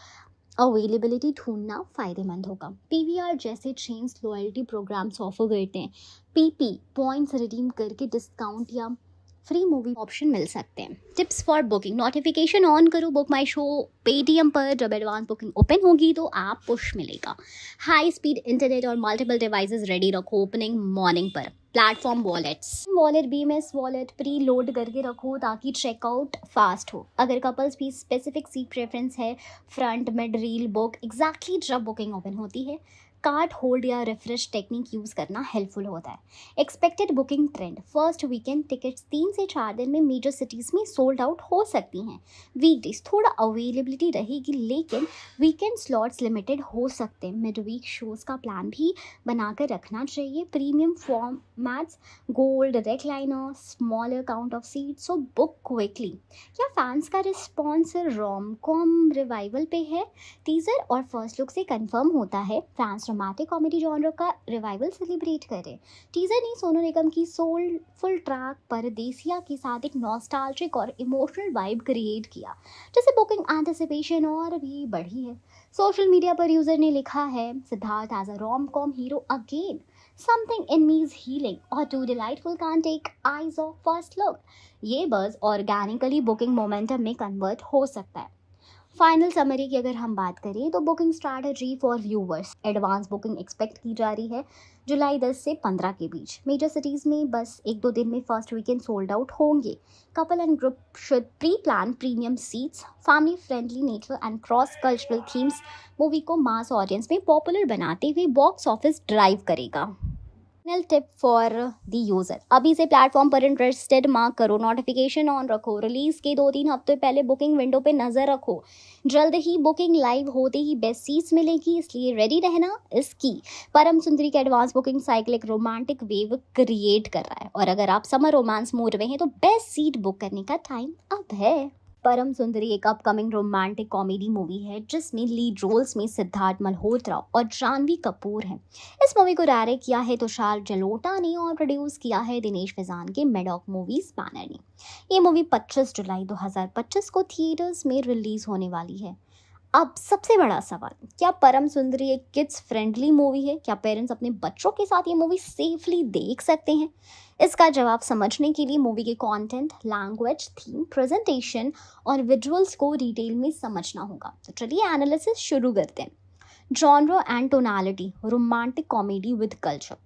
अवेलेबिलिटी ढूंढना फायदेमंद होगा। PVR जैसे चेन्स लॉयल्टी प्रोग्राम्स ऑफर करते हैं। PP पॉइंट्स रिडीम करके डिस्काउंट या फ्री मूवी ऑप्शन मिल सकते हैं। Tips for booking, notification on करो बुक माई शो पेटीएम पर। जब एडवांस बुकिंग ओपन होगी तो आप पुश मिलेगा। हाई स्पीड इंटरनेट और मल्टीपल डिवाइसेस रेडी रखो ओपनिंग मॉर्निंग पर। Platform wallets, wallet BMS wallet pre load करके रखो ताकि चेकआउट फास्ट हो। अगर कपल्स भी स्पेसिफिक सीट प्रेफरेंस है, front mid reel book exactly जब बुकिंग ओपन होती है। कार्ट होल्ड या रिफ्रेश टेक्निक यूज़ करना हेल्पफुल होता है। Expected booking trend, first weekend tickets 3 से 4 दिन में मेजर सिटीज़ में सोल्ड आउट हो सकती हैं। वीकडेज थोड़ा अवेलेबिलिटी रहेगी लेकिन वीकेंड स्लॉट्स लिमिटेड हो सकते हैं। मिड वीक शोज़ का प्लान भी बनाकर रखना चाहिए। Premium formats, gold recliner, smaller count of seat, so book quickly. क्या फैंस का रिस्पॉन्स रोम कॉम रिवाइवल पे है? टीजर और फर्स्ट लुक से कंफर्म होता है फैंस रोमांटिक कॉमेडी जॉनर का रिवाइवल सेलिब्रेट करे। टीजर ने सोनू निगम की सोलफुल ट्रैक परदेसिया के साथ एक नॉस्टैल्जिक और इमोशनल वाइब क्रिएट किया, जिससे बुकिंग एंटिसिपेशन और भी बढ़ी है। सोशल मीडिया पर यूजर ने लिखा है, Siddharth as a rom com hero again, something in me is healing और too delightful can take eyes off first look. ये बज़ ऑर्गेनिकली बुकिंग मोमेंटम में कन्वर्ट हो सकता है। फाइनल समरी की अगर हम बात करें तो booking strategy for viewers, advance booking expect की जा रही है जुलाई 10 से 15 के बीच। मेजर सिटीज़ में बस 1-2 दिन में फर्स्ट वीकेंड सोल्ड आउट होंगे। Couple and group should pre plan premium seats. Family friendly nature and cross cultural themes movie को मास ऑडियंस में पॉपुलर बनाते हुए बॉक्स ऑफिस ड्राइव करेगा। Final tip for the user, अभी से platform पर interested mark करो, नोटिफिकेशन ऑन रखो, रिलीज़ के 2-3 हफ्ते पहले बुकिंग विंडो पे नज़र रखो। जल्द ही बुकिंग लाइव होते ही बेस्ट सीट्स मिलेगी, इसलिए रेडी रहना इस की। परम सुंदरी का एडवांस बुकिंग साइकिल एक रोमांटिक वेव क्रिएट कर रहा है और अगर आप समर रोमांस मूड में हैं तो बेस्ट सीट बुक करने का टाइम अब है। परम सुंदरी एक अपकमिंग रोमांटिक कॉमेडी मूवी है जिसमें लीड रोल्स में सिद्धार्थ मल्होत्रा और जानवी कपूर हैं। इस मूवी को डायरेक्ट किया है तुषार जलोटा ने और प्रोड्यूस किया है दिनेश फिजान के मेडॉक मूवीज बैनर ने। ये मूवी 25 जुलाई 2025 को थिएटर्स में रिलीज होने वाली है। अब सबसे बड़ा सवाल, क्या परम सुंदरी एक किड्स फ्रेंडली मूवी है? क्या पेरेंट्स अपने बच्चों के साथ ये मूवी सेफली देख सकते हैं? इसका जवाब समझने के लिए मूवी के कंटेंट, लैंग्वेज, थीम, प्रेजेंटेशन और विजुअल्स को डिटेल में समझना होगा। तो चलिए एनालिसिस शुरू करते हैं। Genre and tonality, romantic comedy with culture.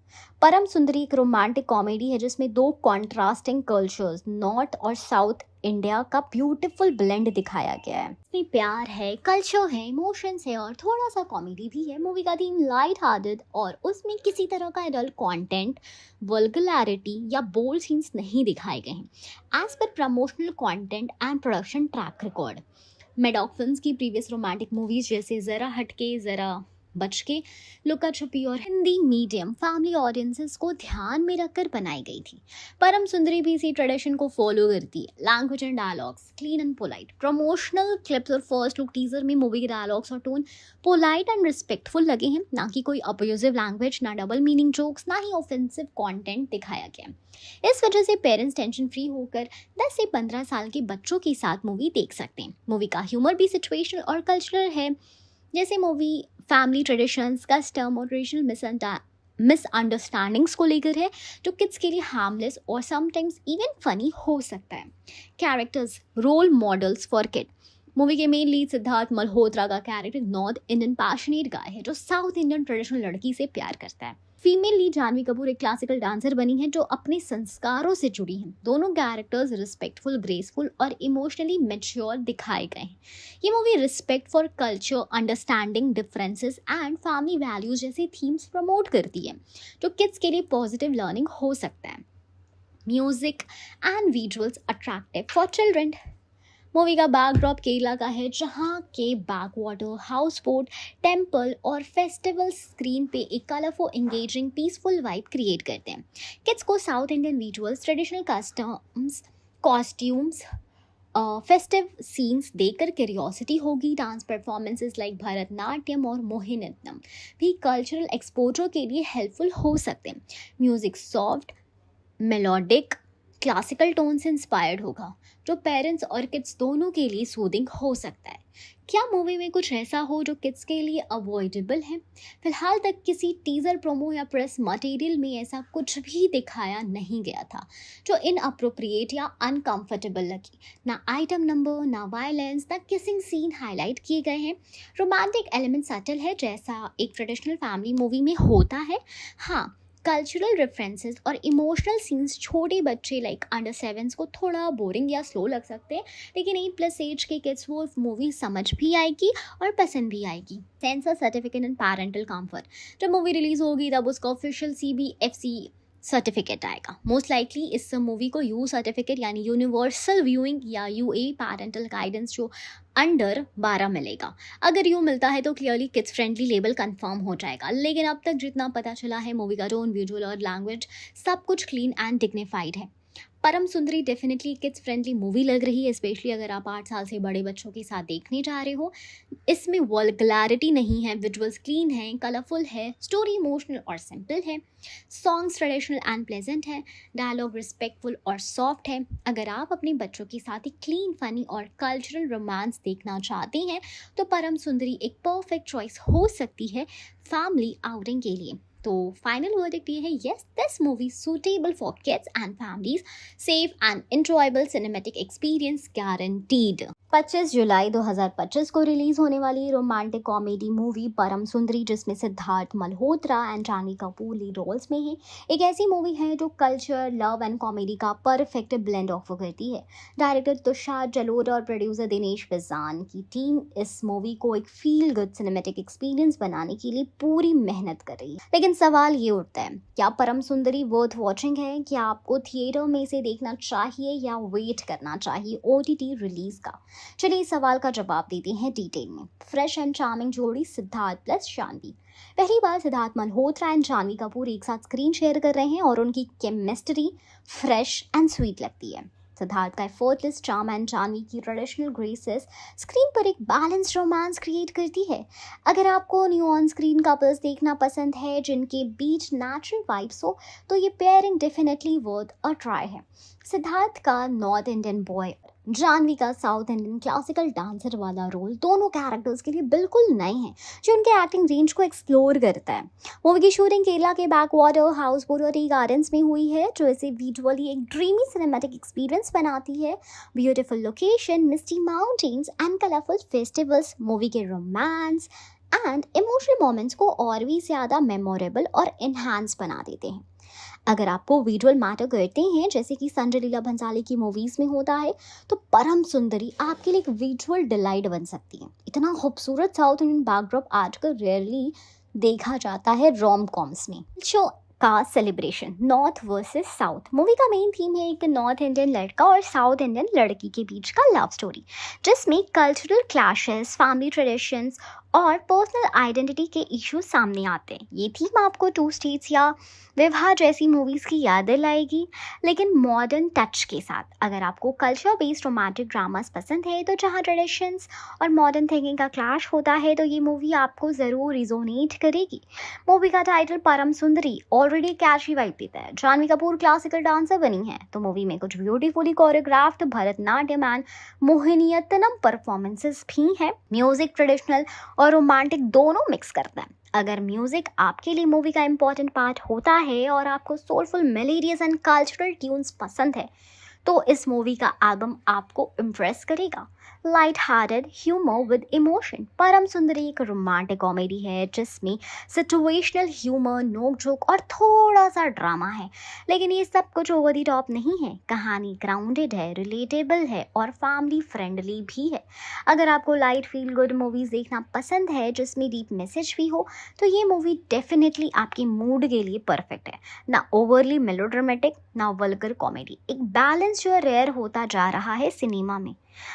परम सुंदरी एक रोमांटिक कॉमेडी है जिसमें 2 कॉन्ट्रास्टिंग कल्चर्स, नॉर्थ और साउथ इंडिया का ब्यूटीफुल ब्लेंड दिखाया गया है। इसमें प्यार है, कल्चर है, इमोशंस है और थोड़ा सा कॉमेडी भी है। मूवी का थीम लाइट हार्टेड और उसमें किसी तरह का एडल्ट कंटेंट, वल्गैरिटी या बोल्ड सीन्स नहीं दिखाए गए हैं एज पर promotional content and production track record. Maddock Films की प्रीवियस रोमांटिक मूवीज जैसे ज़रा हटके, ज़रा बच के, लुका छुपी और हिंदी मीडियम फैमिली ऑडियंसेस को ध्यान में रखकर बनाई गई थी। परम सुंदरी भी इसी ट्रेडिशन को फॉलो करती है। Language and dialogues clean and polite. Promotional clips और फर्स्ट लुक टीजर में मूवी के डायलॉग्स और टोन पोलाइट एंड रिस्पेक्टफुल लगे हैं, ना कि कोई अब्यूजिव लैंग्वेज, ना डबल मीनिंग जोक्स, ना ही ऑफेंसिव कंटेंट दिखाया गया। इस वजह से पेरेंट्स टेंशन फ्री होकर 10 से 15 साल के बच्चों के साथ मूवी देख सकते हैं। मूवी का ह्यूमर भी सिचुएशनल और कल्चरल है, जैसे मूवी फैमिली ट्रेडिशंस, कस्टम और रीजनल मिसअंडरस्टैंडिंग्स को लेकर है जो किड्स के लिए हार्मलेस और समटाइम्स इवन फनी हो सकता है। Characters, role models for kid. Movie के मेन लीड सिद्धार्थ मल्होत्रा का character north Indian passionate guy है जो साउथ इंडियन ट्रेडिशनल लड़की से प्यार करता है। फीमेल लीड जानवी कपूर एक क्लासिकल डांसर बनी है जो अपने संस्कारों से जुड़ी हैं। दोनों कैरेक्टर्स रिस्पेक्टफुल, ग्रेसफुल और इमोशनली मैच्योर दिखाए गए हैं। ये movie respect for culture, understanding differences and family values जैसे थीम्स प्रमोट करती है जो किड्स के लिए पॉजिटिव लर्निंग हो सकता है। Music and visuals attractive for children. Movie का बैकड्रॉप केरला का है जहाँ के बैकवाटर, हाउस बोट, टेम्पल और फेस्टिवल स्क्रीन पे एक colourful, engaging, peaceful vibe create करते हैं। किड्स को south Indian visuals, traditional customs, costumes, festive scenes देखकर क्यूरियोसिटी होगी। डांस परफॉर्मेंसेस लाइक भरतनाट्यम और मोहिनीअट्टम भी कल्चरल एक्सपोजर के लिए हेल्पफुल हो सकते हैं। Music soft, melodic, classical tone से इंस्पायर्ड होगा, जो पेरेंट्स और किड्स दोनों के लिए सूदिंग हो सकता है। क्या मूवी में कुछ ऐसा हो जो किड्स के लिए अवॉइडेबल है? फिलहाल तक किसी टीजर, प्रोमो या प्रेस मटेरियल में ऐसा कुछ भी दिखाया नहीं गया था जो इनअप्रोप्रिएट या अनकंफर्टेबल लगी। ना आइटम नंबर, ना वायलेंस, ना किसिंग सीन हाईलाइट किए गए हैं। रोमांटिक एलिमेंट सटल है, जैसा एक ट्रेडिशनल फैमिली मूवी में होता है। हाँ, कल्चरल रेफरेंसेस और इमोशनल सीन्स छोटे बच्चे लाइक अंडर सेवन्स को थोड़ा बोरिंग या स्लो लग सकते हैं, लेकिन 8+ एज के किड्स वो मूवी समझ भी आएगी और पसंद भी आएगी। Sensor certificate and parental comfort, जब मूवी रिलीज होगी तब उसका ऑफिशियल CBFC सर्टिफिकेट आएगा। मोस्ट लाइकली इस मूवी को यू सर्टिफिकेट यानी यूनिवर्सल व्यूइंग या UA पैरेंटल गाइडेंस जो अंडर 12 मिलेगा। अगर यू मिलता है तो clearly kids friendly label confirm हो जाएगा, लेकिन अब तक जितना पता चला है मूवी का टोन, विजुअल और लैंग्वेज सब कुछ क्लीन एंड डिग्निफाइड है। परम सुंदरी डेफिनेटली किड्स फ्रेंडली मूवी लग रही है, स्पेशली अगर आप 8 साल से बड़े बच्चों के साथ देखने जा रहे हो। इसमें वल्गैरिटी नहीं है, विजुअल्स क्लीन है, कलरफुल है, स्टोरी इमोशनल और सिंपल है, सॉन्ग्स ट्रेडिशनल एंड प्लेजेंट है, डायलॉग रिस्पेक्टफुल और सॉफ्ट है। अगर आप अपने बच्चों के साथ एक क्लीन, फनी और कल्चरल रोमांस देखना चाहते हैं तो परम सुंदरी एक परफेक्ट चॉइस हो सकती है फैमिली आउटिंग के लिए। तो फाइनल वर्डिक्ट ये है, yes, this movie suitable for kids and families, safe and enjoyable cinematic experience guaranteed. 25 जुलाई 2025 को रिलीज होने वाली romantic comedy movie Param Sundari, जिसमें Siddharth Malhotra and Janhvi Kapoor lead roles में है, एक ऐसी मूवी है जो कल्चर, लव एंड कॉमेडी का परफेक्ट ब्लेंड ऑफर करती है। डायरेक्टर तुषार जलोटा और प्रोड्यूसर दिनेश विजान की टीम इस मूवी को एक फील गुड सिनेमैटिक एक्सपीरियंस बनाने के लिए पूरी मेहनत कर रही है। लेकिन सवाल ये उठता है, क्या परम सुंदरी वर्थ वॉचिंग है? क्या आपको थिएटर में से देखना चाहिए या वेट करना चाहिए OTT रिलीज का? चलिए इस सवाल का जवाब देते हैं डिटेल में। फ्रेश एंड चार्मिंग जोड़ी सिद्धार्थ प्लस जानवी। पहली बार सिद्धार्थ मल्होत्रा एंड जानवी कपूर एक साथ स्क्रीन शेयर कर रहे हैं और उनकी केमिस्ट्री फ्रेश एंड स्वीट लगती है। सिद्धार्थ का एफर्टलेस चार्म एंड जानवी की ट्रेडिशनल ग्रेसेस स्क्रीन पर एक बैलेंस्ड रोमांस क्रिएट करती है। अगर आपको न्यू ऑन स्क्रीन कपल्स देखना पसंद है जिनके बीच नेचुरल वाइब्स हो तो ये pairing definitely worth a try है। सिद्धार्थ का नॉर्थ इंडियन बॉय, जानवी का साउथ इंडियन क्लासिकल डांसर वाला रोल दोनों कैरेक्टर्स के लिए बिल्कुल नए हैं, जो उनके एक्टिंग रेंज को एक्सप्लोर करता है। मूवी की शूटिंग केरला के बैकवाटर हाउस बोट और टी गार्डन्स में हुई है, जो इसे विजुअली एक ड्रीमी सिनेमैटिक एक्सपीरियंस बनाती है। Beautiful location, misty mountains and colourful festivals movie के रोमांस एंड इमोशनल मोमेंट्स को और भी ज़्यादा मेमोरेबल और इन्हांस बना देते हैं। अगर आपको विजुअल मैटर करते हैं, जैसे कि संजय लीला भंसाली की मूवीज में होता है, तो परम सुंदरी आपके लिए एक विजुअल डिलाइट बन सकती है। इतना खूबसूरत साउथ इंडियन बैकड्रॉप आजकल रेयरली देखा जाता है रोम कॉम्स में। शो का celebration, north versus south. Movie का मेन थीम है एक नॉर्थ इंडियन लड़का और साउथ इंडियन लड़की के बीच का लव स्टोरी, जिसमें कल्चरल क्लैशेस, फैमिली ट्रेडिशंस और पर्सनल आइडेंटिटी के इश्यूज सामने आते हैं। ये थीम आपको 2 स्टेट्स या विवाह जैसी मूवीज़ की याद दिलाएगी, लेकिन मॉडर्न टच के साथ। अगर आपको कल्चर बेस्ड रोमांटिक ड्रामास पसंद है, तो जहाँ ट्रेडिशंस और मॉडर्न थिंकिंग का क्लैश होता है, तो ये मूवी आपको ज़रूर रिजोनेट करेगी। मूवी का टाइटल परम सुंदरी ऑलरेडी कैची वाइब देता है। जानवी कपूर क्लासिकल डांसर बनी है, तो मूवी में कुछ beautifully choreographed Bharatanatyam and Mohiniyattam performances भी हैं। म्यूजिक ट्रेडिशनल और रोमांटिक दोनों मिक्स करता है। अगर म्यूजिक आपके लिए मूवी का इंपॉर्टेंट पार्ट होता है और आपको soulful melodious and cultural tunes पसंद है, तो इस मूवी का एल्बम आपको इम्प्रेस करेगा। Light hearted humour with emotion. परम सुंदरी एक रोमांटिक कॉमेडी है जिसमें सिचुएशनल ह्यूमर, नोक झोंक और थोड़ा सा ड्रामा है, लेकिन ये सब कुछ ओवर द टॉप नहीं है। कहानी ग्राउंडेड है, रिलेटेबल है और फैमिली फ्रेंडली भी है। अगर आपको लाइट फील गुड मूवीज देखना पसंद है जिसमें डीप मैसेज भी हो, तो ये मूवी डेफिनेटली आपके मूड के लिए परफेक्ट है। ना ओवरली मेलोड्रामेटिक, ना वल्गर कॉमेडी, एक बैलेंस जो रेयर होता जा रहा है सिनेमा में।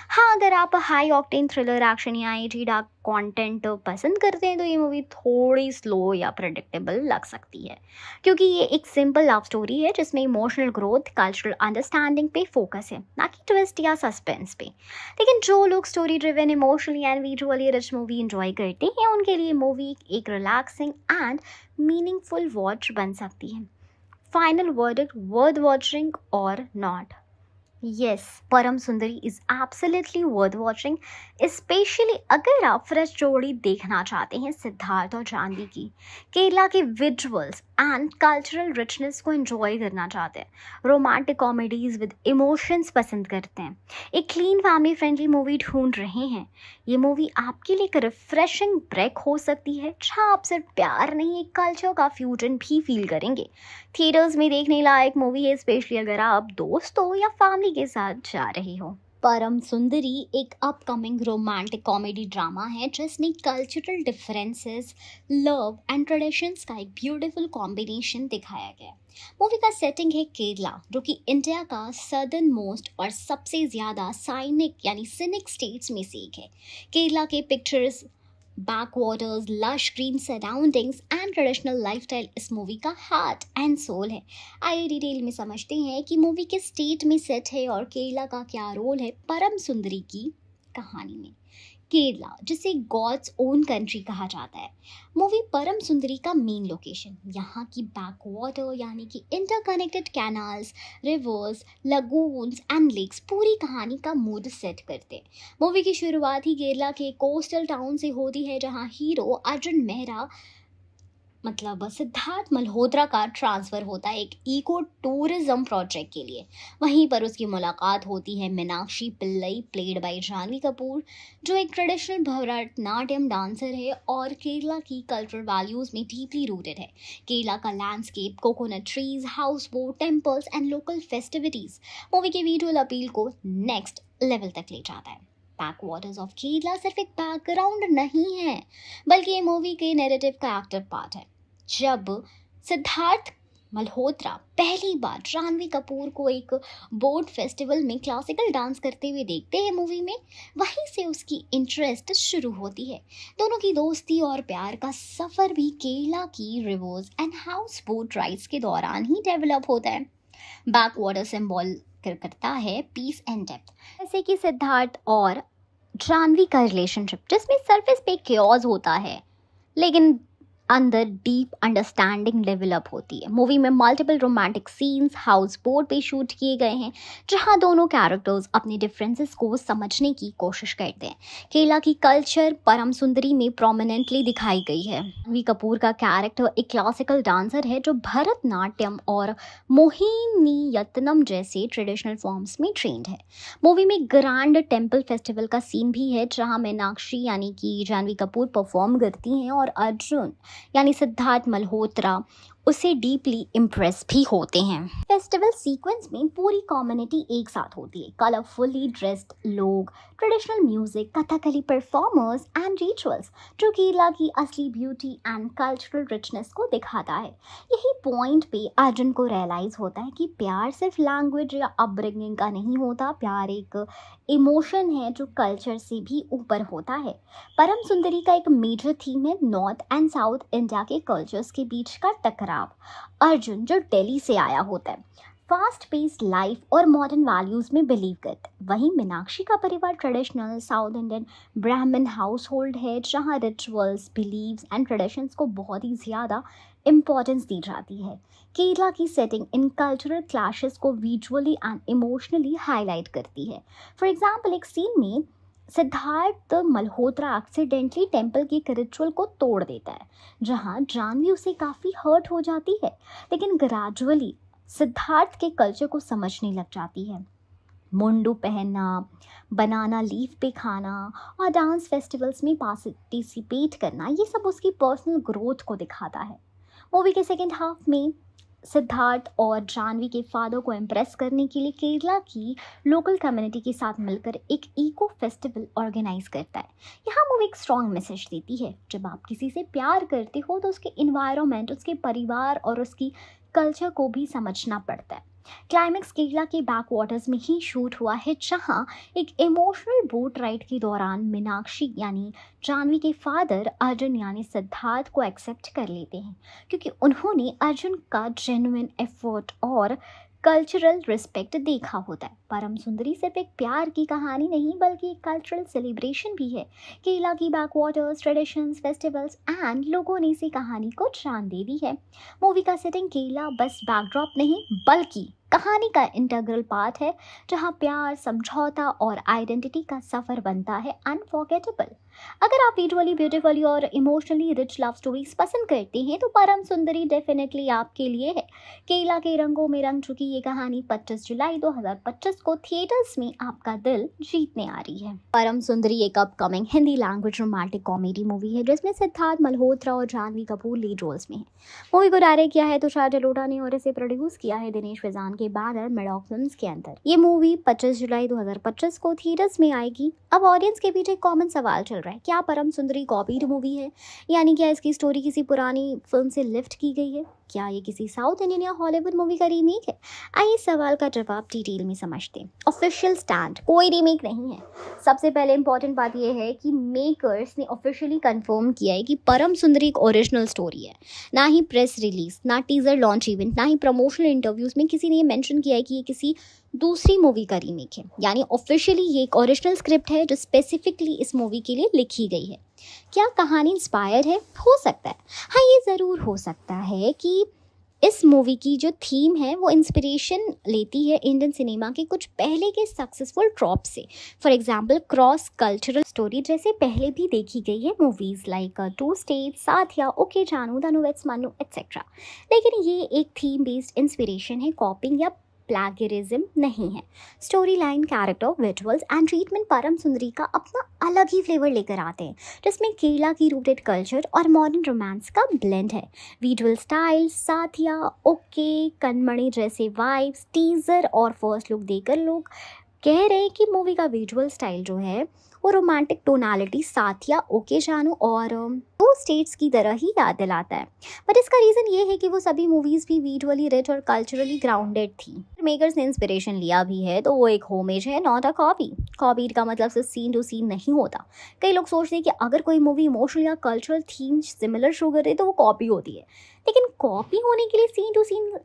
हाँ, अगर आप हाई ऑक्टेन थ्रिलर, एक्शन या एजी डार्क कंटेंट पसंद करते हैं, तो ये मूवी थोड़ी स्लो या प्रेडिक्टेबल लग सकती है, क्योंकि ये एक सिंपल लव स्टोरी है जिसमें इमोशनल ग्रोथ, कल्चरल अंडरस्टैंडिंग पे फोकस है, ना कि ट्विस्ट या सस्पेंस पे। लेकिन जो लोग story driven, emotionally and visually rich movie enjoy करते हैं, उनके लिए मूवी एक रिलैक्सिंग एंड मीनिंगफुल वॉच बन सकती है। Final verdict, worth watching or not? Yes, परम सुंदरी is absolutely worth watching, specially अगर आप फ्रेश जोड़ी देखना चाहते हैं सिद्धार्थ और जानवी की, केरला के विजुअल्स एंड कल्चरल रिचनेस को एंजॉय करना चाहते हैं, रोमांटिक कॉमेडीज विद इमोशंस पसंद करते हैं, एक क्लीन फैमिली फ्रेंडली मूवी ढूंढ रहे हैं, ये मूवी आपके लिए एक रिफ्रेशिंग ब्रेक हो सकती है जहाँ आप सिर्फ प्यार नहीं, एक कल्चर का फ्यूजन भी फील करेंगे। थिएटर्स में देखने लायक मूवी है, स्पेशली अगर आप दोस्तों या फैमिली के साथ जा रहे हो। परम सुंदरी एक अपकमिंग रोमांटिक कॉमेडी ड्रामा है जिसने cultural differences, love and traditions का एक ब्यूटीफुल कॉम्बिनेशन दिखाया गया है। मूवी का सेटिंग है केरला, जो कि इंडिया का सदर्न मोस्ट और सबसे ज़्यादा साइनिक यानी सिनिक स्टेट्स में से एक है। केरला के pictures, backwaters, lush green surroundings and traditional lifestyle इस मूवी का हार्ट एंड सोल है। आइए डिटेल में समझते हैं कि मूवी किस स्टेट में सेट है और केरला का क्या रोल है परम सुंदरी की कहानी में। केरला, जिसे गॉड्स ओन कंट्री कहा जाता है, मूवी परम सुंदरी का मेन लोकेशन यहाँ की बैकवाटर यानी कि interconnected canals, rivers, lagoons and lakes पूरी कहानी का मूड सेट करते हैं। मूवी की शुरुआत ही केरला के कोस्टल टाउन से होती है जहाँ हीरो अर्जुन मेहरा मतलब सिद्धार्थ मल्होत्रा का ट्रांसफ़र होता है एक इको टूरिज्म प्रोजेक्ट के लिए। वहीं पर उसकी मुलाकात होती है मीनाक्षी पिल्लई, प्लेड बाय जानवी कपूर, जो एक ट्रेडिशनल भरतनाट्यम डांसर है और केरला की कल्चरल वैल्यूज़ में डीपली रूटेड है। केरला का landscape, coconut trees, house boat, temples and local festivities movie के विजुअल अपील को नेक्स्ट लेवल तक ले जाता है। बैकवाटर्स ऑफ केरला सिर्फ एक बैकग्राउंड नहीं है, बल्कि ये मूवी के नैरेटिव का एक्टिव पार्ट है। जब सिद्धार्थ मल्होत्रा पहली बार जानवी कपूर को एक बोट फेस्टिवल में क्लासिकल डांस करते हुए देखते हैं मूवी में, वहीं से उसकी इंटरेस्ट शुरू होती है। दोनों की दोस्ती और प्यार का सफ़र भी केरला की reverse and house boat rides के दौरान ही डेवलप होता है। बैकवाटर सिंबल करता है पीस एंड डेप्थ, जैसे कि सिद्धार्थ और जानवी का रिलेशनशिप जिसमें सरफेस पे क्योज होता है लेकिन अंदर डीप अंडरस्टैंडिंग डेवलप होती है। मूवी में multiple romantic scenes house boat पे शूट किए गए हैं जहां दोनों कैरेक्टर्स अपने डिफरेंसेस को समझने की कोशिश करते हैं। केरला की कल्चर परम सुंदरी में प्रोमिनेंटली दिखाई गई है। रणबीर कपूर का कैरेक्टर एक क्लासिकल डांसर है जो भरतनाट्यम और मोहिनीअट्टम जैसे ट्रेडिशनल फॉर्म्स में ट्रेंड है। मूवी में ग्रैंड टेम्पल फेस्टिवल का सीन भी है जहाँ मीनाक्षी यानी कि जानवी कपूर परफॉर्म करती हैं और अर्जुन यानी सिद्धार्थ मल्होत्रा उससे डीपली इम्प्रेस भी होते हैं। फेस्टिवल सीक्वेंस में पूरी कम्युनिटी एक साथ होती है। कलरफुली ड्रेस्ड लोग, traditional music, Kathakali performers and rituals जो केरला की असली ब्यूटी एंड कल्चरल रिचनेस को दिखाता है। यही पॉइंट पे अर्जुन को रियलाइज होता है कि प्यार सिर्फ लैंग्वेज या अपब्रिंगिंग का नहीं होता, प्यार एक इमोशन है जो कल्चर से भी ऊपर होता है। परम सुंदरी का एक मेजर थीम है नॉर्थ एंड साउथ इंडिया के कल्चर्स के बीच का टकराव। अर्जुन जो दिल्ली से आया होता है, फास्ट पेस्ड लाइफ और मॉडर्न वैल्यूज़ में बिलीव करते हैं। वहीं मीनाक्षी का परिवार ट्रेडिशनल साउथ इंडियन ब्राह्मण हाउस होल्ड है जहाँ रिचुअल्स, बिलीव्स एंड ट्रेडिशंस को बहुत ही ज़्यादा इम्पोर्टेंस दी जाती है। केरला की सेटिंग इन कल्चरल क्लैशेस को विजुअली एंड इमोशनली हाईलाइट करती है। फॉर एग्जाम्पल, एक सीन में सिद्धार्थ मल्होत्रा एक्सीडेंटली टेम्पल के एक रिचुअल को तोड़ देता है जहां जानवी उसे काफ़ी हर्ट हो जाती है, लेकिन ग्रेजुअली सिद्धार्थ के कल्चर को समझने लग जाती है। मुंडू पहनना, बनाना लीफ पे खाना और डांस फेस्टिवल्स में पार्टिसिपेट करना, ये सब उसकी पर्सनल ग्रोथ को दिखाता है। मूवी के सेकेंड हाफ में सिद्धार्थ और जानवी के फादर को इम्प्रेस करने के लिए केरला की लोकल कम्युनिटी के साथ मिलकर एक इको फेस्टिवल ऑर्गेनाइज करता है। यहाँ मूवी एक स्ट्रॉन्ग मैसेज देती है, जब आप किसी से प्यार करते हो तो उसके इन्वायरमेंट, उसके परिवार और उसकी कल्चर को भी समझना पड़ता है। क्लाइमैक्स केरला के बैकवाटर्स में ही शूट हुआ है जहां एक इमोशनल बोट राइड के दौरान मीनाक्षी यानी जानवी के फादर अर्जुन यानी सिद्धार्थ को एक्सेप्ट कर लेते हैं क्योंकि उन्होंने अर्जुन का जेन्युइन एफर्ट और कल्चरल रिस्पेक्ट देखा होता है। परम सुंदरी सिर्फ एक प्यार की कहानी नहीं बल्कि एक कल्चरल सेलिब्रेशन भी है। केरला की बैकवाटर्स, ट्रेडिशंस, फेस्टिवल्स एंड लोगों ने इसी कहानी को जान दे दी है। मूवी का सेटिंग केरला बस बैकड्रॉप नहीं बल्कि कहानी का इंटीग्रल पार्ट है, जहां प्यार, समझौता और आइडेंटिटी का सफर बनता है अनफॉरगेटेबल। अगर आप विजुअली ब्यूटीफुली और इमोशनली रिच लव स्टोरीज पसंद करते हैं तो परम सुंदरी डेफिनेटली आपके लिए है। केरला के रंगों में रंग चुकी ये कहानी 25 जुलाई 2025 को थिएटर्स में आपका दिल जीतने आ रही है। परम सुंदरी एक upcoming Hindi language romantic comedy movie है जिसमें सिद्धार्थ मल्होत्रा और जानवी कपूर लीड रोल्स में है। मूवी को डायरेक्ट किया है तुषार जलोटा ने और इसे प्रोड्यूस किया है दिनेश फिजान के बैनर मेडॉक फिल्म्स के अंदर। ये मूवी 25 जुलाई 2025 को थिएटर्स में आएगी। अब ऑडियंस के पीछे एक कॉमन सवाल चल रहा है, क्या परम सुंदरी कॉपीड मूवी है, यानी क्या इसकी स्टोरी किसी पुरानी फिल्म से लिफ्ट की गई है, क्या ये किसी साउथ इंडियन या हॉलीवुड मूवी का रीमेक है? आइए इस सवाल का जवाब डिटेल में समझते हैं। ऑफिशियल स्टैंड, कोई रीमेक नहीं है। सबसे पहले इंपॉर्टेंट बात यह है कि मेकर्स ने ऑफिशियली कंफर्म किया है कि परम सुंदरी एक ओरिजिनल स्टोरी है। ना ही प्रेस रिलीज, ना टीजर लॉन्च इवेंट, ना ही प्रमोशनल इंटरव्यूज में किसी ने ये मेंशन किया है कि ये किसी दूसरी मूवी का रीमेक है। यानी ऑफिशियली ये एक ओरिजिनल स्क्रिप्ट है जो स्पेसिफिकली इस मूवी के लिए लिखी गई है। क्या कहानी इंस्पायर है? हो सकता है। हाँ, ये ज़रूर हो सकता है कि इस मूवी की जो थीम है वो इंस्पिरेशन लेती है इंडियन सिनेमा के कुछ पहले के सक्सेसफुल ट्रॉप से। For example cross cultural story जैसे पहले भी देखी गई है movies like Two States, Saathiya, OK Jaanu, Tanu weights Manu etcetera. लेकिन ये एक थीम बेस्ड इंस्पिरेशन है, कॉपिंग या प्लैगियरिज्म नहीं है। Story line, character, visuals and treatment परम सुंदरी का अपना अलग ही फ्लेवर लेकर आते हैं, जिसमें केरला की रूटेड कल्चर और मॉडर्न रोमांस का ब्लेंड है। विजुअल स्टाइल, साथिया, ओके, कनमणि जैसे वाइब्स, टीजर और फर्स्ट लुक देखकर लोग कह रहे हैं कि मूवी का विजुअल स्टाइल जो है वो रोमांटिक टोनालिटी साथिया, ओके जानू और टू स्टेट्स की तरह ही याद दिलाता है। बट इसका रीज़न ये है कि वो सभी मूवीज़ भी विजुअली रिच और कल्चरली ग्राउंडेड थी। मेकर्स ने इंस्पिरेशन लिया भी है तो वो एक होमेज है, नॉट अ कॉपी। कॉपीड का मतलब सिर्फ सीन टू सीन नहीं होता। कई लोग सोचते हैं कि अगर कोई मूवी इमोशनल या कल्चरल थीम सिमिलर शो करे तो वो कॉपी होती है, लेकिन कॉपी होने के लिए सीन टू सीन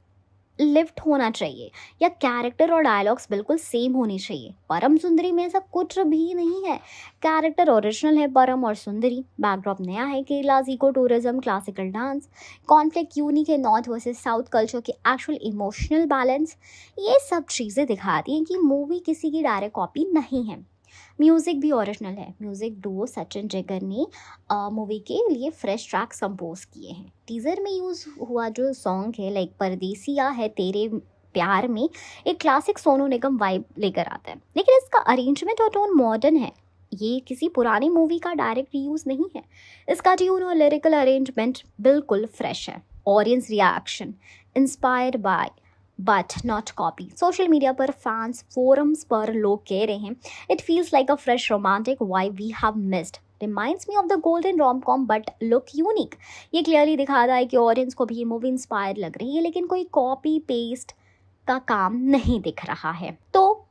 लिफ्ट होना चाहिए या कैरेक्टर और डायलॉग्स बिल्कुल सेम होने चाहिए। परम सुंदरी में ऐसा कुछ भी नहीं है। कैरेक्टर ओरिजिनल है परम और सुंदरी, बैकड्रॉप नया है, Kerala's eco tourism, classical dance, conflict unique है, नॉर्थ वर्सेस साउथ कल्चर के एक्चुअल इमोशनल बैलेंस, ये सब चीज़ें दिखाती हैं कि मूवी किसी की डायरेक्ट कॉपी नहीं है। म्यूज़िक भी ओरिजिनल है। म्यूज़िक डुओ सचिन जिगर ने मूवी के लिए फ्रेश ट्रैक्स कंपोज किए हैं। टीज़र में यूज़ हुआ जो सॉन्ग है लाइक परदेसिया है तेरे प्यार में, एक क्लासिक सोनू निगम वाइब लेकर आता है, लेकिन इसका अरेंजमेंट और टोन मॉडर्न है। ये किसी पुरानी मूवी का डायरेक्ट रीयूज़ नहीं है। इसका ट्यून और लिरिकल अरेंजमेंट बिल्कुल फ्रेश है। Audience reaction, inspired by but not copy. Social media पर फैंस, फोरम्स पर लोग कह रहे हैं it feels like a fresh romantic vibe we have missed, reminds me of the golden rom com but look unique. ये clearly दिखाता है कि ऑडियंस को भी ये मूवी इंस्पायर लग रही है, लेकिन कोई कॉपी पेस्ट का काम नहीं दिख रहा है। तो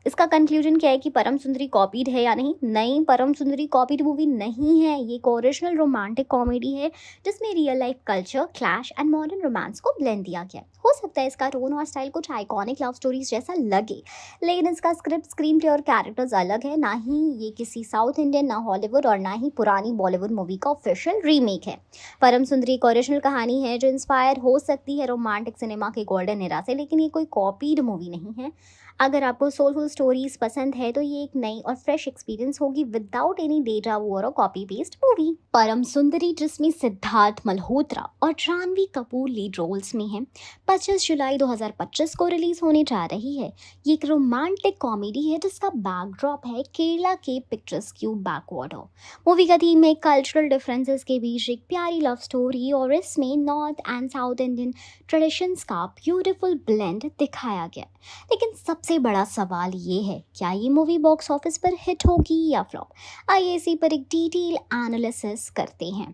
इसका कंक्लूजन क्या है कि परम सुंदरी कॉपीड है या नहीं? नहीं, परम सुंदरी कॉपीड मूवी नहीं है। ये एक ओरिजिनल रोमांटिक कॉमेडी है जिसमें real life culture, clash and modern romance को ब्लेंड दिया गया। हो सकता है इसका टोन और स्टाइल कुछ आइकॉनिक लव स्टोरीज जैसा लगे, लेकिन इसका स्क्रिप्ट, स्क्रीन प्ले और कैरेक्टर्स अलग है। ना ही ये किसी साउथ इंडियन, ना हॉलीवुड और ना ही पुरानी बॉलीवुड मूवी का ऑफिशियल रीमेक है। परम सुंदरी एक ओरिजिनल कहानी है जो इंस्पायर हो सकती है रोमांटिक सिनेमा के गोल्डन एरा से, लेकिन ये कोई कॉपीड मूवी नहीं है। अगर आपको सोलफुल स्टोरीज पसंद है तो ये एक नई और फ्रेश एक्सपीरियंस होगी विदाउट एनी डेटा वू और copy paste movie. Param Sundari, जिसमें सिद्धार्थ मल्होत्रा और जानवी कपूर लीड रोल्स में है, 25 जुलाई 2025 को रिलीज होने जा रही है। ये एक रोमांटिक कॉमेडी है जिसका बैकड्रॉप है केरला के पिक्चर्सक्यूट बैकवाटर। मूवी का थीम है कल्चरल डिफरेंसेस के बीच एक प्यारी लव स्टोरी और इसमें north and south Indian traditions का ब्यूटीफुल ब्लेंड दिखाया गया। लेकिन सबसे बड़ा सवाल ये है, क्या ये मूवी बॉक्स ऑफिस पर हिट होगी या फ्लॉप? आइए इसी पर एक डिटेल एनालिसिस करते हैं।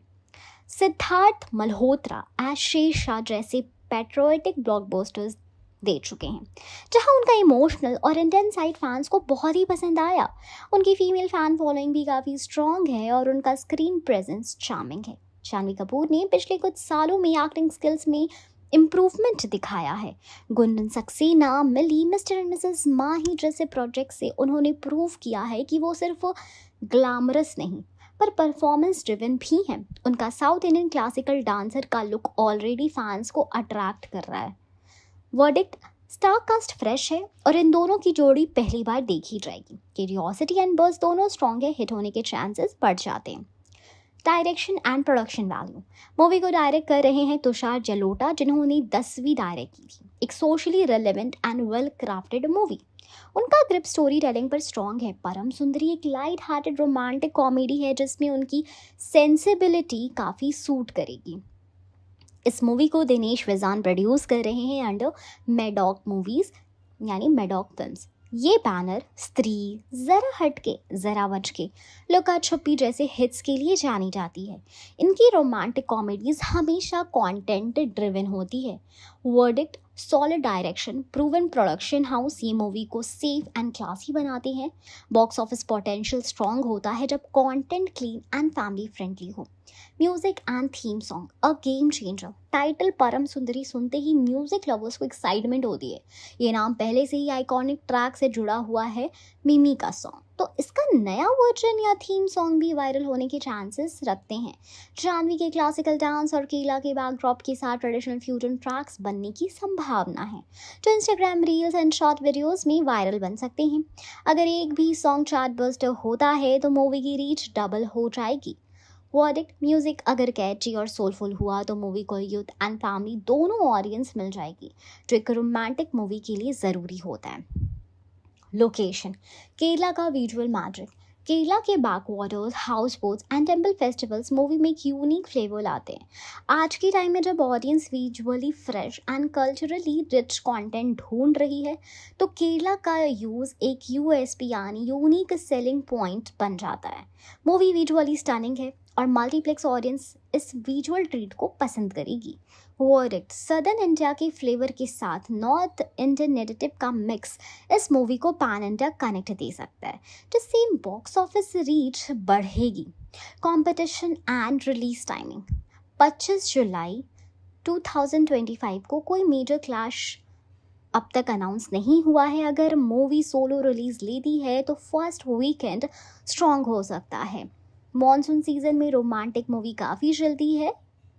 सिद्धार्थ मल्होत्रा एज शेरशाह जैसे पैट्रियोटिक ब्लॉकबस्टर्स दे चुके हैं, जहां उनका इमोशनल और इंटेंस साइड फैंस को बहुत ही पसंद आया। उनकी फीमेल फैन फॉलोइंग भी काफ़ी स्ट्रॉन्ग है और उनका स्क्रीन प्रेजेंस चार्मिंग है। जानवी कपूर ने पिछले कुछ सालों में एक्टिंग स्किल्स में इम्प्रूवमेंट दिखाया है। गुंडन सक्सेना, मिली, मिस्टर एंड मिसेस माही जैसे प्रोजेक्ट से उन्होंने प्रूव किया है कि वो सिर्फ ग्लैमरस नहीं पर परफॉर्मेंस ड्रिवन भी हैं। उनका साउथ इंडियन क्लासिकल डांसर का लुक ऑलरेडी फैंस को अट्रैक्ट कर रहा है। वर्डिक्ट, स्टार कास्ट फ्रेश है और इन दोनों की जोड़ी पहली बार देखी जाएगी। क्यूरियोसिटी एंड बज़ दोनों स्ट्रॉन्ग है, हिट होने के चांसेस बढ़ जाते हैं। Direction and production value, movie को डायरेक्ट कर रहे हैं तुषार जलोटा, जिन्होंने 10वीं डायरेक्ट की थी। एक socially relevant and well crafted movie. उनका ग्रिप स्टोरी टेलिंग पर स्ट्रॉन्ग है। परम सुंदरी एक लाइट हार्टेड रोमांटिक कॉमेडी है जिसमें उनकी सेंसिबिलिटी काफ़ी सूट करेगी। इस मूवी को दिनेश विजान प्रोड्यूस कर रहे हैं अंडर मेडॉक मूवीज़ यानी मेडॉक फिल्म्स। ये बैनर स्त्री, ज़रा हटके, ज़रा बचके, लुका छुपी जैसे हिट्स के लिए जानी जाती है। इनकी रोमांटिक कॉमेडीज़ हमेशा कंटेंट ड्रिवन होती है। Verdict, solid direction, proven production house ये मूवी को सेफ एंड क्लासी बनाते हैं। बॉक्स ऑफिस पोटेंशियल स्ट्रॉन्ग होता है जब content clean and family friendly हो। Music and theme song a game changer. Title Param Sundari सुनते ही म्यूजिक लवर्स को एक्साइटमेंट होती है। ये नाम पहले से ही आइकॉनिक ट्रैक से जुड़ा हुआ है, मिमी का सॉन्ग, तो इसका नया वर्जन या थीम सॉन्ग भी वायरल होने के चांसेस रखते हैं। जानवी के क्लासिकल डांस और केला के बैकड्रॉप के साथ ट्रेडिशनल फ्यूजन ट्रैक्स बनने की संभावना है जो Instagram reels and short videos में वायरल बन सकते हैं। अगर एक भी सॉन्ग चार्ट बस्टर होता है तो मूवी की रीच डबल हो जाएगी। वर्डिक्ट, म्यूजिक अगर कैची और सोलफुल हुआ तो मूवी को यूथ एंड फैमिली दोनों ऑडियंस मिल जाएगी, जो एक रोमांटिक मूवी के लिए ज़रूरी होता है। लोकेशन, केरला का विजुअल मैजिक। केरला के backwaters, house boats and temple festivals movie में एक यूनिक फ्लेवर लाते हैं। आज के टाइम में जब audience visually fresh and culturally rich content ढूंढ रही है तो केरला का यूज़ एक यूएसपी यानी यूनिक सेलिंग पॉइंट बन जाता है। मूवी विजुअली स्टनिंग है और मल्टीप्लेक्स ऑडियंस इस विजुअल ट्रीट को पसंद करेगी। वर्डिक्ट, सदर्न इंडिया के फ्लेवर के साथ नॉर्थ इंडियन नेरेटिव का मिक्स इस मूवी को पैन इंडिया कनेक्ट दे सकता है, जिससे बॉक्स ऑफिस रीच बढ़ेगी। कंपटीशन एंड रिलीज टाइमिंग, 25 जुलाई 2025 को कोई मेजर क्लैश अब तक अनाउंस नहीं हुआ है। अगर मूवी सोलो रिलीज लेती है तो फर्स्ट वीकेंड स्ट्रॉन्ग हो सकता है। मॉनसून सीजन में रोमांटिक मूवी काफ़ी चलती है,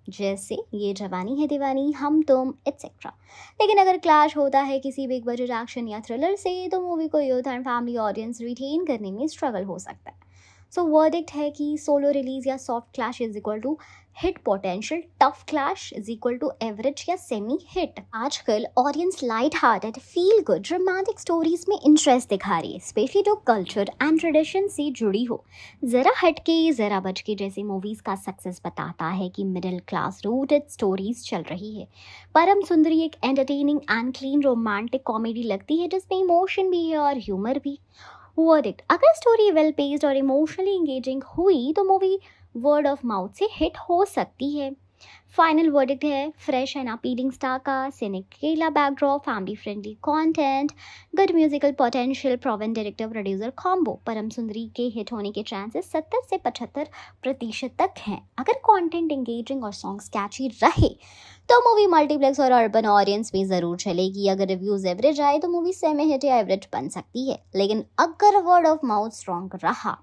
जैसे ये जवानी है दीवानी, हम तुम एट्सेट्रा। लेकिन अगर क्लैश होता है किसी बिग बजट एक्शन या थ्रिलर से तो मूवी को youth and family audience retain करने में स्ट्रगल हो सकता है। सो वर्डिक्ट है कि सोलो रिलीज या soft clash is equal to hit potential, tough clash is equal to average या सेमी हिट। आजकल audience light hearted, feel good romantic stories में इंटरेस्ट दिखा रही है, स्पेशली जो कल्चर एंड ट्रेडिशन से जुड़ी हो। ज़रा हटके, ज़रा बचके जैसी मूवीज का सक्सेस बताता है कि मिडिल क्लास रूटेड स्टोरीज चल रही है। परम सुंदरी एक entertaining and clean romantic comedy लगती है जिसमें इमोशन भी है और ह्यूमर भी। वर्डिक्ट, अगर स्टोरी वेल पेस्ड और इमोशनली एंगेजिंग हुई तो मूवी वर्ड ऑफ माउथ से हिट हो सकती है। फाइनल वर्डिक्ट है फ्रेश एंड अपीलिंग स्टार का, सिनिक केला backdrop, family friendly content, good musical potential, proven director producer combo. परम सुंदरी के हिट होने के चांसेस 70 से 75% तक हैं। अगर कंटेंट एंगेजिंग और सॉन्ग्स कैची रहे तो मूवी मल्टीप्लेक्स और अर्बन ऑडियंस में ज़रूर चलेगी। अगर रिव्यूज़ एवरेज आए तो मूवी सेमी हिट या एवरेज बन सकती है, लेकिन अगर वर्ड ऑफ माउथ स्ट्रॉन्ग रहा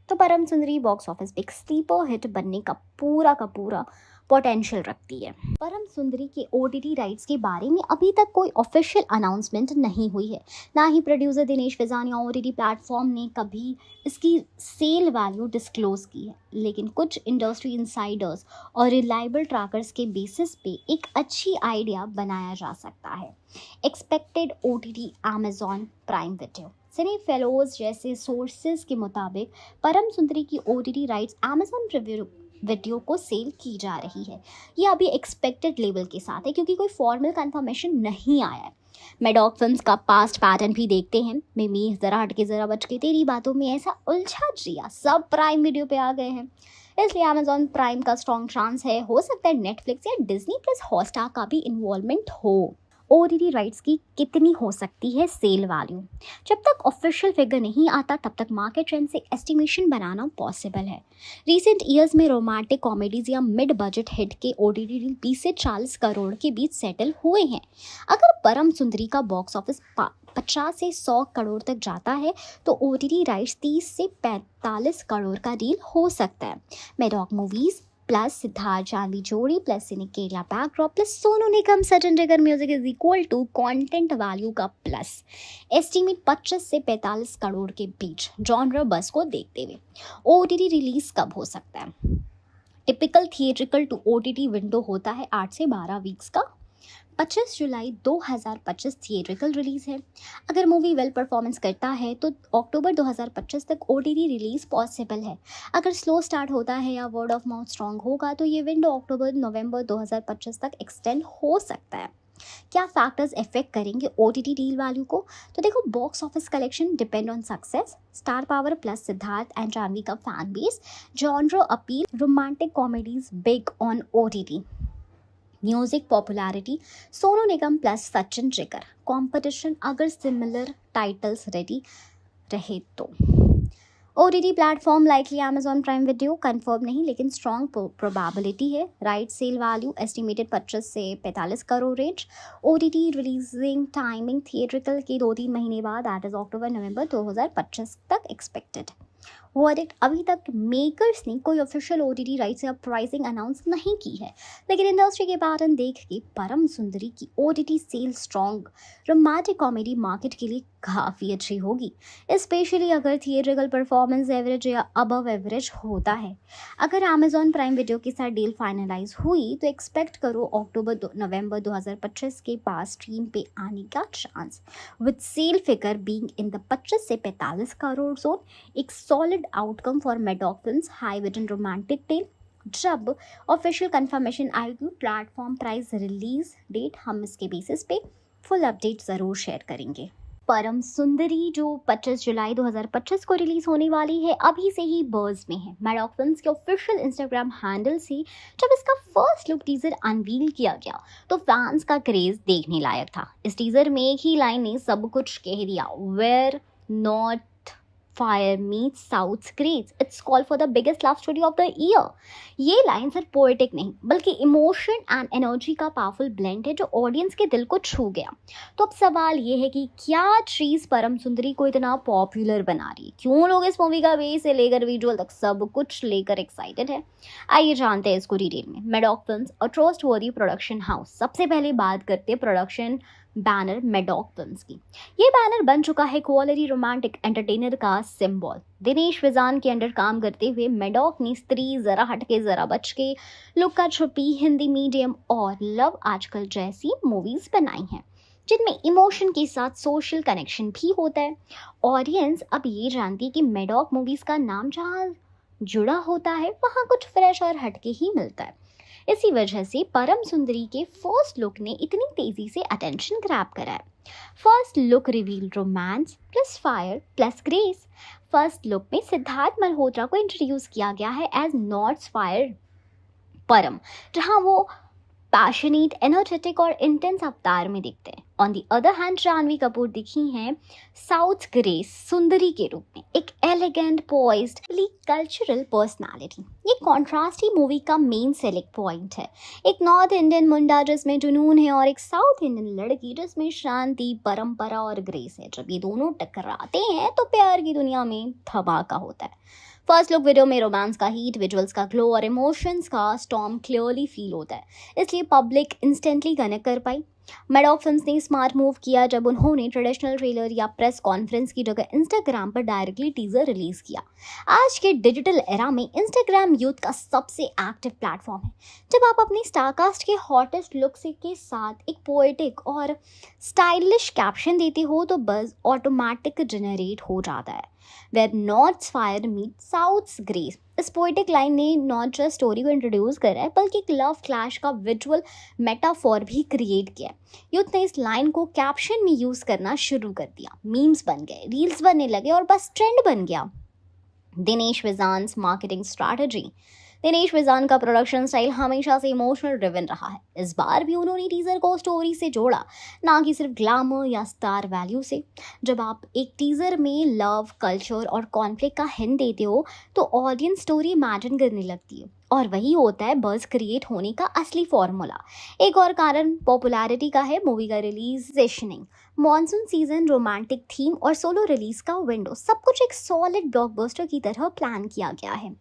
तो परम सुंदरी बॉक्स ऑफिस पे एक स्लीपर हिट बनने का पूरा पोटेंशियल रखती है। परम सुंदरी के OTT राइट्स के बारे में अभी तक कोई ऑफिशियल अनाउंसमेंट नहीं हुई है, ना ही प्रोड्यूसर दिनेश विजान या OTT प्लेटफॉर्म ने कभी इसकी सेल वैल्यू डिस्क्लोज की है। लेकिन कुछ इंडस्ट्री इंसाइडर्स और रिलायबल ट्रैकर्स के बेसिस पे एक अच्छी आइडिया बनाया जा सकता है। Expected OTT Amazon Prime video, cine fellows जैसे सोर्सेज के मुताबिक परम सुंदरी की OTT राइट्स अमेजॉन वीडियो को सेल की जा रही है। ये अभी एक्सपेक्टेड लेवल के साथ है क्योंकि कोई फॉर्मल कंफर्मेशन नहीं आया है। मेडॉक फिल्म्स का पास्ट पैटर्न भी देखते हैं। मिमी, ज़रा हटके ज़रा बचके, तेरी बातों में ऐसा उलझा जिया, सब प्राइम वीडियो पे आ गए हैं। इसलिए अमेजॉन प्राइम का स्ट्रॉन्ग चांस है, हो सकता है नेटफ्लिक्स या डिज्नी प्लस हॉटस्टार का भी इन्वॉल्वमेंट हो। ओटीटी राइट्स की कितनी हो सकती है सेल वैल्यू? जब तक ऑफिशियल फिगर नहीं आता तब तक मार्केट ट्रेंड से एस्टिमेशन बनाना पॉसिबल है। रिसेंट ईयर्स में रोमांटिक कॉमेडीज या मिड बजट हिट के ओटीटी डील 20 से 40 करोड़ के बीच सेटल हुए हैं। अगर परम सुंदरी का बॉक्स ऑफिस 50 से 100 करोड़ तक जाता है तो ओटीटी राइट्स 30 से 45 करोड़ का डील हो सकता है। मेडॉक मूवीज प्लस सिद्धार्थ जानवी जोड़ी प्लस सिनेकेरिया backdrop plus Sonu Nigam Sachin Jigar music is equal to content value का प्लस एस्टीमेट 25 से 45 करोड़ के बीच जॉनर बस को देखते हुए ओटीटी रिलीज कब हो सकता है? Typical theatrical to OTT window होता है 8 से 12 वीक्स का। 25 जुलाई 2025 थिएट्रिकल रिलीज है। अगर मूवी वेल परफॉर्मेंस करता है तो अक्टूबर 2025 तक ओटीटी रिलीज पॉसिबल है। अगर स्लो स्टार्ट होता है या वर्ड ऑफ माउथ स्ट्रॉन्ग होगा तो ये विंडो अक्टूबर नवंबर 2025 तक एक्सटेंड हो सकता है। क्या फैक्टर्स इफेक्ट करेंगे ओटीटी डील वैल्यू को? तो देखो, box office collection depend on success, star power plus Siddharth and Janhvi का fan base, genre appeal, romantic comedies big on OTT, music popularity, Sonu Nigam plus Sachin Jigar, competition अगर सिमिलर टाइटल्स रेडी रहे तो। OTT platform likely Amazon Prime video, confirm नहीं लेकिन strong probability है। Right sale value estimated 25 से 45 crore range. OTT releasing timing theatrical के 2-3 महीने बाद, दैट इज अक्टूबर नवंबर 2025 तक एक्सपेक्टेड। वर्डिक्ट, अभी तक मेकर्स ने कोई ऑफिशियल ओटीटी राइट्स या प्राइसिंग अनाउंस नहीं की है, लेकिन इंडस्ट्री के पैटर्न देख के परम सुंदरी की OTT sale strong romantic comedy market के लिए काफ़ी अच्छी होगी, स्पेशली अगर थिएट्रिकल परफॉर्मेंस एवरेज या अबव एवरेज होता है। अगर अमेजॉन प्राइम वीडियो के साथ डील फाइनलाइज हुई तो एक्सपेक्ट करो अक्टूबर नवंबर 2025 के पास स्ट्रीम पे आने का chance, with sale figure being in the 25 से 45 करोड़ जोन। एक solid outcome for Maddock Films high vision romantic tale. जब ऑफिशियल कंफर्मेशन आएगी प्लेटफॉर्म प्राइस रिलीज डेट, हम इसके बेसिस पे फुल अपडेट ज़रूर शेयर करेंगे। परम सुंदरी जो 25 जुलाई 2025 को रिलीज होने वाली है, अभी से ही बर्ज में है। मेडॉक फिल्म्स के ऑफिशियल इंस्टाग्राम हैंडल से जब इसका फर्स्ट लुक टीजर अनवील किया गया तो फैंस का क्रेज देखने लायक था। इस टीजर में एक ही लाइन ने सब कुछ कह दिया, where north fire meets south's grace, it's call for the biggest love story of the year. ये लाइन सिर्फ पोएटिक नहीं बल्कि इमोशन एंड एनर्जी का पावरफुल ब्लेंड है जो ऑडियंस के दिल को छू गया। तो अब सवाल ये है कि क्या चीज़ परम सुंदरी को इतना पॉपुलर बना रही है? क्यों लोग इस मूवी का बेस से लेकर विजुअल तक सब कुछ लेकर एक्साइटेड है? आइए जानते हैं इसको डिटेल में। मेडॉक फिल्म्स अ ट्रस्टवर्दी प्रोडक्शन हाउस। सबसे पहले बात करते हैं प्रोडक्शन बैनर मेडॉक फिल्म्स की। ये बैनर बन चुका है क्वालिटी रोमांटिक एंटरटेनर का सिंबल। दिनेश विजान के अंडर काम करते हुए मेडॉक ने स्त्री, जरा हटके जरा बचके, लुक्का छुपी, हिंदी मीडियम और लव आजकल जैसी मूवीज बनाई हैं जिनमें इमोशन के साथ सोशल कनेक्शन भी होता है। ऑडियंस अब ये जानती है कि मेडॉक मूवीज का नाम जहाँ जुड़ा होता है वहाँ कुछ फ्रेश और हटके ही मिलता है। इसी वजह से परम सुंदरी के फर्स्ट लुक ने इतनी तेजी से अटेंशन ग्रैब करा है। First look reveal romance plus fire plus grace. First look में सिद्धार्थ मल्होत्रा को इंट्रोड्यूस किया गया है एज नॉर्थ फायर परम, जहां वो पैशनेट, एनर्जेटिक और इंटेंस अवतार में दिखते हैं। On the other hand Janhvi Kapoor दिखी हैं साउथ ग्रेस सुंदरी के रूप में, एक एलिगेंट, पॉइज्ड, कल्चरल पर्सनालिटी। ये कॉन्ट्रास्ट ही मूवी का मेन सेलेक्ट पॉइंट है। एक नॉर्थ इंडियन मुंडा जिसमें जुनून है और एक साउथ इंडियन लड़की जिसमें शांति, परंपरा और ग्रेस है। जब ये दोनों टकराते हैं तो प्यार की दुनिया में धमाका होता है। फर्स्ट लुक वीडियो में रोमांस का हीट, विजुअल्स का ग्लो और इमोशंस का स्टॉर्म क्लियरली फील होता है, इसलिए पब्लिक इंस्टेंटली कनेक्ट कर पाई। मेडॉक फिल्म्स ने स्मार्ट मूव किया जब उन्होंने ट्रेडिशनल ट्रेलर या प्रेस कॉन्फ्रेंस की जगह इंस्टाग्राम पर डायरेक्टली टीजर रिलीज किया। आज के डिजिटल एरा में इंस्टाग्राम यूथ का सबसे एक्टिव प्लेटफॉर्म है। जब आप अपनी स्टारकास्ट के हॉटेस्ट लुक से के साथ एक पोएटिक और स्टाइलिश कैप्शन देते हो तो बज़ ऑटोमेटिक जनरेट हो जाता है। वेयर नॉर्थ्स फायर मीट साउथ्स ग्रेस, इस पोएटिक लाइन ने नॉट जस्ट स्टोरी को इंट्रोड्यूस करा है बल्कि एक लव क्लैश का विजुअल मेटाफॉर भी क्रिएट किया। यूथ ने इस लाइन को कैप्शन में यूज करना शुरू कर दिया, मीम्स बन गए, रील्स बनने लगे और बस ट्रेंड बन गया। Dinesh Vijan's marketing strategy. दिनेश विजान का प्रोडक्शन स्टाइल हमेशा से इमोशनल ड्रिवन रहा है। इस बार भी उन्होंने टीजर को स्टोरी से जोड़ा, ना कि सिर्फ ग्लैमर या स्टार वैल्यू से। जब आप एक टीजर में लव, कल्चर और कॉन्फ्लिक्ट का हिंट देते हो तो ऑडियंस स्टोरी इमेजिन करने लगती है, और वही होता है बज़ क्रिएट होने का असली फॉर्मूला। एक और कारण पॉपुलैरिटी का है मूवी का रिलीजेशनिंग। मॉनसून सीजन, रोमांटिक थीम और सोलो रिलीज का विंडो, सब कुछ एक सॉलिड ब्लॉकबस्टर की तरह प्लान किया गया है।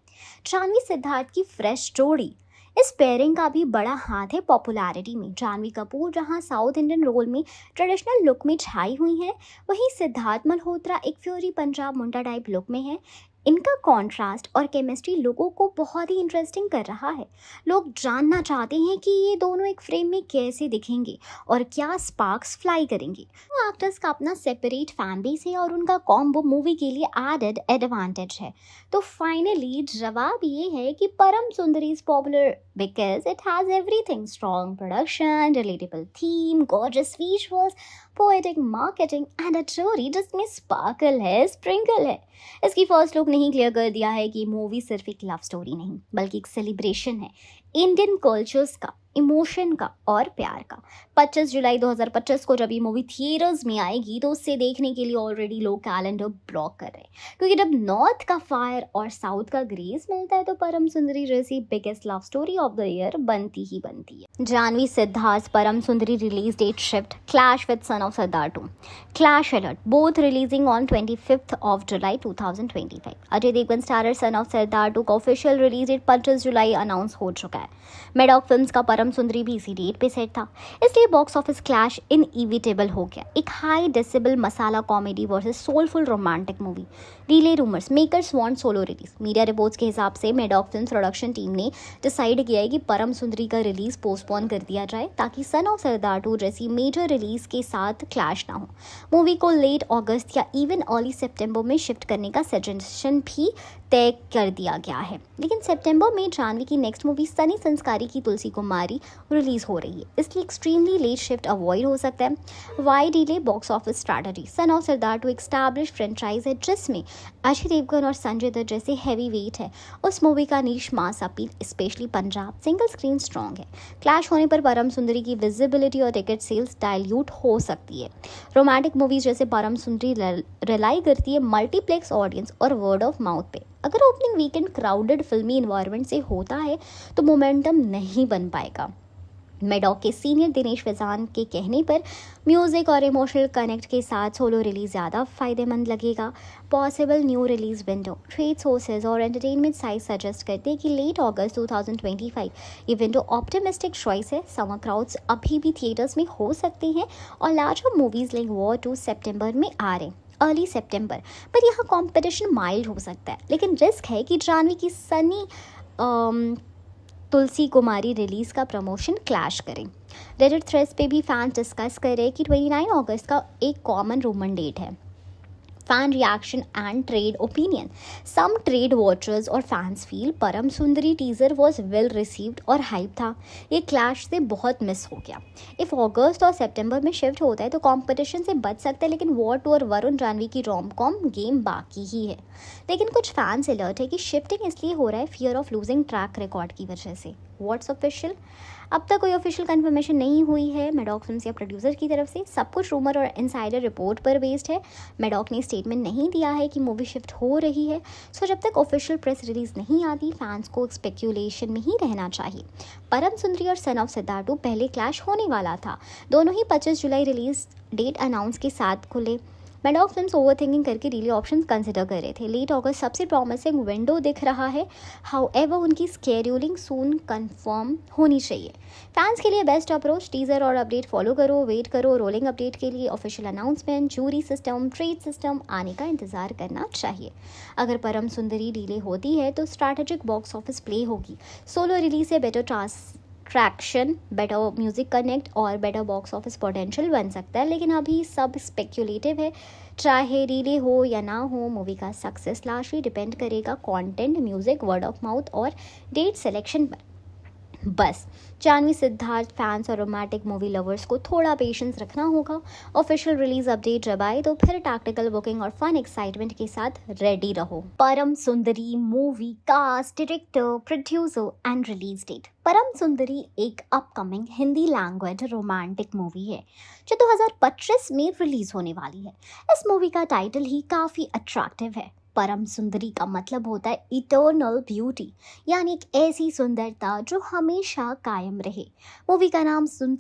जानवी सिद्धार्थ की फ्रेश जोड़ी, इस पेयरिंग का भी बड़ा हाथ है पॉपुलैरिटी में। जानवी कपूर जहां साउथ इंडियन रोल में ट्रेडिशनल लुक में छाई हुई हैं, वहीं सिद्धार्थ मल्होत्रा एक फ्यूरी पंजाब मुंडा टाइप लुक में है। इनका कॉन्ट्रास्ट और केमिस्ट्री लोगों को बहुत ही इंटरेस्टिंग कर रहा है। लोग जानना चाहते हैं कि ये दोनों एक फ्रेम में कैसे दिखेंगे और क्या स्पार्क्स फ्लाई करेंगे। वो एक्टर्स का अपना सेपरेट फैन बेस है और उनका कॉम्बो मूवी के लिए एडेड एडवांटेज है। तो फाइनली जवाब ये है कि परम सुंदरी is popular because it has everything: strong production, relatable theme, gorgeous visuals, poetic marketing and a story जिसमें स्पार्कल है, स्प्रिंकल है। इसकी फर्स्ट लुक नहीं क्लियर कर दिया है कि मूवी सिर्फ एक लव स्टोरी नहीं बल्कि एक सेलिब्रेशन है इंडियन कल्चर्स का, इमोशन का और प्यार का। 25 जुलाई 2025 को जब ये मूवी थिएटर्स में आएगी तो उससे देखने के लिए ऑलरेडी लोग कैलेंडर ब्लॉक कर रहे हैं, क्योंकि जब नॉर्थ का फायर और साउथ का ग्रेस मिलता है तो परम सुंदरी जैसी biggest love story of the year बनती ही बनती है। Janhvi Siddharth Param Sundari release date shift, clash with son of Sardaar 2, clash alert, both releasing on 25th of July 2025। Ajay Devgn starrer son of Sardaar 2 का ऑफिशियल रिलीज डेट 25 जुलाई अनाउंस हो चुका है। मेडॉक फिल्म्स का परम सुंदरी भी इसी डेट पे सेट था, इसलिए बॉक्स ऑफिस क्लैश इनइविटेबल हो गया। एक high decibel masala comedy versus soulful romantic movie. Delay rumours, makers want solo release. Media reports के हिसाब से मेडॉक फिल्म्स प्रोडक्शन टीम ने डिसाइड किया है कि परम सुंदरी का रिलीज पोस्टपोन कर दिया जाए ताकि सन ऑफ सरदार 2 जैसी मेजर रिलीज के साथ क्लैश ना हो। मूवी को लेट अगस्त या इवन अर्ली सितंबर में शिफ्ट करने का सजेशन भी तय कर दिया गया है, लेकिन सितंबर में जानवी की नेक्स्ट मूवी सनी संस्कारी की तुलसी कुमारी रिलीज हो रही है, इसलिए एक्सट्रीमली लेट शिफ्ट अवॉइड हो सकता है। Why delay box office strategy, son of Sardaar 2 एक एस्टैब्लिश फ्रेंचाइज है जिसमें अजय देवगन और संजय दत्त जैसे हैवी वेट है। उस मूवी का niche mass appeal, specially Punjab single screen strong है। क्लैश होने पर परम सुंदरी की विजिबिलिटी और टिकट सेल्स डायल्यूट हो सकती है। रोमांटिक मूवीज जैसे परम सुंदरी रिलाई करती है मल्टीप्लेक्स ऑडियंस और वर्ड ऑफ माउथ पे। अगर ओपनिंग वीकेंड क्राउडेड फिल्मी इन्वायरमेंट से होता है तो मोमेंटम नहीं बन पाएगा। मेडॉक के सीनियर दिनेश विजान के कहने पर म्यूजिक और इमोशनल कनेक्ट के साथ सोलो रिलीज ज़्यादा फायदेमंद लगेगा। Possible new release window, trade sources और एंटरटेनमेंट साइट सजेस्ट करते हैं कि लेट अगस्त 2025 ये विंडो ऑप्टिमिस्टिक चॉइस है। समर क्राउड्स अभी भी थिएटर्स में हो सकते हैं और लार्जर मूवीज लाइक वॉर 2 सितंबर में आ रहे हैं, अर्ली सितंबर, पर यहाँ कंपटीशन माइल्ड हो सकता है। लेकिन रिस्क है कि जानवी की सनी तुलसी कुमारी रिलीज़ का प्रमोशन क्लैश करें। रेडिट थ्रेड्स पे भी फैंस डिस्कस कर रहे हैं कि 29 अगस्त का एक कॉमन रोमन डेट है। Fan reaction and trade opinion, some trade watchers और fans feel Param Sundari teaser was well received और हाइप था, ये क्लैश से बहुत मिस हो गया। इफ अगस्त और सितंबर में शिफ्ट होता है तो कंपटीशन से बच सकता है, लेकिन वॉर 2 और वरुण जानवी की रोम-कॉम गेम बाकी ही है। लेकिन कुछ फैंस अलर्ट है कि शिफ्टिंग इसलिए हो रहा है fear of losing track record की वजह से। व्हाट्स ऑफिशियल, अब तक कोई ऑफिशियल कंफर्मेशन नहीं हुई है मेडॉक फिल्म्स या प्रोड्यूसर की तरफ से, सब कुछ रूमर और इनसाइडर रिपोर्ट पर बेस्ड है। मेडॉक ने स्टेटमेंट नहीं दिया है कि मूवी शिफ्ट हो रही है, सो जब तक ऑफिशियल प्रेस रिलीज नहीं आती फैंस को स्पेक्यूलेशन में ही रहना चाहिए। परम सुंदरी और सन ऑफ सरदार 2 पहले क्लैश होने वाला था, दोनों ही 25 जुलाई रिलीज डेट अनाउंस के साथ खुले। मेडॉक फिल्म्स ओवरथिंकिंग करके डिले ऑप्शन कंसिडर कर रहे थे। लेट अगस्त सबसे प्रॉमिसिंग विंडो दिख रहा है, हाउएवर उनकी स्केड्यूलिंग सून कंफर्म होनी चाहिए। फैंस के लिए बेस्ट अप्रोच टीजर और अपडेट फॉलो करो, वेट करो रोलिंग अपडेट के लिए, official announcement, jury system, trade system आने का इंतजार करना चाहिए। अगर परम सुंदरी डिले होती है तो स्ट्रैटेजिक बॉक्स ऑफिस प्ले होगी, सोलो रिलीज से better traction, better music connect और बेटर बॉक्स ऑफिस पोटेंशियल बन सकता है, लेकिन अभी सब स्पेक्यूलेटिव है। चाहे डिले हो या ना हो, मूवी का सक्सेस लार्जली डिपेंड करेगा content, music, word of mouth और डेट सिलेक्शन पर। बस जानवी सिद्धार्थ फैंस और रोमांटिक मूवी लवर्स को थोड़ा पेशेंस रखना होगा। ऑफिशियल रिलीज अपडेट जब आए तो फिर टैक्टिकल बुकिंग और फन एक्साइटमेंट के साथ रेडी रहो। Param Sundari movie cast, director, producer and release date. परम सुंदरी एक upcoming Hindi language romantic movie है जो 2025 में रिलीज होने वाली है। इस मूवी का टाइटल ही काफी अट्रैक्टिव है। परम सुंदरी का मतलब होता है इटर्नल ब्यूटी, यानी एक ऐसी सुंदरता जो हमेशा कायम रहे। मूवी का नाम सुनते